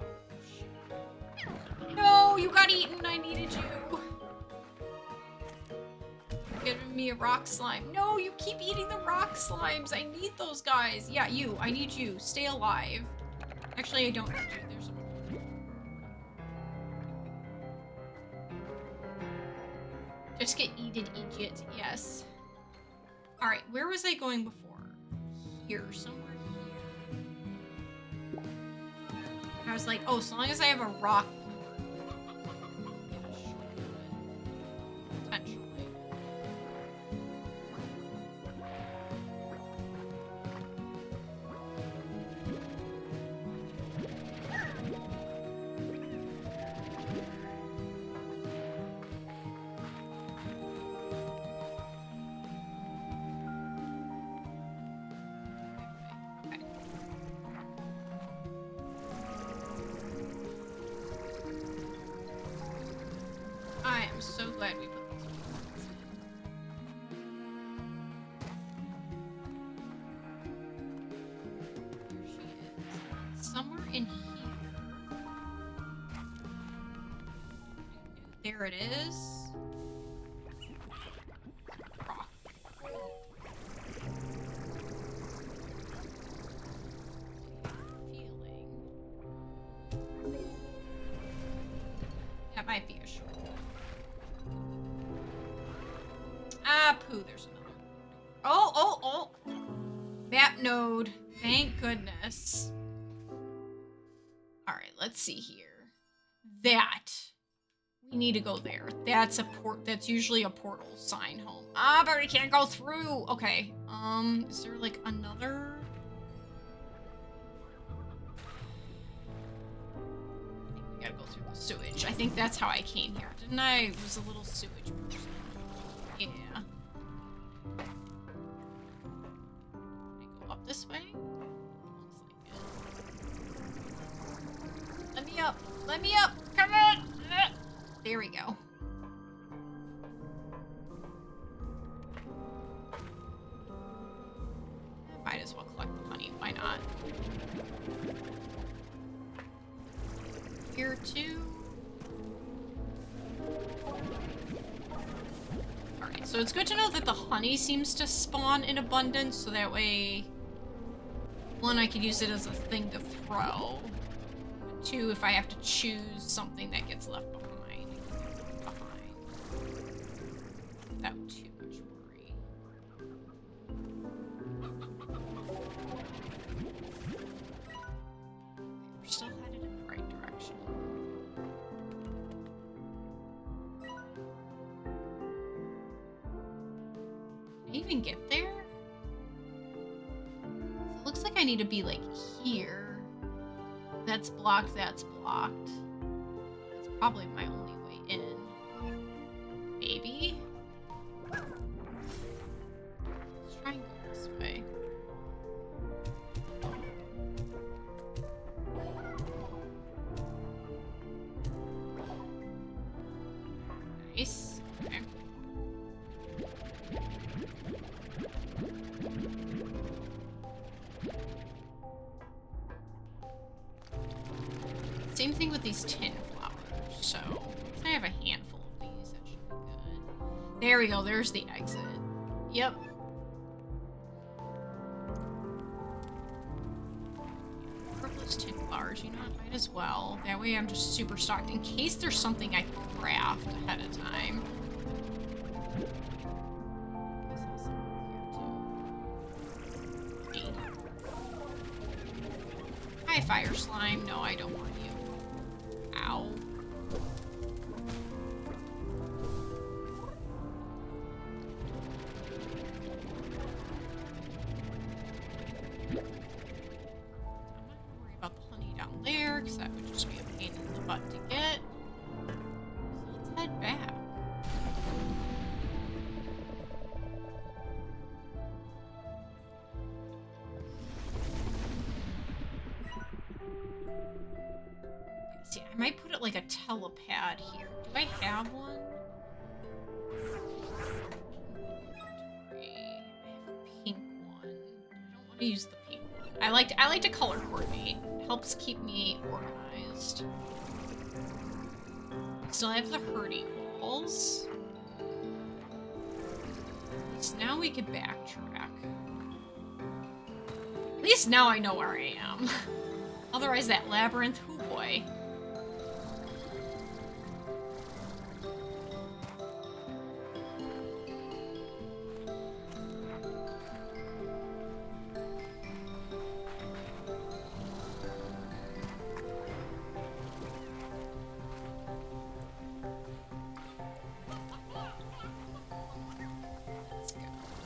Speaker 1: No, you got eaten. I needed you. Giving me a rock slime. No, you keep eating the rock slimes. I need those guys. Yeah, you. I need you. Stay alive. Actually, I don't need you. There's a... Just get eaten, idiot. Yes. Alright, where was I going before? Here, somewhere. I was like, oh, so long as I have a rock. Potentially. I am so glad we put these ones in. Here she is. Somewhere in here. There it is. Rock. Feeling. That might be a short. Ah, poo, there's another. Oh. Map node. Thank goodness. Alright, let's see here. That. We need to go there. That's usually a portal sign home. Ah, but we can't go through. Okay. Is there like another? I think we gotta go through the sewage. I think that's how I came here. Didn't I? It was a little sewage person. Yeah. Can I go up this way? Looks like it. Let me up! Let me up! Come on! There we go. Might as well collect the honey. Why not? Here too. Alright, so it's good to know that the honey seems to spawn in abundance, so that way, one, I could use it as a thing to throw. Two, if I have to choose something that gets left behind. Without too much worry. We're still headed in the right direction. Can I even get there? It looks like I need to be like here. That's blocked, that's blocked. That's probably my only way in. Maybe? Let's try and go this way. Nice. Okay. Same thing with these tin flowers, so I have a handful of these, that should be good. There we go, there's the exit. Yep. Where are those tin flowers? storage. You know what? Might as well. That way I'm just super stocked in case there's something I can craft ahead of time. Hi, fire slime. No, I don't want you. Ow. Because that would just be a pain in the butt to get. So let's head back. See, I might put it like a telepad here. Do I have one? I have a pink one. I don't want to use the pink one. I like to color coordinate. Helps keep me organized. Still have the hurdy walls. So now we can backtrack. At least now I know where I am. Otherwise that labyrinth, oh boy.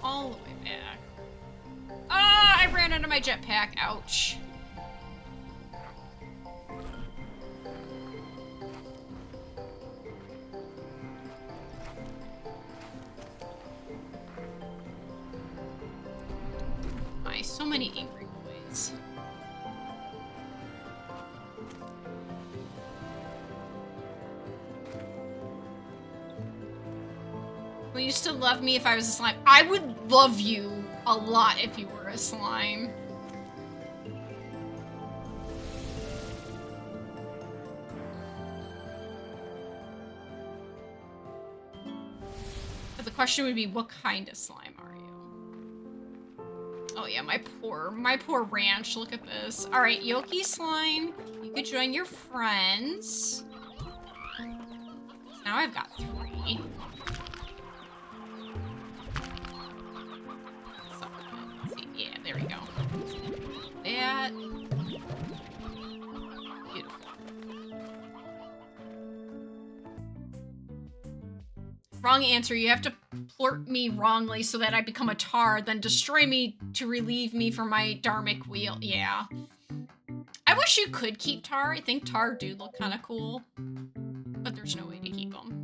Speaker 1: All the way back. Ah, I ran into my jetpack. Ouch. My, so many angry boys. Will you still love me if I was a slime? I would love you a lot if you were a slime. But the question would be, what kind of slime are you? Oh yeah, my poor ranch. Look at this. All right, Yoki slime, you could join your friends. Now I've got 3. Yeah, there we go. That. Beautiful. Wrong answer. You have to plort me wrongly so that I become a tar, then destroy me to relieve me from my dharmic wheel. Yeah. I wish you could keep tar. I think tar do look kind of cool. But there's no way to keep them.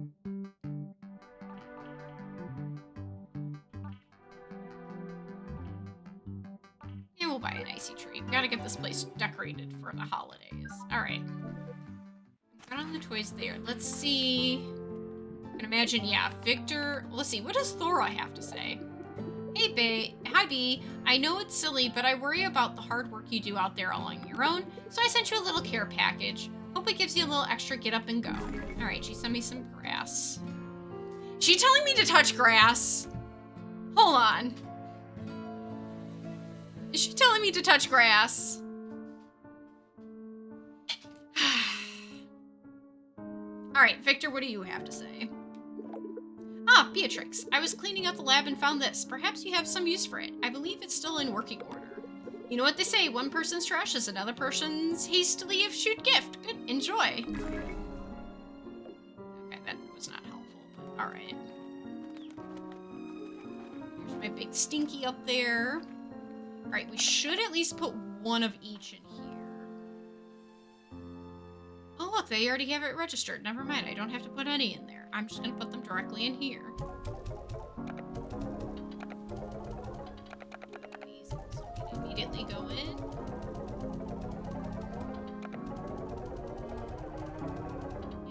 Speaker 1: And we'll buy an icy tree. We gotta get this place decorated for the holidays. Alright. Got on the toys there. Let's see. I can imagine, yeah, Victor. Let's see, what does Thora have to say? Hey, Hi, B. I know it's silly, but I worry about the hard work you do out there all on your own, so I sent you a little care package. Hope it gives you a little extra get up and go. Alright, she sent me some grass. She telling me to touch grass? Hold on. Is she telling me to touch grass? Alright, Victor, what do you have to say? Ah, Beatrix. I was cleaning out the lab and found this. Perhaps you have some use for it. I believe it's still in working order. You know what they say, one person's trash is another person's hastily issued gift. Good, enjoy. Okay, that was not helpful, but alright. Here's my big stinky up there. Alright, we should at least put one of each in here. Oh look, they already have it registered. Never mind, I don't have to put any in there. I'm just gonna put them directly in here. These also need to immediately go in.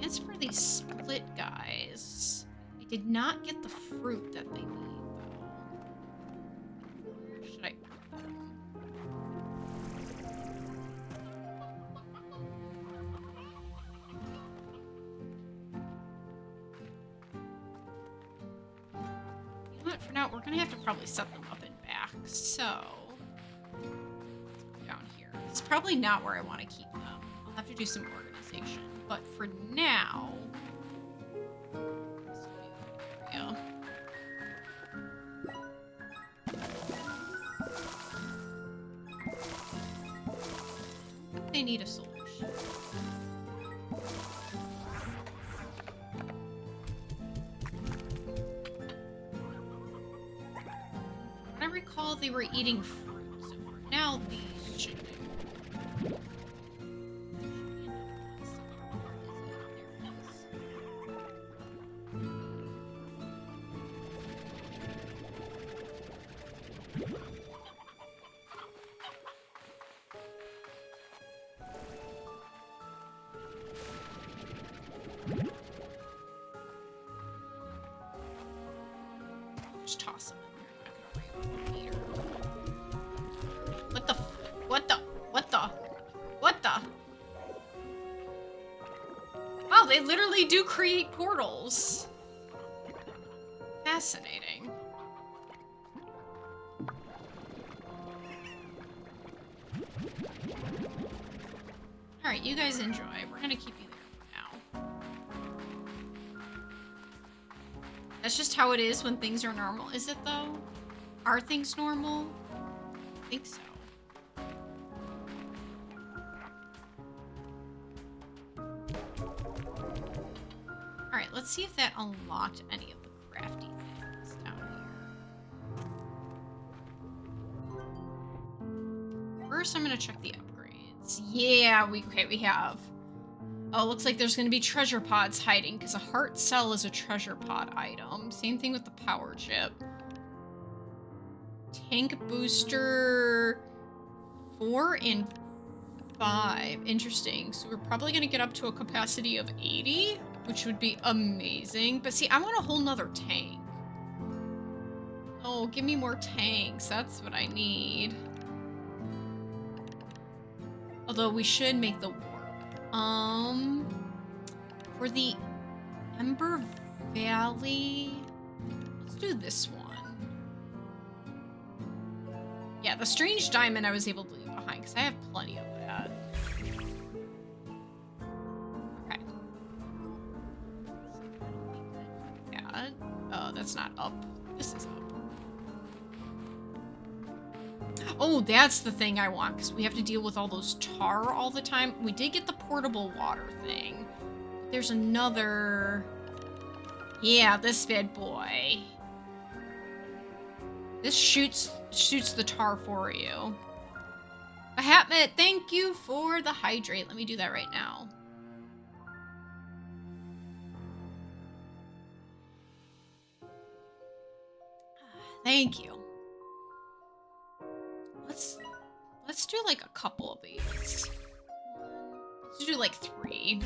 Speaker 1: As for these split guys, I did not get the fruit that they need, though. Where should I put them? You know what, for now, we're gonna have to probably set them up in back, so... down here. It's probably not where I want to keep them. I'll have to do some organization. But for now, this area. They need a solution. I recall they were eating fruit, so for now these should do. Just toss them in there. What the? Wow, they literally do create portals. Fascinating. Alright, you guys enjoy. We're gonna keep you there for now. That's just how it is when things are normal. Is it though? Are things normal? I think so. Alright, let's see if that unlocked any of the crafty things down here. First, I'm gonna check the upgrades. Yeah, we have. Oh, looks like there's gonna be treasure pods hiding, because a heart cell is a treasure pod item. Same thing with the power chip. Tank booster 4 and 5. Interesting. So we're probably gonna get up to a capacity of 80, which would be amazing. But see, I want a whole nother tank. Oh, give me more tanks. That's what I need. Although we should make the warp. For the Ember Valley, let's do this one. Yeah, the strange diamond I was able to leave behind because I have plenty of that. Okay. Yeah. Oh, that's not up. This is up. Oh, that's the thing I want, because we have to deal with all those tar all the time. We did get the portable water thing. There's another... Yeah, this bad boy. This shoots the tar for you. Bahatmet, thank you for the hydrate. Let me do that right now. Thank you. Let's do like a couple of these. Let's do like 3.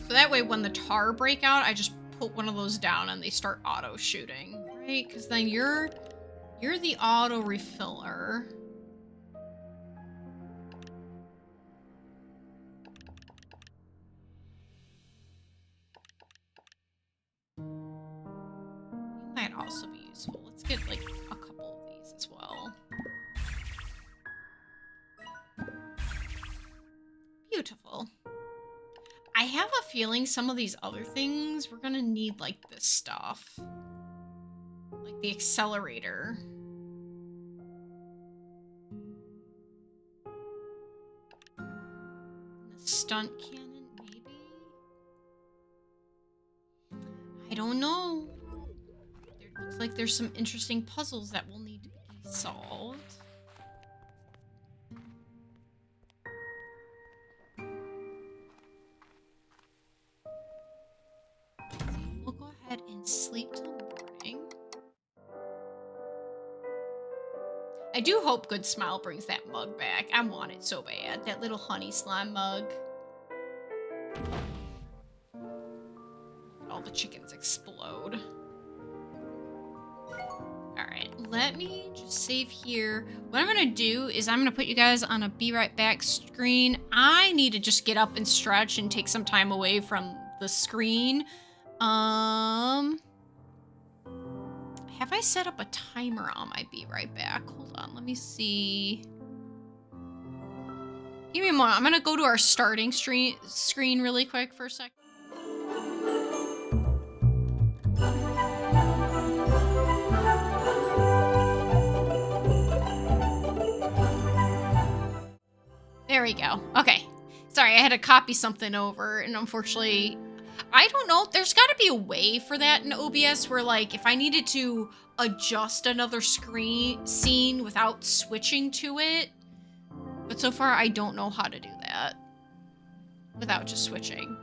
Speaker 1: So that way when the tar break out, I just put one of those down and they start auto shooting, right? Because then you're the auto refiller. You might also be useful. Let's get like a couple of these as well. Beautiful. I have a feeling some of these other things, we're gonna need like this stuff. Like the accelerator. The stunt cannon, maybe? I don't know. It looks like there's some interesting puzzles that will need to be solved. We'll go ahead and sleep till morning. I do hope Good Smile brings that mug back. I want it so bad. That little honey slime mug. All the chickens explode. Alright, let me just save here. What I'm gonna do is I'm gonna put you guys on a be right back screen. I need to just get up and stretch and take some time away from the screen. Have I set up a timer on my be right back? Hold on, let me see. Give me a moment. I'm gonna go to our starting screen really quick for a sec. There we go. Okay. Sorry, I had to copy something over, and unfortunately, I don't know. There's got to be a way for that in OBS where, like, if I needed to adjust another scene without switching to it. But so far, I don't know how to do that without just switching.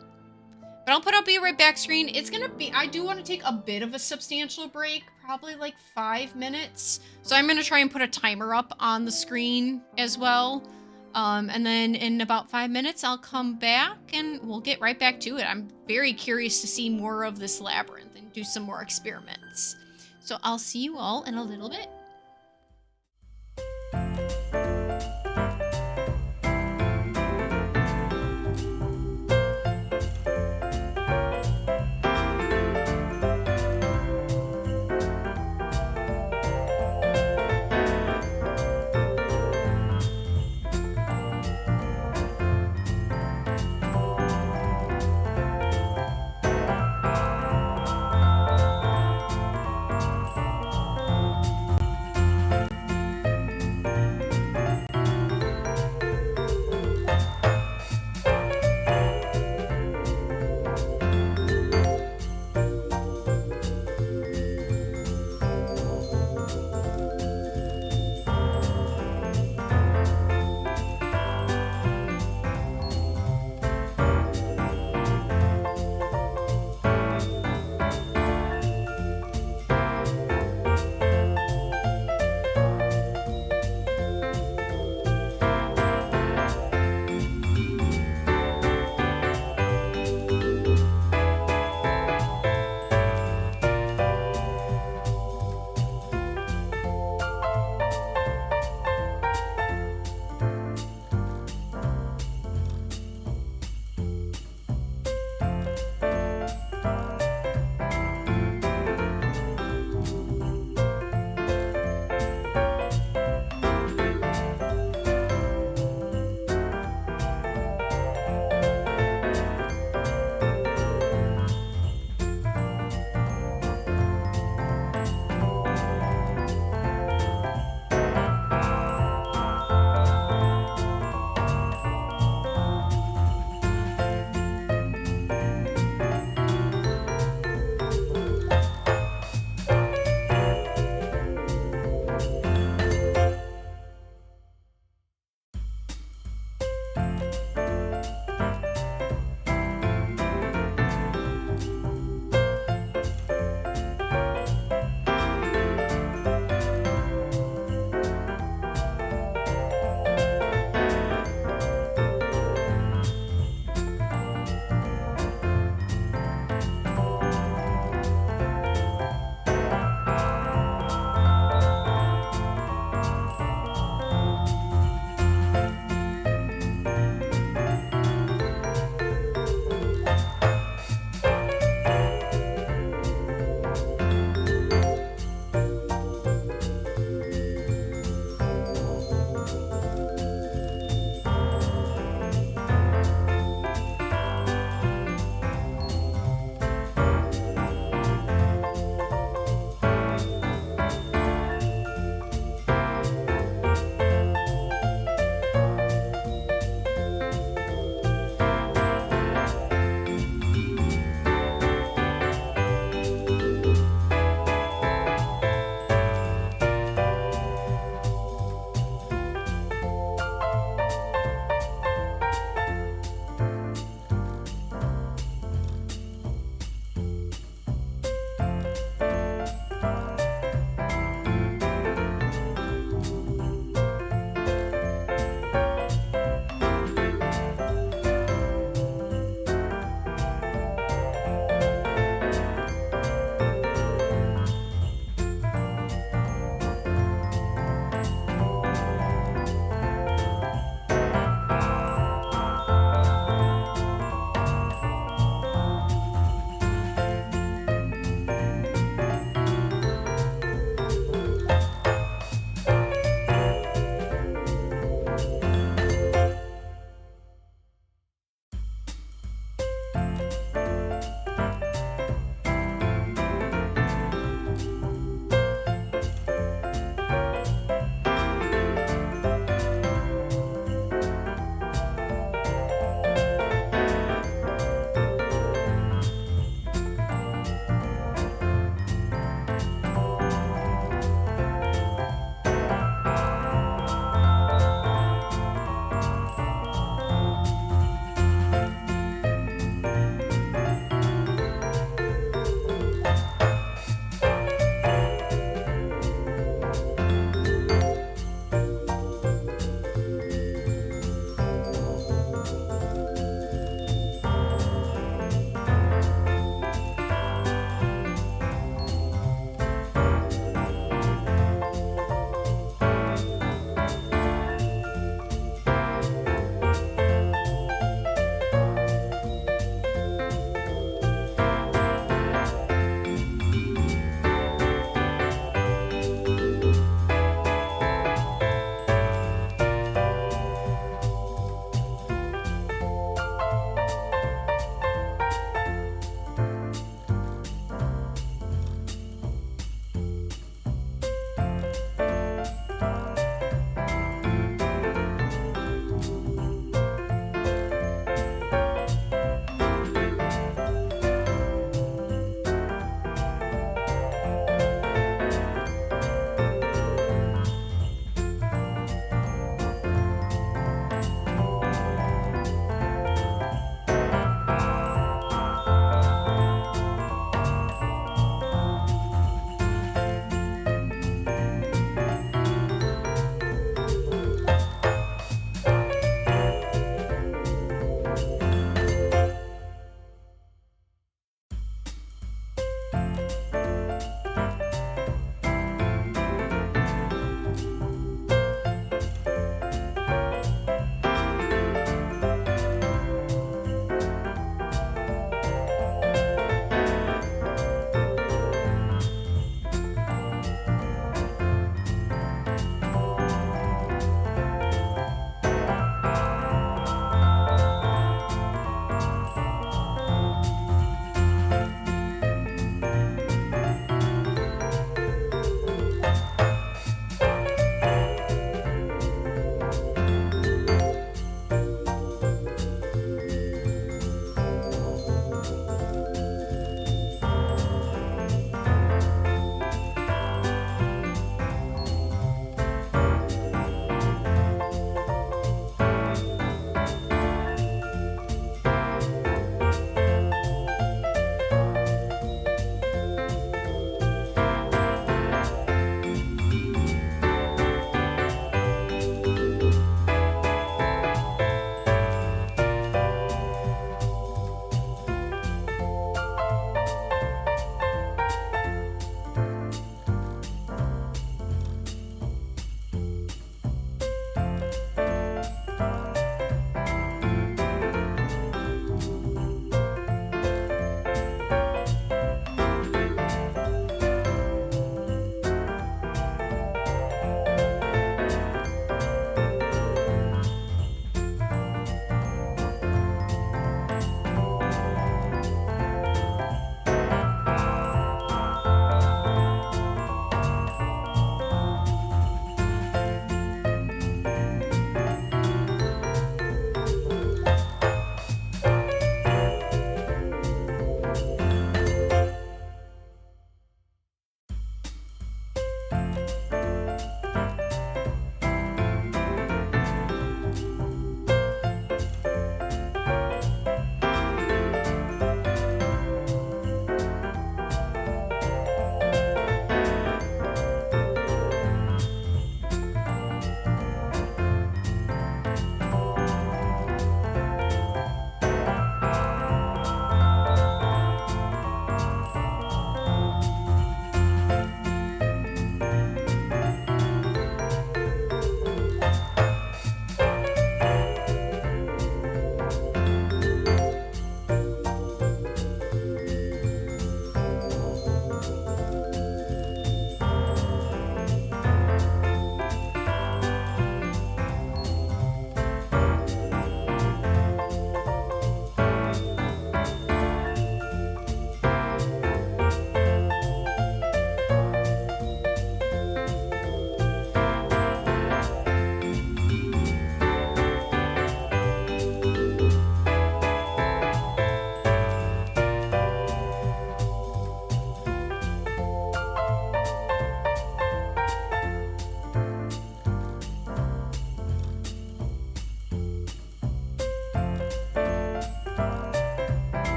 Speaker 1: But I'll put up Be Right Back screen. It's gonna be, I do want to take a bit of a substantial break, probably like 5 minutes. So I'm gonna try and put a timer up on the screen as well. And then in about 5 minutes, I'll come back and we'll get right back to it. I'm very curious to see more of this labyrinth and do some more experiments. So I'll see you all in a little bit.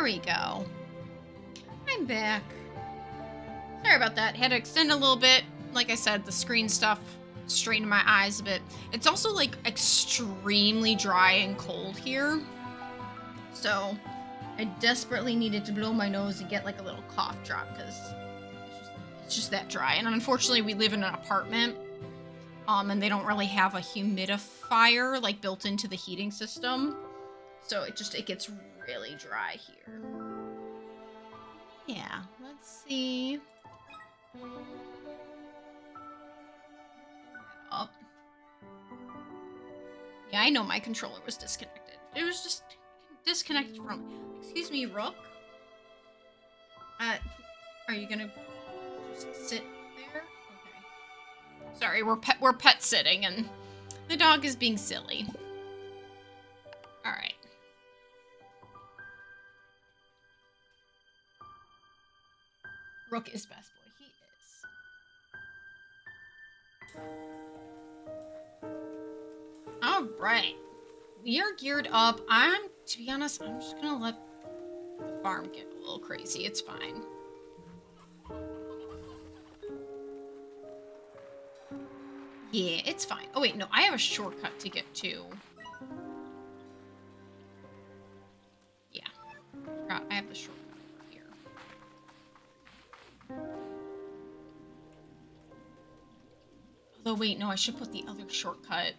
Speaker 1: we go. I'm back. Sorry about that. Had to extend a little bit. Like I said, the screen stuff strained my eyes a bit. It's also like extremely dry and cold here. So I desperately needed to blow my nose and get like a little cough drop because it's just that dry. And unfortunately, we live in an apartment, and they don't really have a humidifier like built into the heating system. So it gets really dry here. Yeah, let's see. Up. Yeah, I know my controller was disconnected. It was just disconnected from. Excuse me, Rook. Are you gonna just sit there? Okay. Sorry, we're pet sitting and the dog is being silly. All right. Rook is best boy. He is. All right. We are geared up. To be honest, I'm just gonna let the farm get a little crazy. It's fine. Yeah, it's fine. Oh wait, no, I have a shortcut to get to. Yeah. I have the shortcut over here. Although wait, no, I should put the other shortcut.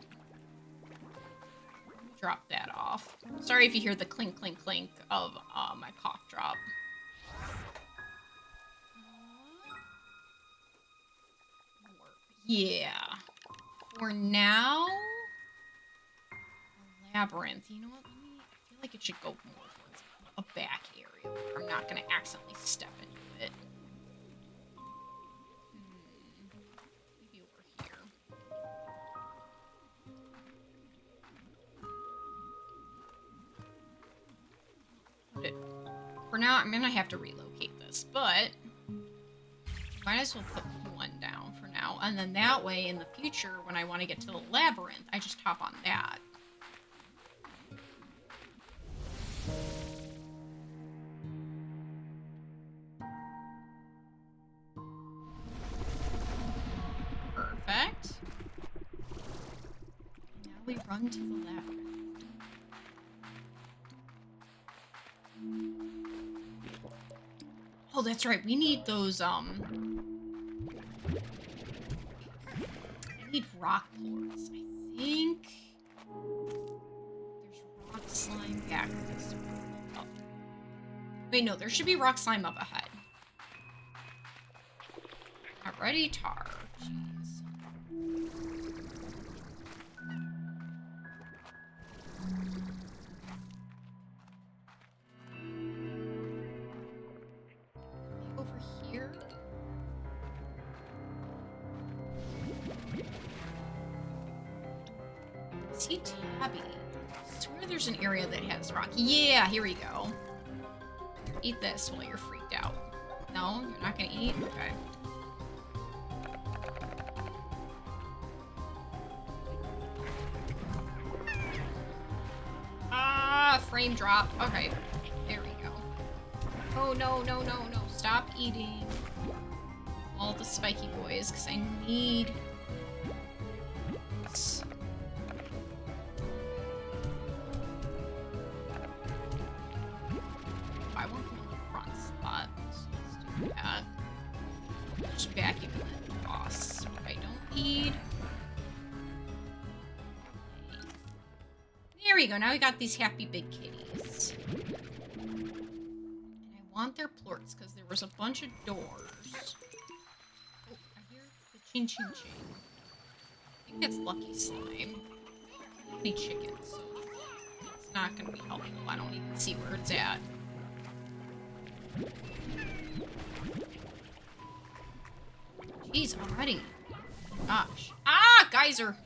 Speaker 1: Drop that off. Sorry if you hear the clink, clink, clink of my cough drop. Yeah. For now, a labyrinth. You know what? I feel like it should go more towards a back area where I'm not going to accidentally step into it. Maybe over here. For now, I'm going to have to relocate this, but might as well put one down for now. And then that way, in the future, when I want to get to the labyrinth, I just hop on that. Perfect. Now we run to the labyrinth. Oh, that's right. We need those, I need rock plorts, I think. There's rock slime back this way. Oh. Wait, no, there should be rock slime up ahead. Already tar. Jeez. Over here. See Tabby. I swear there's an area that has rock. Yeah, here we go. Eat this while you're freaked out. No, you're not gonna eat? Okay. Ah, frame drop. Okay, there we go. Oh, no, no, no, no. Stop eating all the spiky boys, because I need... I want them in the front spot, so let's do that. Just vacuum that boss. What I don't need. There we go. Now we got these happy big kitties. And I want their plorts because there was a bunch of doors. Oh, I hear the ching ching ching. I think that's Lucky Slime. I don't need chickens, so it's not going to be helpful. I don't even see where it's at. Jeez, already. Gosh. Ah, geyser.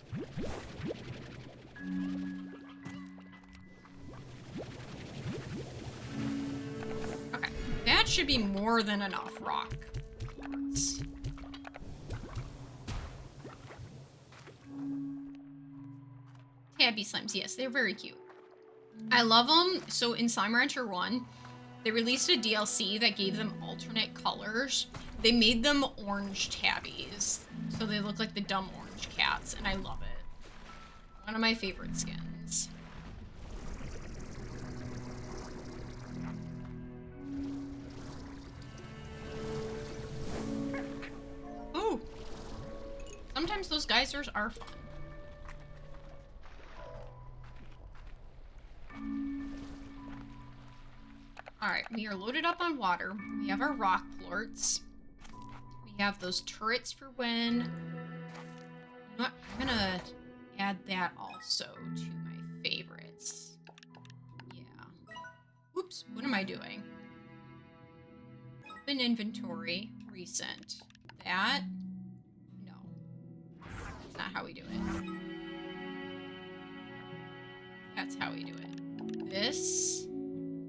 Speaker 1: Okay, that should be more than enough rock. Tabby slimes, yes, they're very cute. I love them. So in Slime Rancher 1, They released a DLC that gave them alternate colors. They made them orange tabbies, so they look like the dumb orange cats, and I love it. One of my favorite skins. Ooh! Sometimes those geysers are fun. Alright, we are loaded up on water. We have our rock plorts. We have those turrets for when... You know what? I'm gonna add that also to my favorites. Yeah. Oops, what am I doing? Open inventory, recent. That? No. That's not how we do it. That's how we do it. This,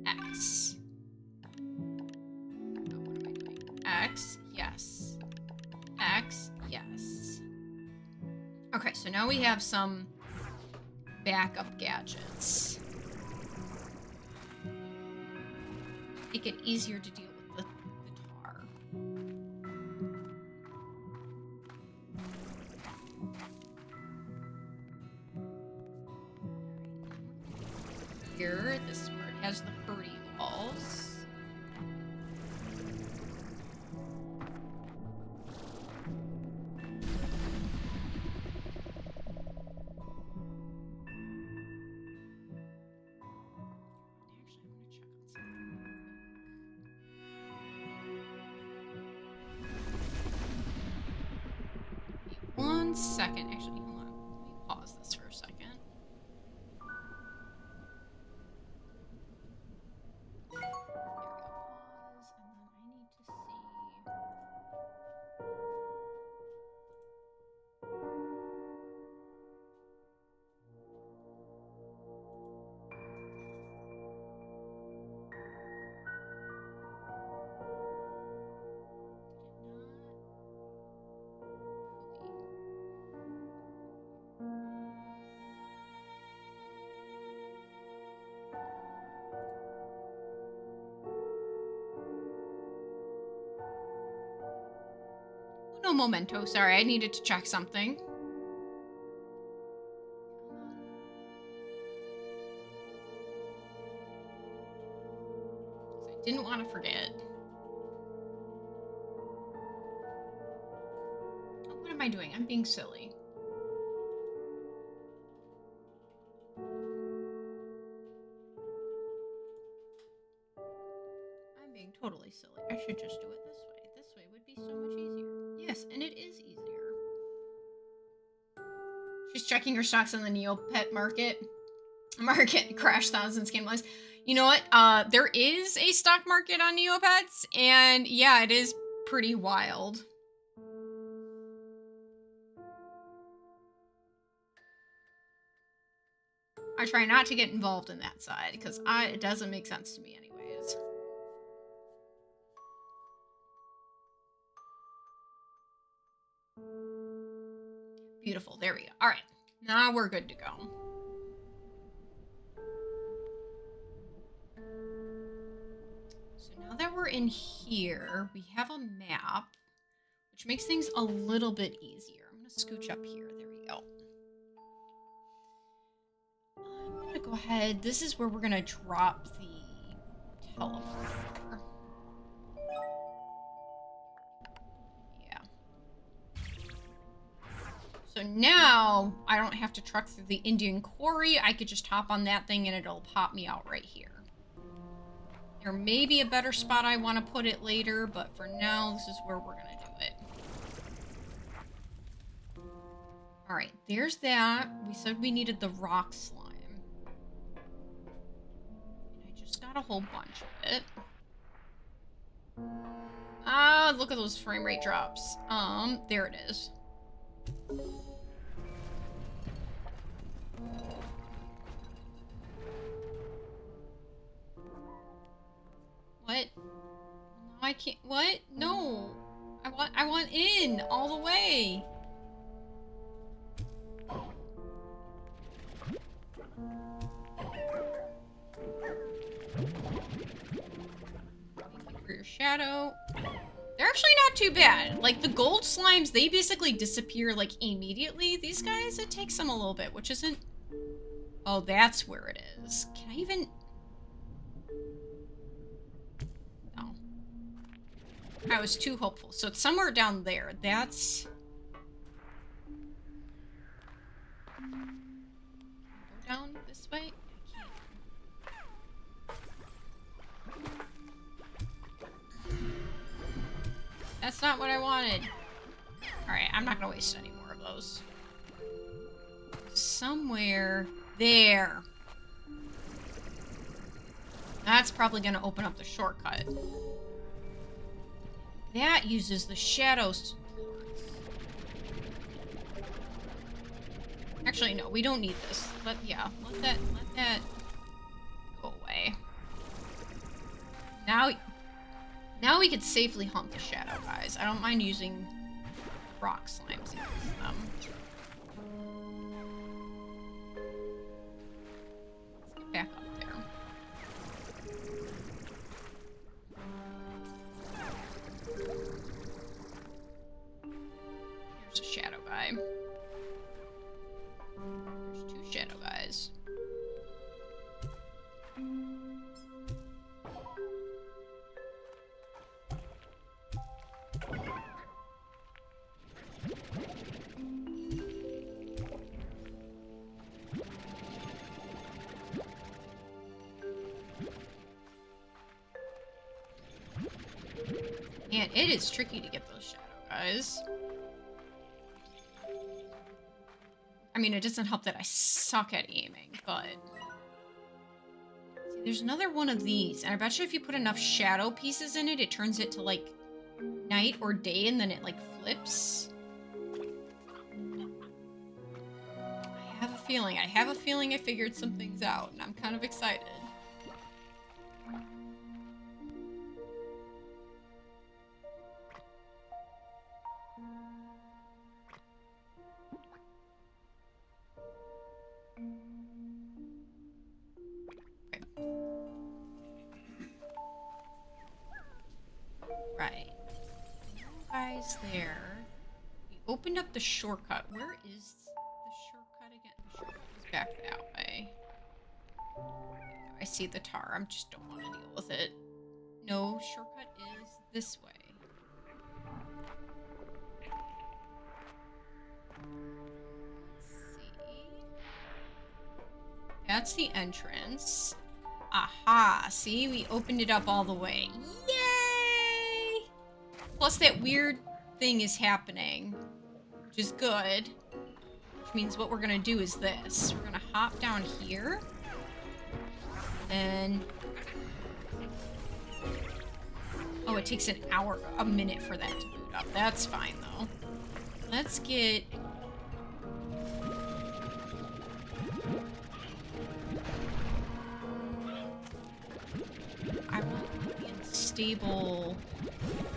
Speaker 1: X. Oh, what am I doing? X, yes. X, yes. Okay, so now we have some backup gadgets. Make it easier to deal with the tar. Here, this is where it has the birdie walls. One second. Actually, hold on. Let me pause this for a second. There we go. Pause. And then I need to see. No momento. Sorry, I needed to check something. I didn't want to forget. Oh, what am I doing? I'm being silly. I'm being totally silly. I should just do it this way. This way would be so much easier. Yes, and it is easier. She's checking her stocks on the Neopet market. Crash thousands scam lines. You know what? There is a stock market on Neopets, and yeah, it is pretty wild. I try not to get involved in that side because it doesn't make sense to me anyways. Beautiful. There we go. All right. Now we're good to go. So now that we're in here, we have a map, which makes things a little bit easier. I'm going to scooch up here. There we go. I'm going to go ahead. This is where we're going to drop the teleporter. So now I don't have to truck through the Indian Quarry. I could just hop on that thing and it'll pop me out right here. There may be a better spot I want to put it later, but for now, this is where we're going to do it. All right, there's that. We said we needed the rock slime. And I just got a whole bunch of it. Ah, look at those frame rate drops. There it is. What? No, I can't. What? No. I want in all the way. shadow. They're actually not too bad. Like, the gold slimes, they basically disappear, like, immediately. These guys, it takes them a little bit, which isn't... Oh, that's where it is. Can I even... No. I was too hopeful. So it's somewhere down there. That's... Go down this way? That's not what I wanted. Alright, I'm not gonna waste any more of those. Somewhere there. That's probably gonna open up the shortcut. That uses the shadows. Actually, no, we don't need this. Let that go away. Now we could safely hunt the shadow guys. I don't mind using rock slimes against them. Let's get back up there. Here's a shadow guy. There's two shadow guys. And it is tricky to get those shadow guys. I mean, it doesn't help that I suck at aiming, but... See, there's another one of these, and I bet you if you put enough shadow pieces in it, it turns it to, like, night or day, and then it, like, flips. I have a feeling I figured some things out, and I'm kind of excited. Right. Guys there. We opened up the shortcut. Where is the shortcut again? The shortcut is back that way. I see the tar. I just don't want to deal with it. No, shortcut is this way. Let's see. That's the entrance. Aha! See, we opened it up all the way. Yay! Plus that weird thing is happening, which is good. Which means what we're gonna do is this. We're gonna hop down here. And... Oh, it takes a minute for that to boot up. That's fine, though. Let's get... I want the unstable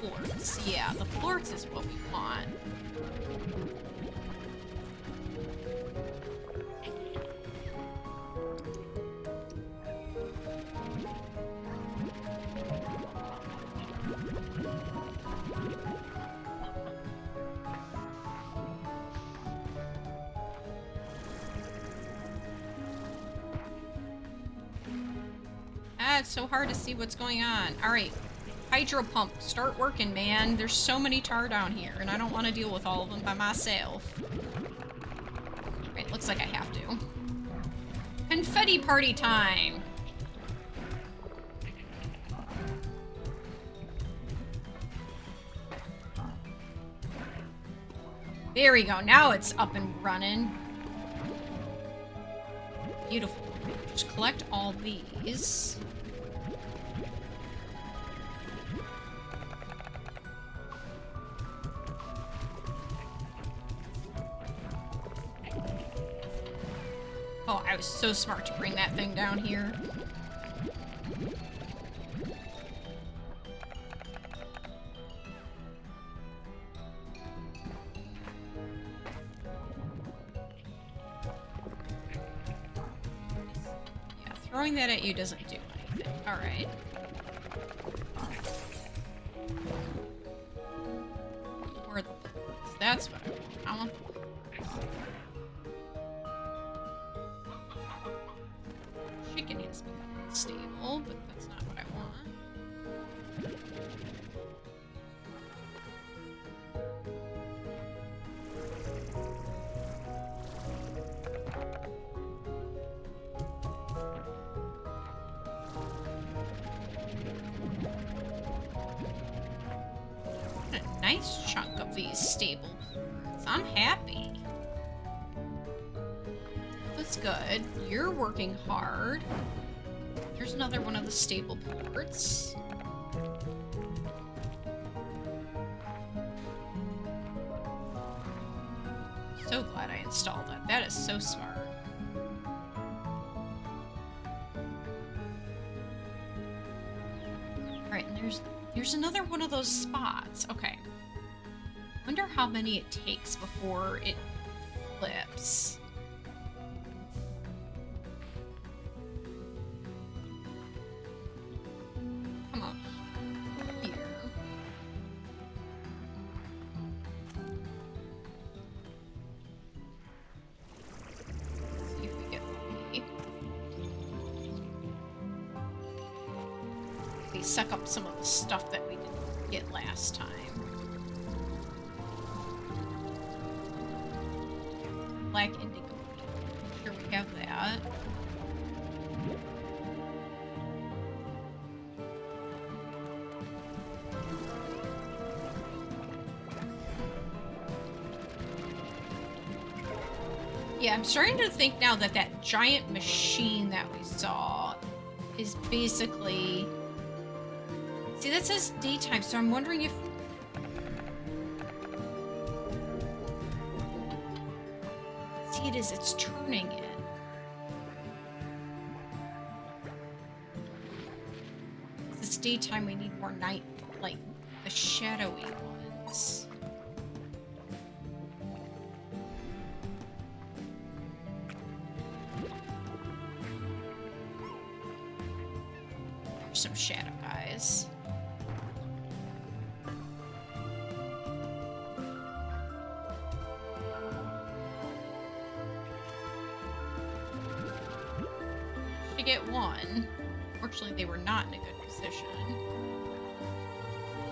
Speaker 1: plorts. Yeah, the plorts is what we want. It's so hard to see what's going on. Alright, hydro pump, start working, man. There's so many tar down here, and I don't want to deal with all of them by myself. Alright, looks like I have to. Confetti party time! There we go, now it's up and running. Beautiful. Just collect all these. Oh, I was so smart to bring that thing down here. Yeah, throwing that at you doesn't do anything. Alright. Where are the ports? That's what I want. I want the chicken has become unstable, but that's not what I want. A nice chunk of these stable ports. I'm happy. That's good. You're working hard. Here's another one of the stable ports. So glad I installed that. That is so smart. Alright, and there's another one of those spots. Okay. Wonder how many it takes before it flips. Come on. Here. Let's see if we get lucky. We suck up some of the stuff that we didn't get last time. Black indigo. I'm sure we have that. Yeah, I'm starting to think now that that giant machine that we saw is basically... See, that says daytime, so I'm wondering if... See, it is. It's turning it. It's daytime, we need more night, like, the shadowy ones. There's some shadow guys. Get one. Fortunately, they were not in a good position.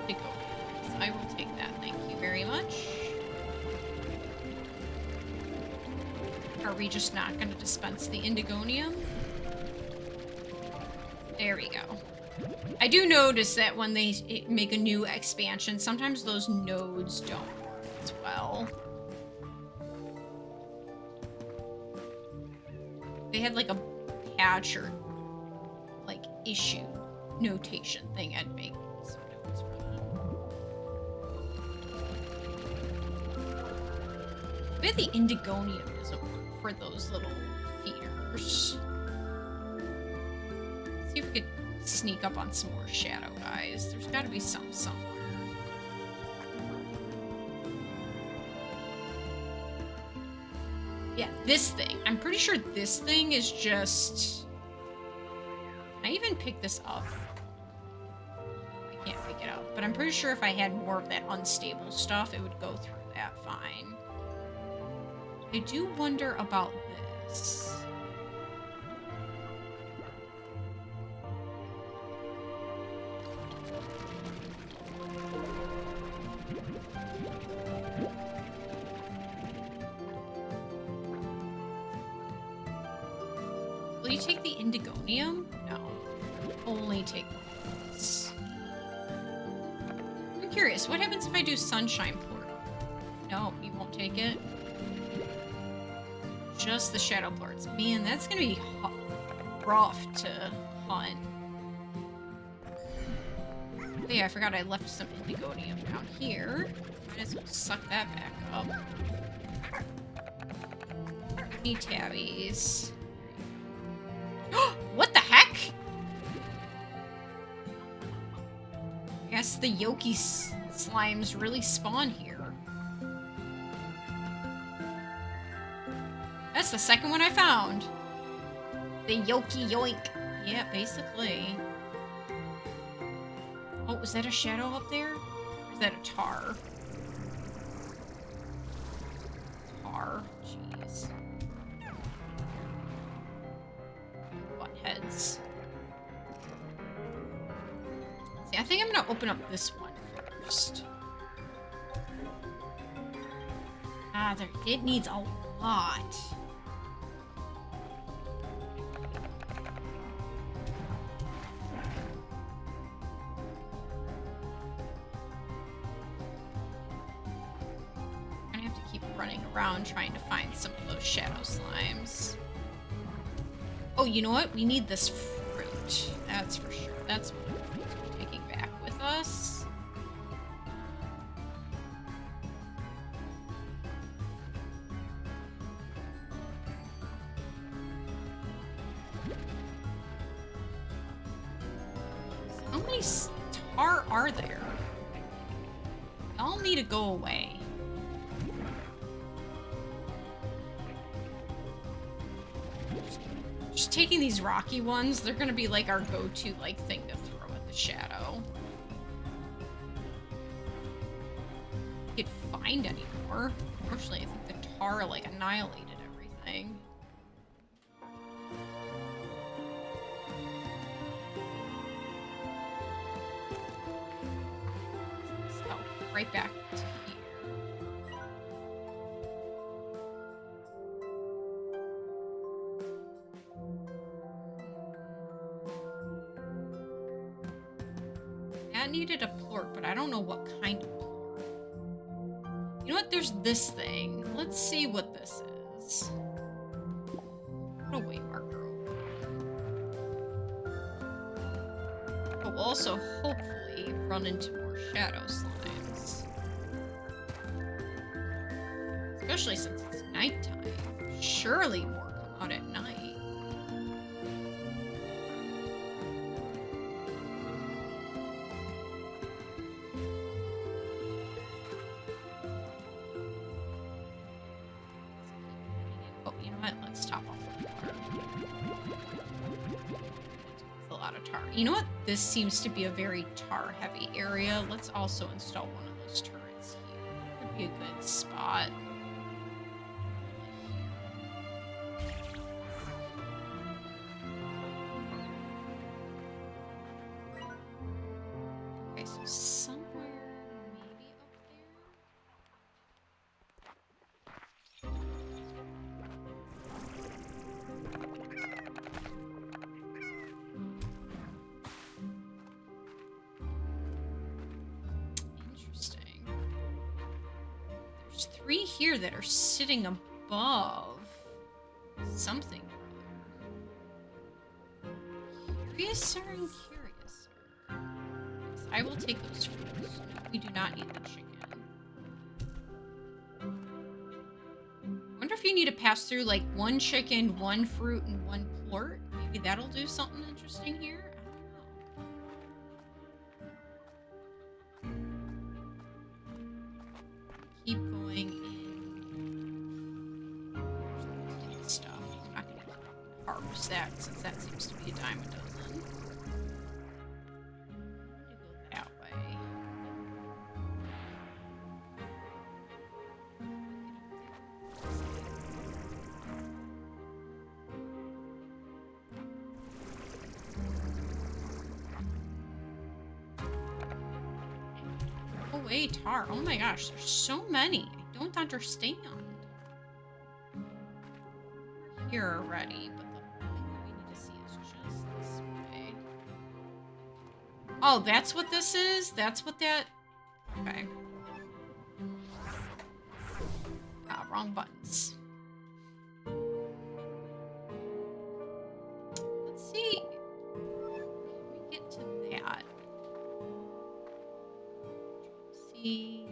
Speaker 1: To go. I will take that. Thank you very much. Are we just not going to dispense the indigonium? There we go. I do notice that when they make a new expansion, sometimes those nodes don't work as well. They had like a patch or like issue notation thing, I'd make some notes for them. I bet the indigonium doesn't work for those little feeders. See if we could sneak up on some more shadow guys. There's got to be some somewhere. Yeah, this thing. I'm pretty sure this thing is just... Can I even pick this up? I can't pick it up. But I'm pretty sure if I had more of that unstable stuff, it would go through that fine. I do wonder about this. Will you take the indigonium? No. Only take this. I'm curious, what happens if I do sunshine portal? No, you won't take it. Just the shadow ports. Man, that's gonna be rough to hunt. Oh yeah, I forgot I left some indigonium down here. Might as well suck that back up. Any tabbies. What the heck? I guess the Yoki slimes really spawn here. That's the second one I found. The Yoki yoink. Yeah, basically. Oh, is that a shadow up there? Or is that a tar? Tar. Jeez. Butt heads. See, I think I'm gonna open up this one first. Ah, there. It needs a lot. I'm gonna have to keep running around trying to find some of those shadow slimes. Oh, you know what? We need this fruit. That's for sure. That's what we're taking back with us. How many tar are there? They all need to go away. Just taking these rocky ones, they're gonna be like our go-to like thing to throw at the shadow. Can't find anymore. Unfortunately, I think the tar like annihilated everything. So, right back to here. That needed a plort, but I don't know what kind of plort. You know what? There's this thing. Let's see what this is. Put a weight marker over it. But we'll also hopefully run into more shadow slimes. Especially since it's nighttime. Surely more come out at night. Oh, you know what? Let's top off the water. A lot of tar. You know what? This seems to be a very tar-heavy area. Let's also install one of those turrets here. Could be a good spot. Okay, so somewhere maybe up there. Interesting. There's 3 here that are sitting above something or other. Curiouser and curiouser. Yes, I will take those fruits. We do not need the chicken. Wonder if you need to pass through like 1 chicken, 1 fruit, and 1 plort. Maybe that'll do something interesting here. I don't know. Keep going in. There's stuff. I'm not gonna harvest that since that seems to be a dime a dozen. I'm gonna go that way. Oh wait, tar. Oh my gosh, there's so many. I don't understand. We're here already, but the thing that we need to see is just this way. Oh, that's what this is? That's what that... Okay. Ah, wrong buttons. Let's see. Can we get to that? See.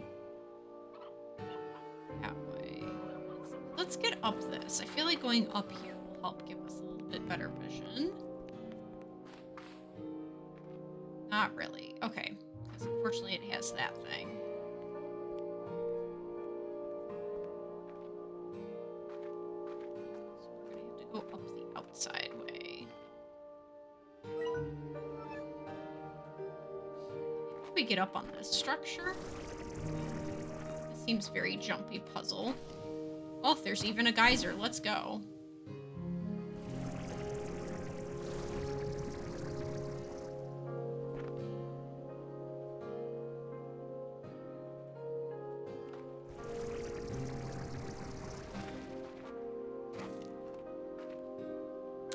Speaker 1: That way. Let's get up this. I feel like going up here will help give us a little bit better vision. Not really. Okay. Because unfortunately it has that thing. So we're going to have to go up the outside way. we get up on this structure? This seems very jumpy puzzle. Oh, there's even a geyser. Let's go.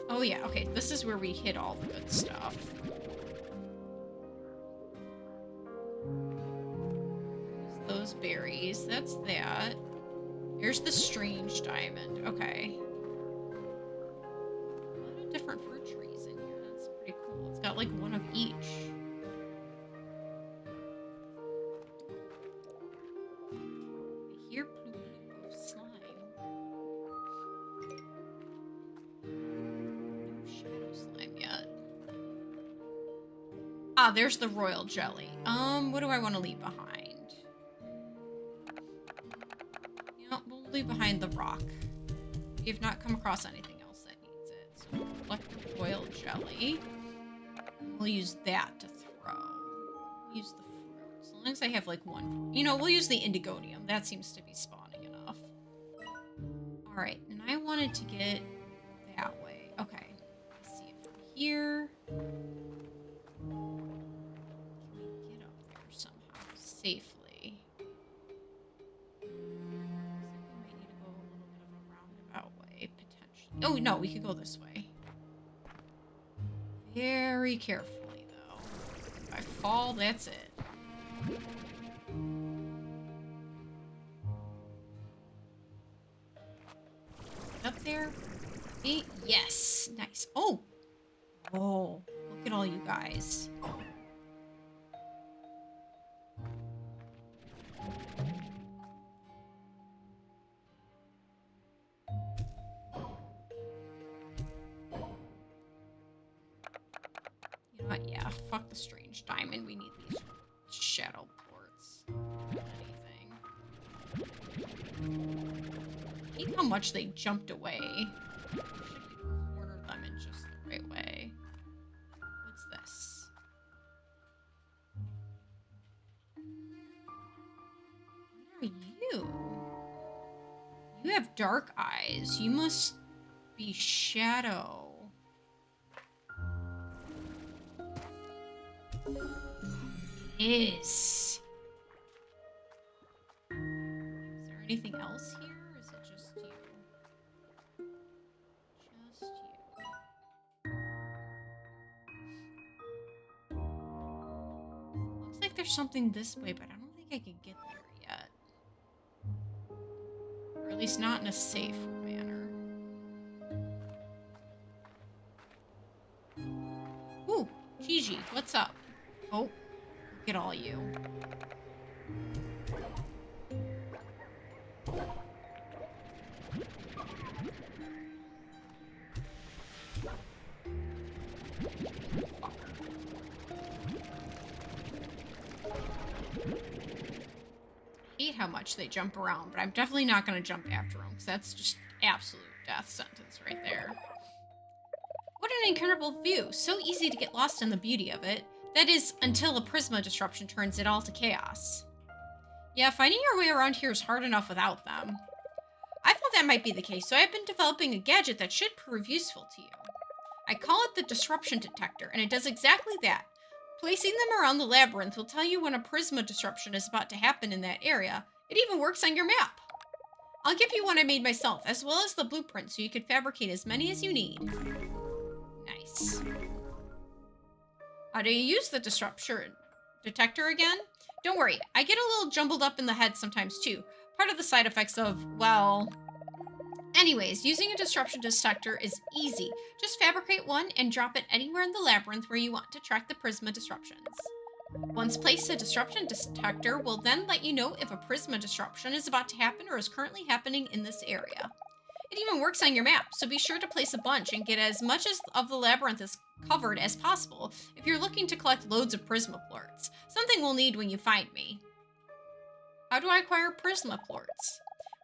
Speaker 1: Oh yeah, okay, this is where we hit all the good stuff. Those berries, that's that. Here's the strange diamond, okay. A lot of different fruit trees in here, that's pretty cool. It's got like one of each. I hear slime. Ah, there's the royal jelly. What do I want to leave behind? You know, we'll leave behind the rock. We have not come across anything else that needs it. So we'll collect the royal jelly. We'll use that to throw. Use the fruit. As long as I have like one. You know, we'll use the indigonium. That seems to be spawning enough. Alright, and I wanted to get that way. Okay. Let's see it from here. Safely. We might need to go a little bit of a roundabout way, potentially. Oh, no, we could go this way. Very carefully, though. If I fall, that's it. Up there? Yes! Nice. Oh! Oh, look at all you guys. But yeah, fuck the strange diamond. We need these shadow ports. Anything. Look how much they jumped away. I wish I could corner them in just the right way. What's this? What are you? You have dark eyes. You must be shadow. Is there anything else here, or is it just you? Just you. Looks like there's something this way, but I don't think I can get there yet. Or at least not in a safe manner. Ooh, Gigi, what's up? Oh, look at all you. I hate how much they jump around, but I'm definitely not going to jump after them, because that's just absolute death sentence right there. What an incredible view. So easy to get lost in the beauty of it. That is, until a Prisma disruption turns it all to chaos. Yeah, finding your way around here is hard enough without them. I thought that might be the case, so I've been developing a gadget that should prove useful to you. I call it the Disruption Detector, and it does exactly that. Placing them around the labyrinth will tell you when a Prisma disruption is about to happen in that area. It even works on your map. I'll give you one I made myself, as well as the blueprint, so you can fabricate as many as you need. Nice. How do you use the Disruption Detector again? Don't worry, I get a little jumbled up in the head sometimes too. Part of the side effects of, well... Anyways, using a disruption detector is easy. Just fabricate one and drop it anywhere in the labyrinth where you want to track the Prisma disruptions. Once placed, a disruption detector will then let you know if a Prisma disruption is about to happen or is currently happening in this area. It even works on your map, so be sure to place a bunch and get as much of the labyrinth as covered as possible if you're looking to collect loads of Prisma plorts, something we'll need when you find me. How do I acquire Prisma plorts?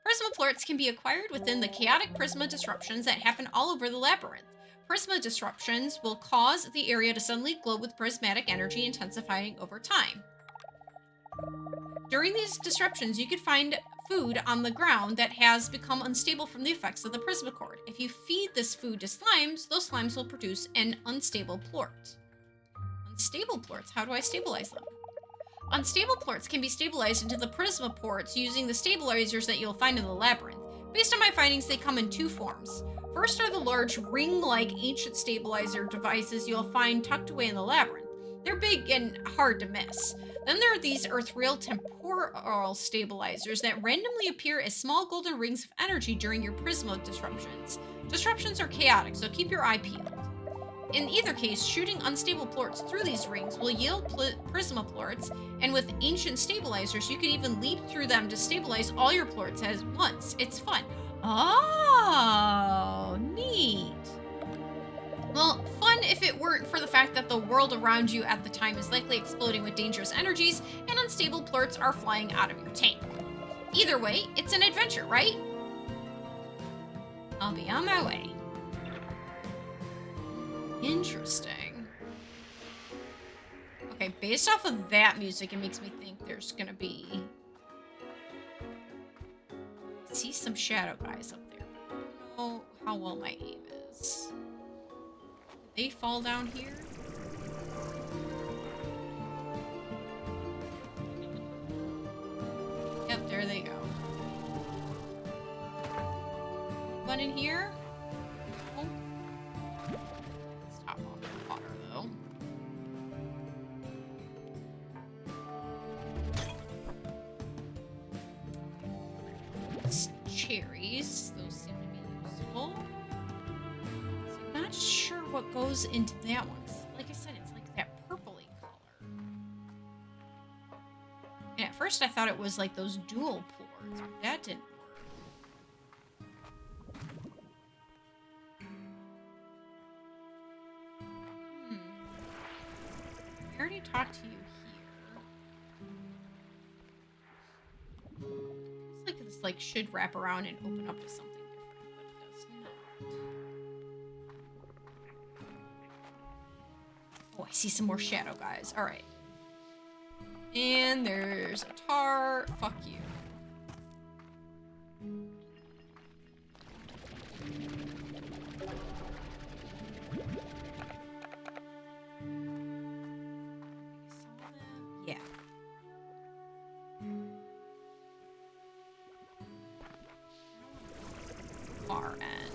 Speaker 1: Prisma plorts can be acquired within the chaotic Prisma disruptions that happen all over the labyrinth. Prisma disruptions will cause the area to suddenly glow with prismatic energy, intensifying over time. During these disruptions, you could find food on the ground that has become unstable from the effects of the Prismacord. If you feed this food to slimes, those slimes will produce an unstable plort. Unstable plorts, how do I stabilize them? Unstable plorts can be stabilized into the Prisma ports using the stabilizers that you'll find in the labyrinth. Based on my findings, they come in two forms. First are the large ring-like ancient stabilizer devices you'll find tucked away in the labyrinth. They're big and hard to miss. Then there are these earthreal temporal stabilizers that randomly appear as small golden rings of energy during your Prisma disruptions. Disruptions are chaotic, so keep your eye peeled. In either case, shooting unstable plorts through these rings will yield Prisma plorts, and with ancient stabilizers, you can even leap through them to stabilize all your plorts at once. It's fun. Oh, neat. Well, fun if it weren't for the fact that the world around you at the time is likely exploding with dangerous energies, and unstable plorts are flying out of your tank. Either way, it's an adventure, right? I'll be on my way. Interesting. Okay, based off of that music, it makes me think there's gonna be... I see some shadow guys up there. I don't know how well my aim is. Did they fall down here? Yep, there they go. One in here? Oh. Stop off the water, though. Cherries. Those seem to be useful. So I'm not sure what goes into that one. Like I said, it's like that purpley color. And at first I thought it was like those dual plorts, but that didn't work. I already talked to you here. Feels like this like should wrap around and open up to something different, but it does not. Oh, I see some more shadow guys. All right. And there's a tar. Fuck you. Yeah. Far end.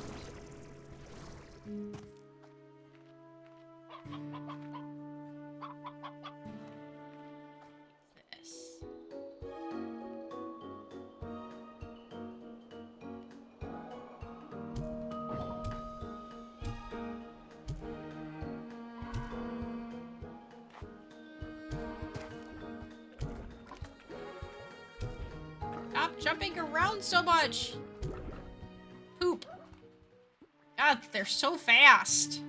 Speaker 1: This. Stop jumping around so much. Poop. God, they're so fast.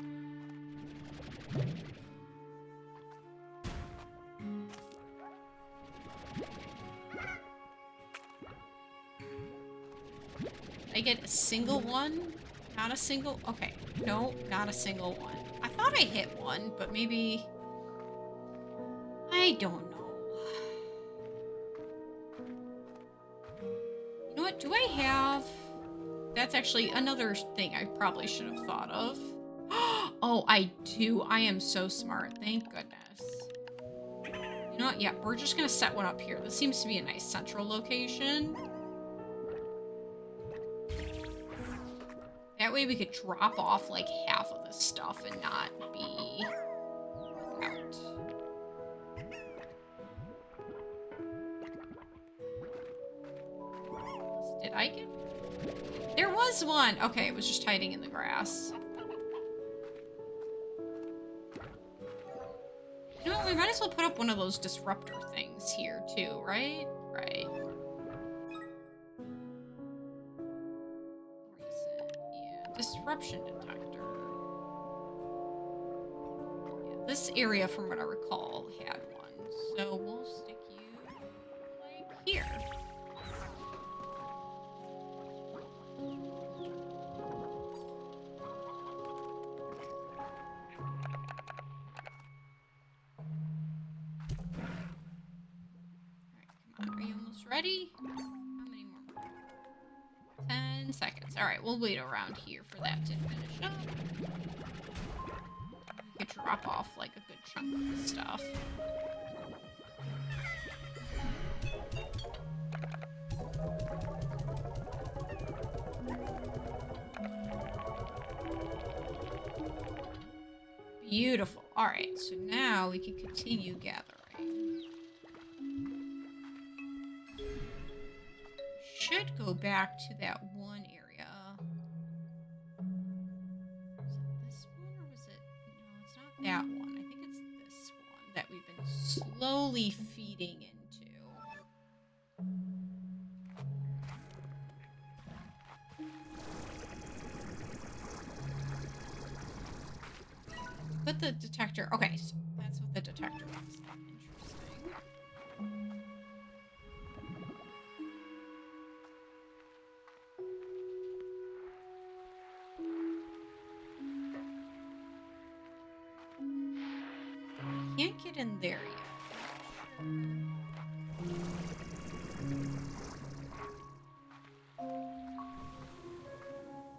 Speaker 1: I get a single one? Not a single? Okay. No, not a single one. I thought I hit one, but maybe... I don't know. You know what? Do I have... That's actually another thing I probably should have thought of. Oh, I do. I am so smart. Thank goodness. You know what? Yeah, we're just gonna set one up here. This seems to be a nice central location. That way we could drop off like half of this stuff and not be without. Did I get... There was one! Okay, it was just hiding in the grass. You know what? We might as well put up one of those disruptor things here too, right? Right. Disruption detector. Yeah, this area, from what I recall, had one. So we'll stick you like here. almost ready. How many more? 10 seconds. All right, we'll wait around here for that to finish up. We could drop off like a good chunk of the stuff. Beautiful. All right, so now we can continue gathering. Should go back to that one area. Was it this one or was it? No, it's not that one. I think it's this one that we've been slowly feeding into. Put the detector. Okay, so that's what the detector was. Interesting. Can't get in there yet.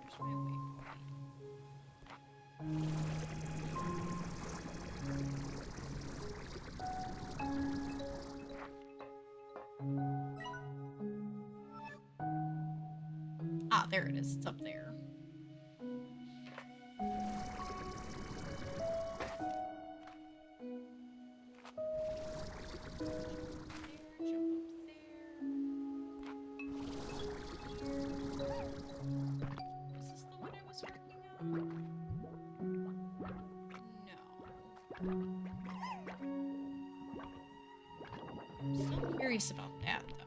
Speaker 1: Where's my waypoint? Ah, there it is. It's up there. About that though.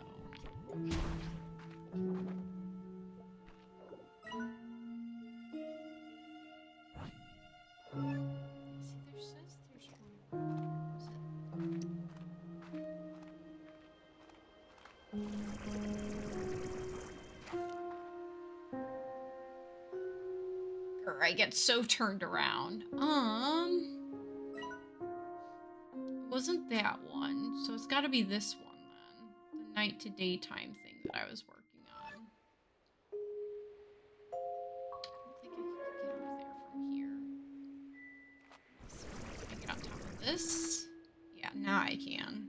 Speaker 1: See, there says there's one. I get so turned around. Wasn't that one, so it's got to be this one then. The night to daytime thing that I was working on. I don't think I can get over there from here. So can I get on top of this? Yeah, now I can.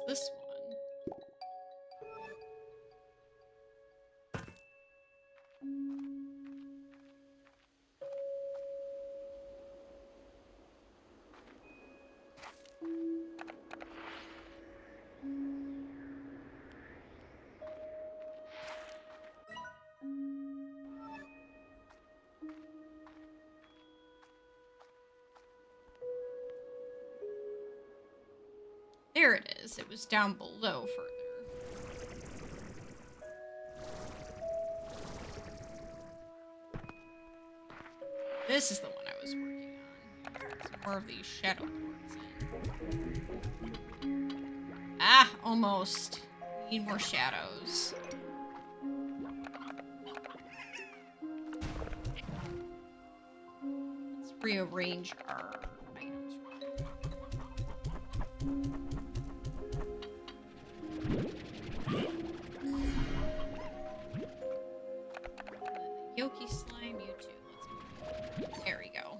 Speaker 1: This one. There it is. It was down below further. This is the one I was working on. Some more of these shadow boards in. Ah, almost. We need more shadows. Let's rearrange our items. Yoki slime, you too. There we go.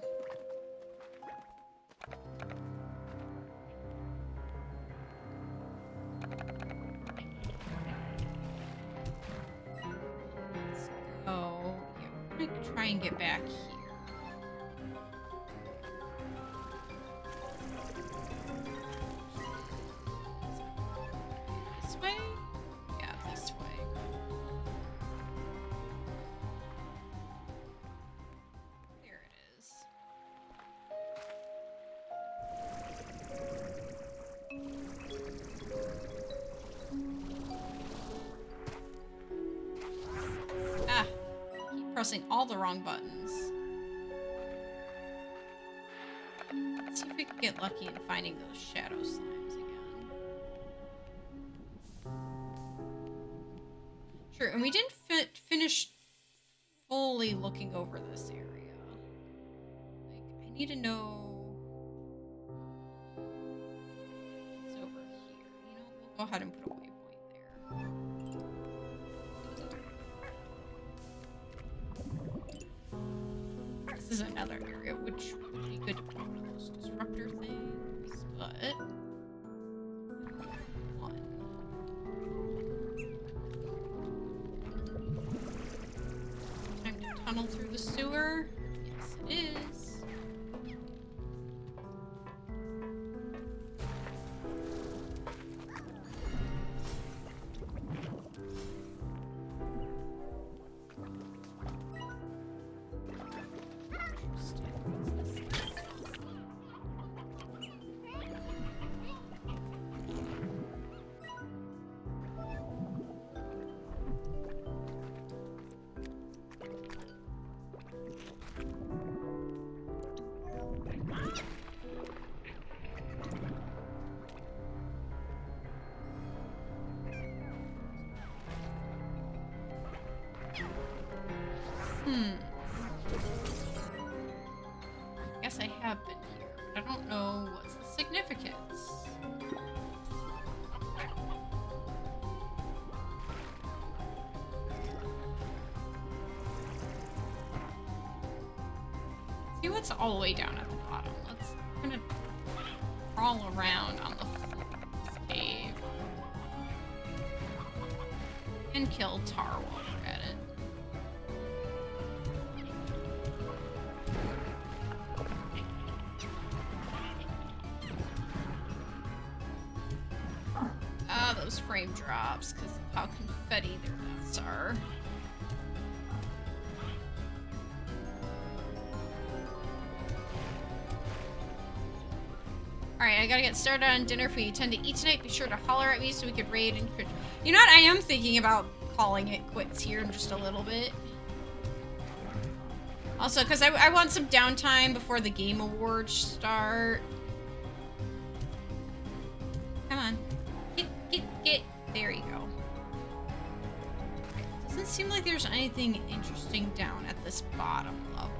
Speaker 1: Let's go. Yeah, we're gonna try and get back here. This way? Yeah, this way. Pressing all the wrong buttons. we could get lucky in finding those shadow slimes again. Sure, and we didn't finish fully looking over this area. Like, I need to know what's over here. You know, we'll go ahead and put a waypoint there. This is another area which would be good to put one of those disruptor things, but one. Time to tunnel through the sewer. Yes, it is. Guess I have been here, but I don't know what's the significance. See what's all the way down at the bottom. We're gonna crawl around on the floor of this cave and kill Tar while we're at it. Ah, those frame drops, because of how confetti their deaths are. Alright, I gotta get started on dinner. If we intend to eat tonight, be sure to holler at me so we could raid and... You know what? I am thinking about calling it quits here in just a little bit. Also, because I want some downtime before the Game Awards start. Come on. Get. There you go. Doesn't seem like there's anything interesting down at this bottom level.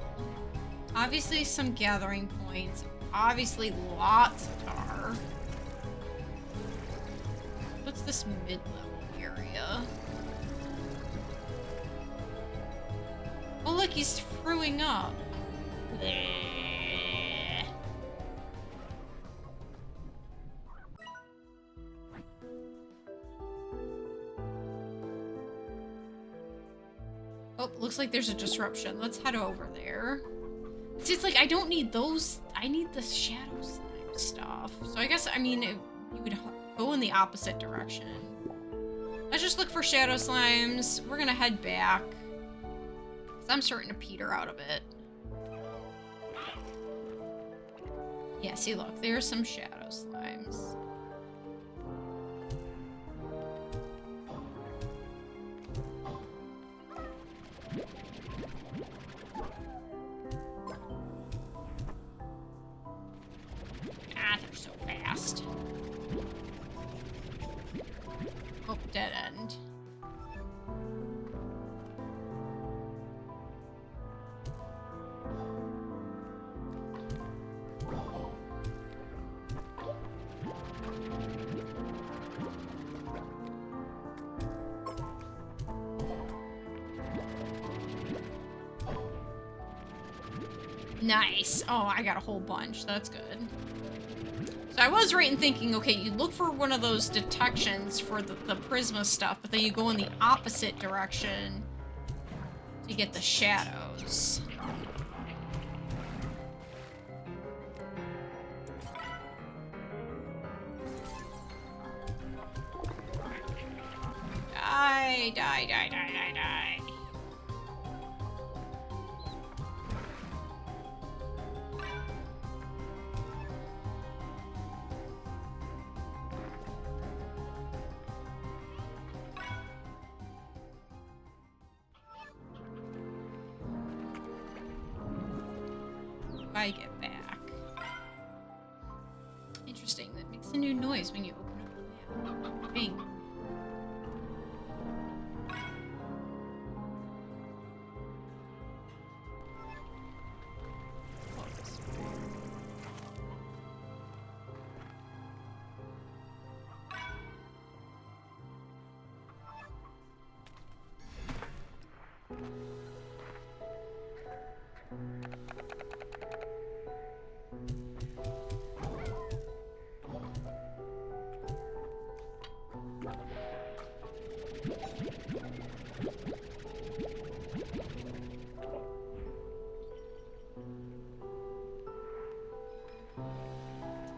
Speaker 1: Obviously some gathering points. Obviously lots of tar. What's this mid-level area? Oh look, he's throwing up. Oh, looks like there's a disruption. Let's head over there. See, it's like, I don't need those. I need the shadow slime stuff. So I guess, I mean, you would go in the opposite direction. Let's just look for shadow slimes. We're gonna head back. Because I'm starting to peter out a bit. Yeah, see, look, there's some shadow slimes. Ah, they're so fast. Oh, dead end. Nice. Oh, I got a whole bunch. That's good. So I was right in thinking, okay, you look for one of those detections for the Prisma stuff, but then you go in the opposite direction to get the shadows. Die. I get back. a new noise when you open up the map. Bing.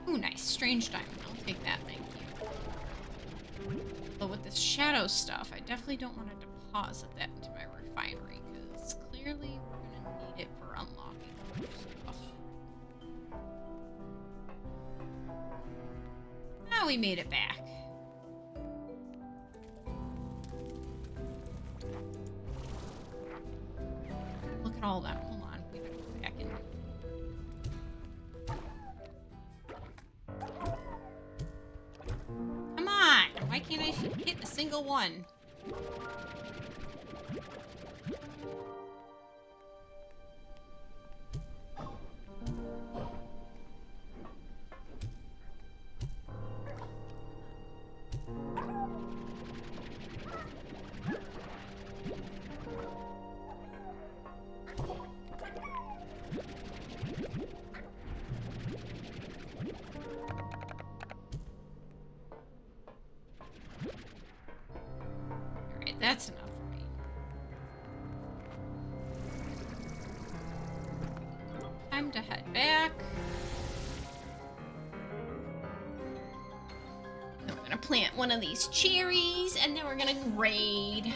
Speaker 1: Ooh, nice. Strange diamond. I'll take that, thank you. But with this shadow stuff, I definitely don't want to deposit that into my refinery, because clearly we're going to need it for unlocking other stuff. Ah, we made it back. Look at all that. Hold on. We gotta go back in. Come on! Why can't I hit a single one? That's enough for me. Time to head back. I'm gonna plant one of these cherries and then we're gonna raid.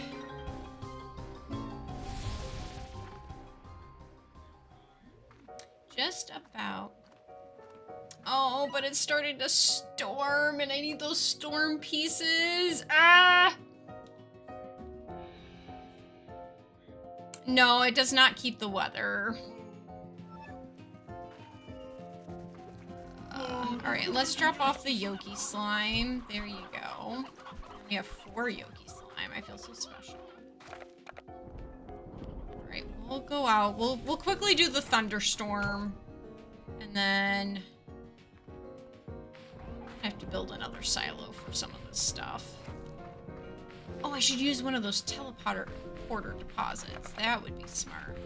Speaker 1: Just about. Oh, but it started to storm and I need those storm pieces. Ah! No, it does not keep the weather. Alright, let's drop off the Yoki slime. There you go. We have 4 Yoki slime. I feel so special. Alright, we'll go out. We'll quickly do the thunderstorm. And then I have to build another silo for some of this stuff. Oh, I should use one of those teleporter deposits. That would be smart.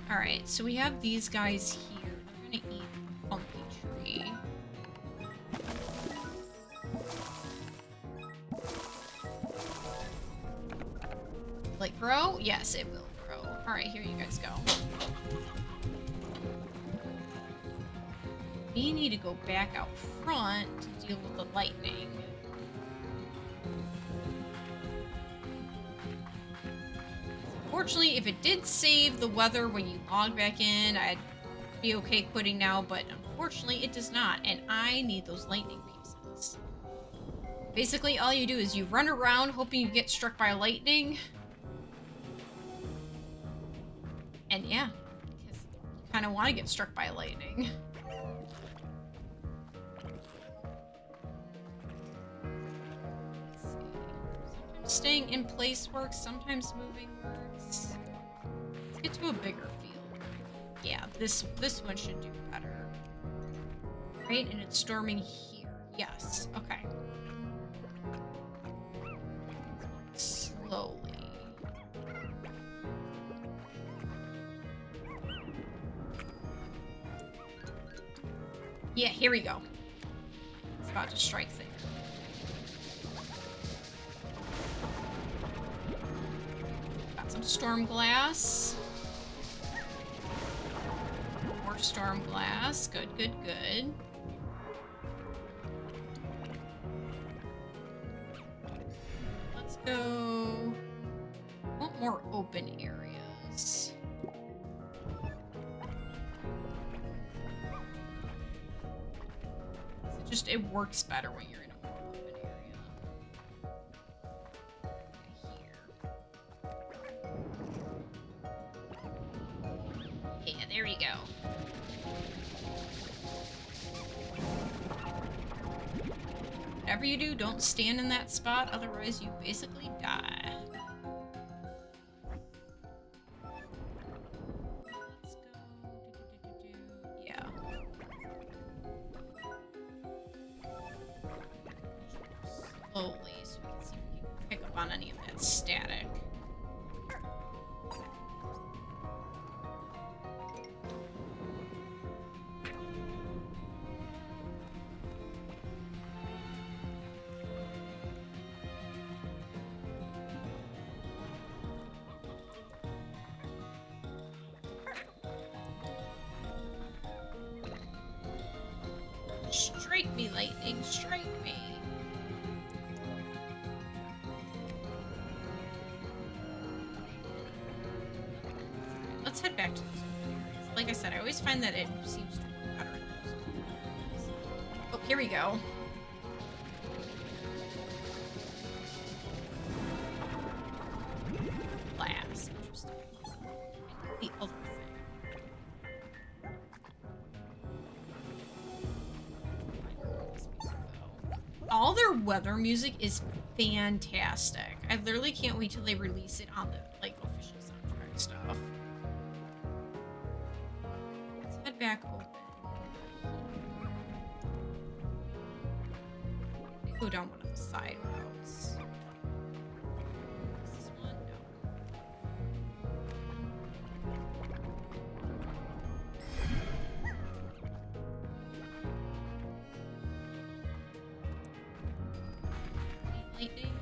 Speaker 1: Alright, so we have these guys here. They're gonna eat the funky tree. Will it grow? Yes, it will grow. Alright, here you guys go. We need to go back out front to deal with the lightning. Unfortunately, if it did save the weather when you log back in, I'd be okay quitting now, but unfortunately it does not, and I need those lightning pieces. Basically, all you do is you run around hoping you get struck by lightning. And yeah, because you kind of want to get struck by lightning. Staying in place works, sometimes moving works. Let's get to a bigger field. Yeah, this one should do better. Right, and it's storming here. Yes, okay. Slowly. Yeah, here we go. It's about to strike things. Some storm glass. More storm glass. Good, good, good. Let's go. I want more open areas. It works better when you're in a more open area. Yeah, there you go. whatever you do, don't stand in that spot, otherwise you basically die. Let's go. Yeah. Slowly, so we can see if we can pick up on any of that static. Strike me, lightning, strike me. Let's head back to those areas. Like I said, I always find that it seems to work better in those areas. Oh, here we go. Glass. Interesting. The other thing. All their weather music is fantastic. I literally can't wait till they release it on the like official soundtrack stuff. Let's head back open. Go down one of the side roads. Is this one? No. Lightning.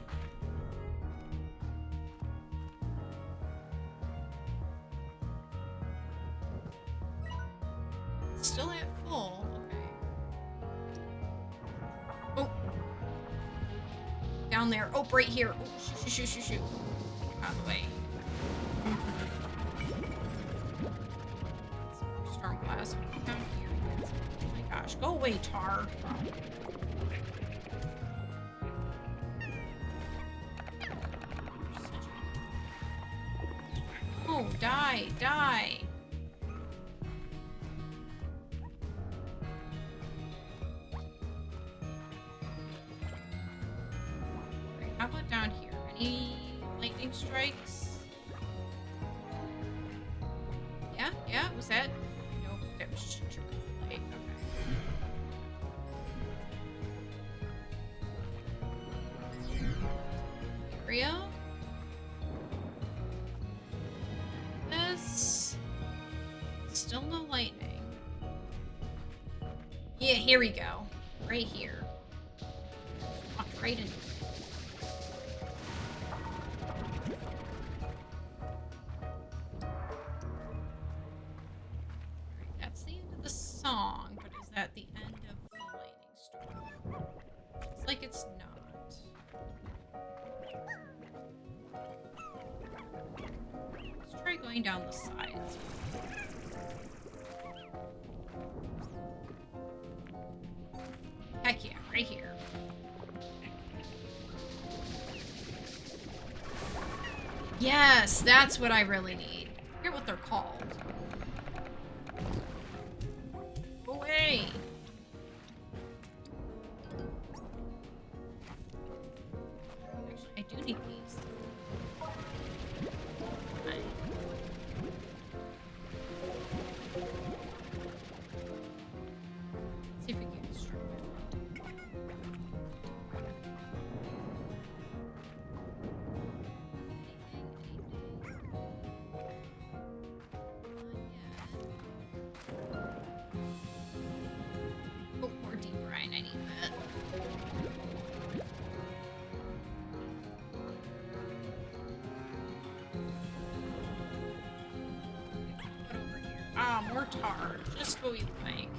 Speaker 1: Still at full. Okay. Oh. Down there. Oh, right here. Oh, shoot. Out of the way. Storm blast. Down here. Oh my gosh. Go away, Tar. Oh, die. Right, how about down here? Any lightning strikes? Yeah, was that? Nope, that was just a trick of the light. Okay. Area? Still no lightning. Yeah, here we go. Right here. Walked right into it. Alright, that's the end of the song, but is that the end of the lightning storm? It's like it's not. Let's try going down the sides. Heck yeah, right here. Yes, that's what I really need. I forget what they're called. Go away. Actually, I do need these. See if we can destroy it. Oh, more deep brine. I need that. What over here? Ah, more tar. Just what we like.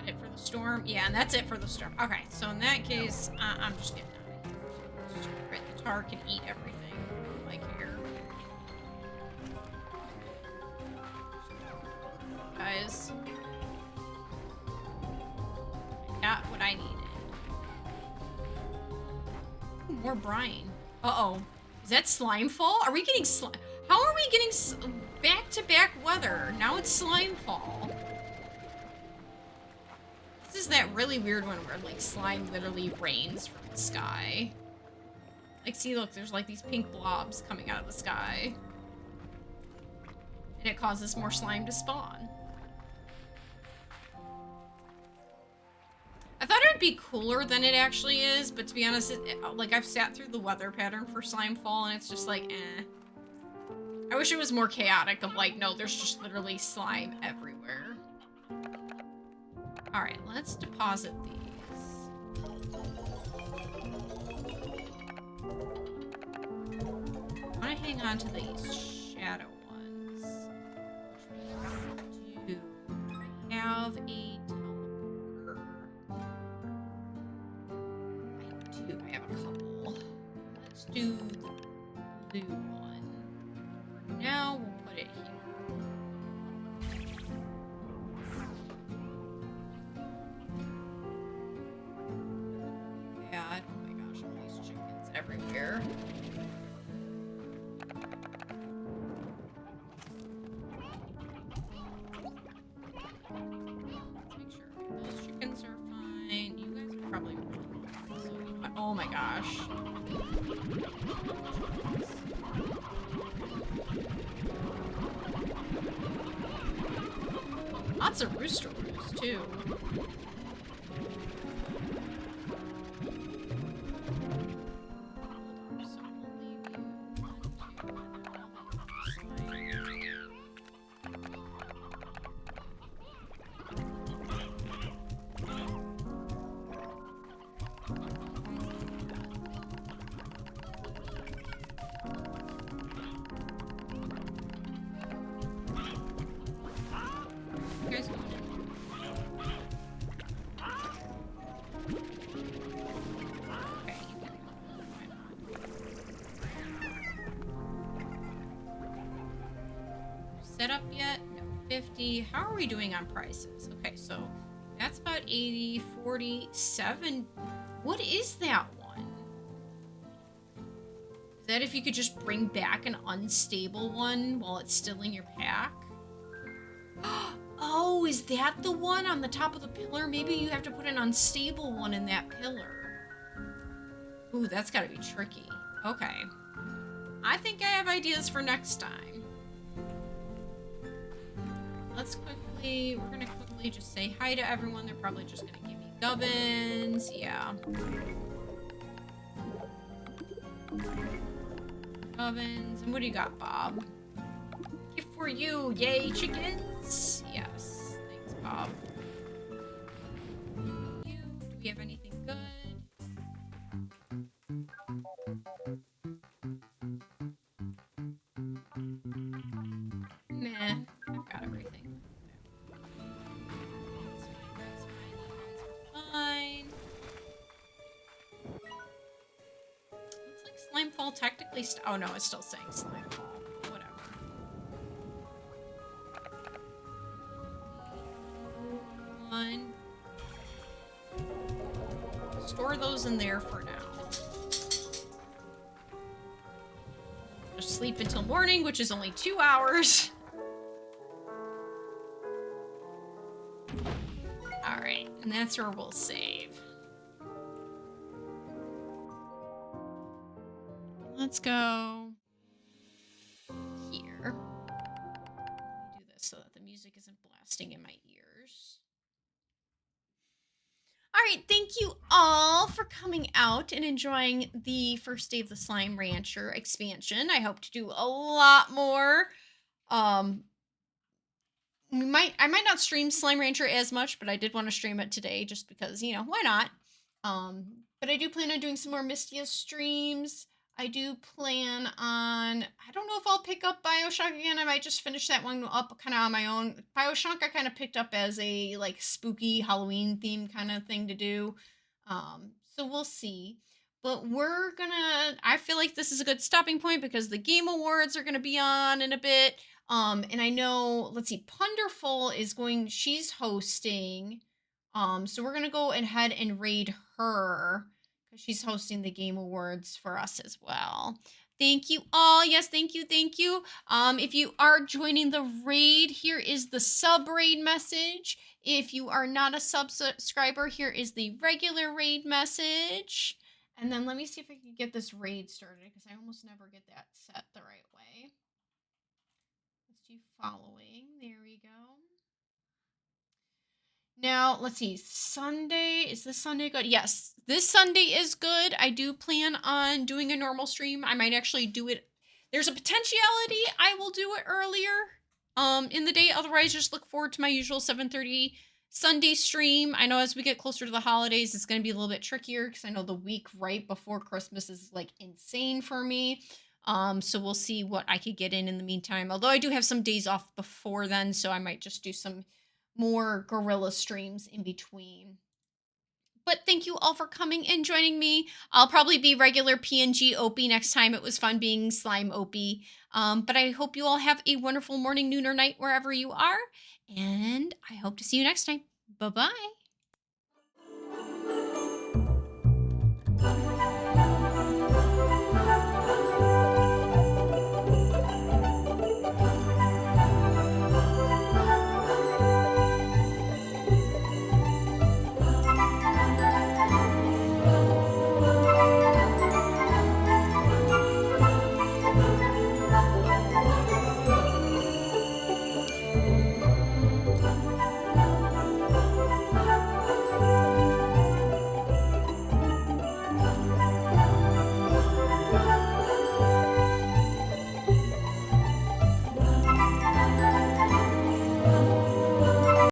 Speaker 1: It for the storm? Yeah, and that's it for the storm. Okay, so in that case, I'm just getting out of here. Right, the tar can eat everything. Like here. Guys. I got what I needed. Ooh, more brine. Uh-oh. Is that Slimefall? Are we getting slime? How are we getting back-to-back weather? Now it's Slimefall. This is that really weird one where like slime literally rains from the sky. Like, see, look, there's like these pink blobs coming out of the sky. And it causes more slime to spawn. I thought it would be cooler than it actually is, but to be honest, like I've sat through the weather pattern for Slimefall and it's just like, eh. I wish it was more chaotic of like, no, there's just literally slime everywhere. All right, let's deposit these. I want to hang on to these shadow ones. Do I have a teleporter? I do. I have a couple. Let's do the blue one. For now, we'll put it here. God, oh my gosh, all these chickens everywhere. Those chickens are fine. You guys are probably really so, oh my gosh. Lots of rooster roos too. Set up yet? No. 50. How are we doing on prices? Okay, so that's about 80, 47. What is that one? Is that if you could just bring back an unstable one while it's still in your pack? Oh, is that the one on the top of the pillar? Maybe you have to put an unstable one in that pillar. Ooh, that's gotta be tricky. Okay. I think I have ideas for next time. We're gonna quickly just say hi to everyone. They're probably just gonna give me gubbins. Yeah. Gubbins. And what do you got, Bob? Gift for you. Yay, chickens. Yes. Thanks, Bob. Do we have anything good? Nah. I've got everything. Fine. Looks like Slimefall technically oh no, it's still saying Slimefall. Whatever. One. Store those in there for now. Just sleep until morning, which is only 2 hours. Alright, and that's where we'll save. Let's go here. Let me do this so that the music isn't blasting in my ears. Alright, thank you all for coming out and enjoying the first day of the Slime Rancher expansion. I hope to do a lot more. I might not stream Slime Rancher as much, but I did want to stream it today just because, you know, why not? But I do plan on doing some more Mystia streams. I do plan on, I don't know if I'll pick up BioShock again. I might just finish that one up kind of on my own. BioShock I kind of picked up as a like spooky Halloween theme kind of thing to do. So we'll see. But we're gonna, I feel like this is a good stopping point because the Game Awards are gonna be on in a bit. And I know, let's see, Punderful is she's hosting. So we're gonna go ahead and raid her because she's hosting the Game Awards for us as well. Thank you all. Yes, thank you, thank you. If you are joining the raid, here is the sub raid message. If you are not a subscriber, here is the regular raid message. And then let me see if I can get this raid started because I almost never get that set the right way. Let's do following. There we go. Now, let's see. Sunday. Is this Sunday good? Yes, this Sunday is good. I do plan on doing a normal stream. I might actually do it. There's a potentiality I will do it earlier in the day. Otherwise, just look forward to my usual 7:30 Sunday stream. I know as we get closer to the holidays, it's going to be a little bit trickier because I know the week right before Christmas is like insane for me. So we'll see what I could get in the meantime. Although I do have some days off before then, so I might just do some more gorilla streams in between. But thank you all for coming and joining me. I'll probably be regular PNG Opie next time. It was fun being Slime Opie. But I hope you all have a wonderful morning, noon, or night wherever you are. And I hope to see you next time. Bye bye.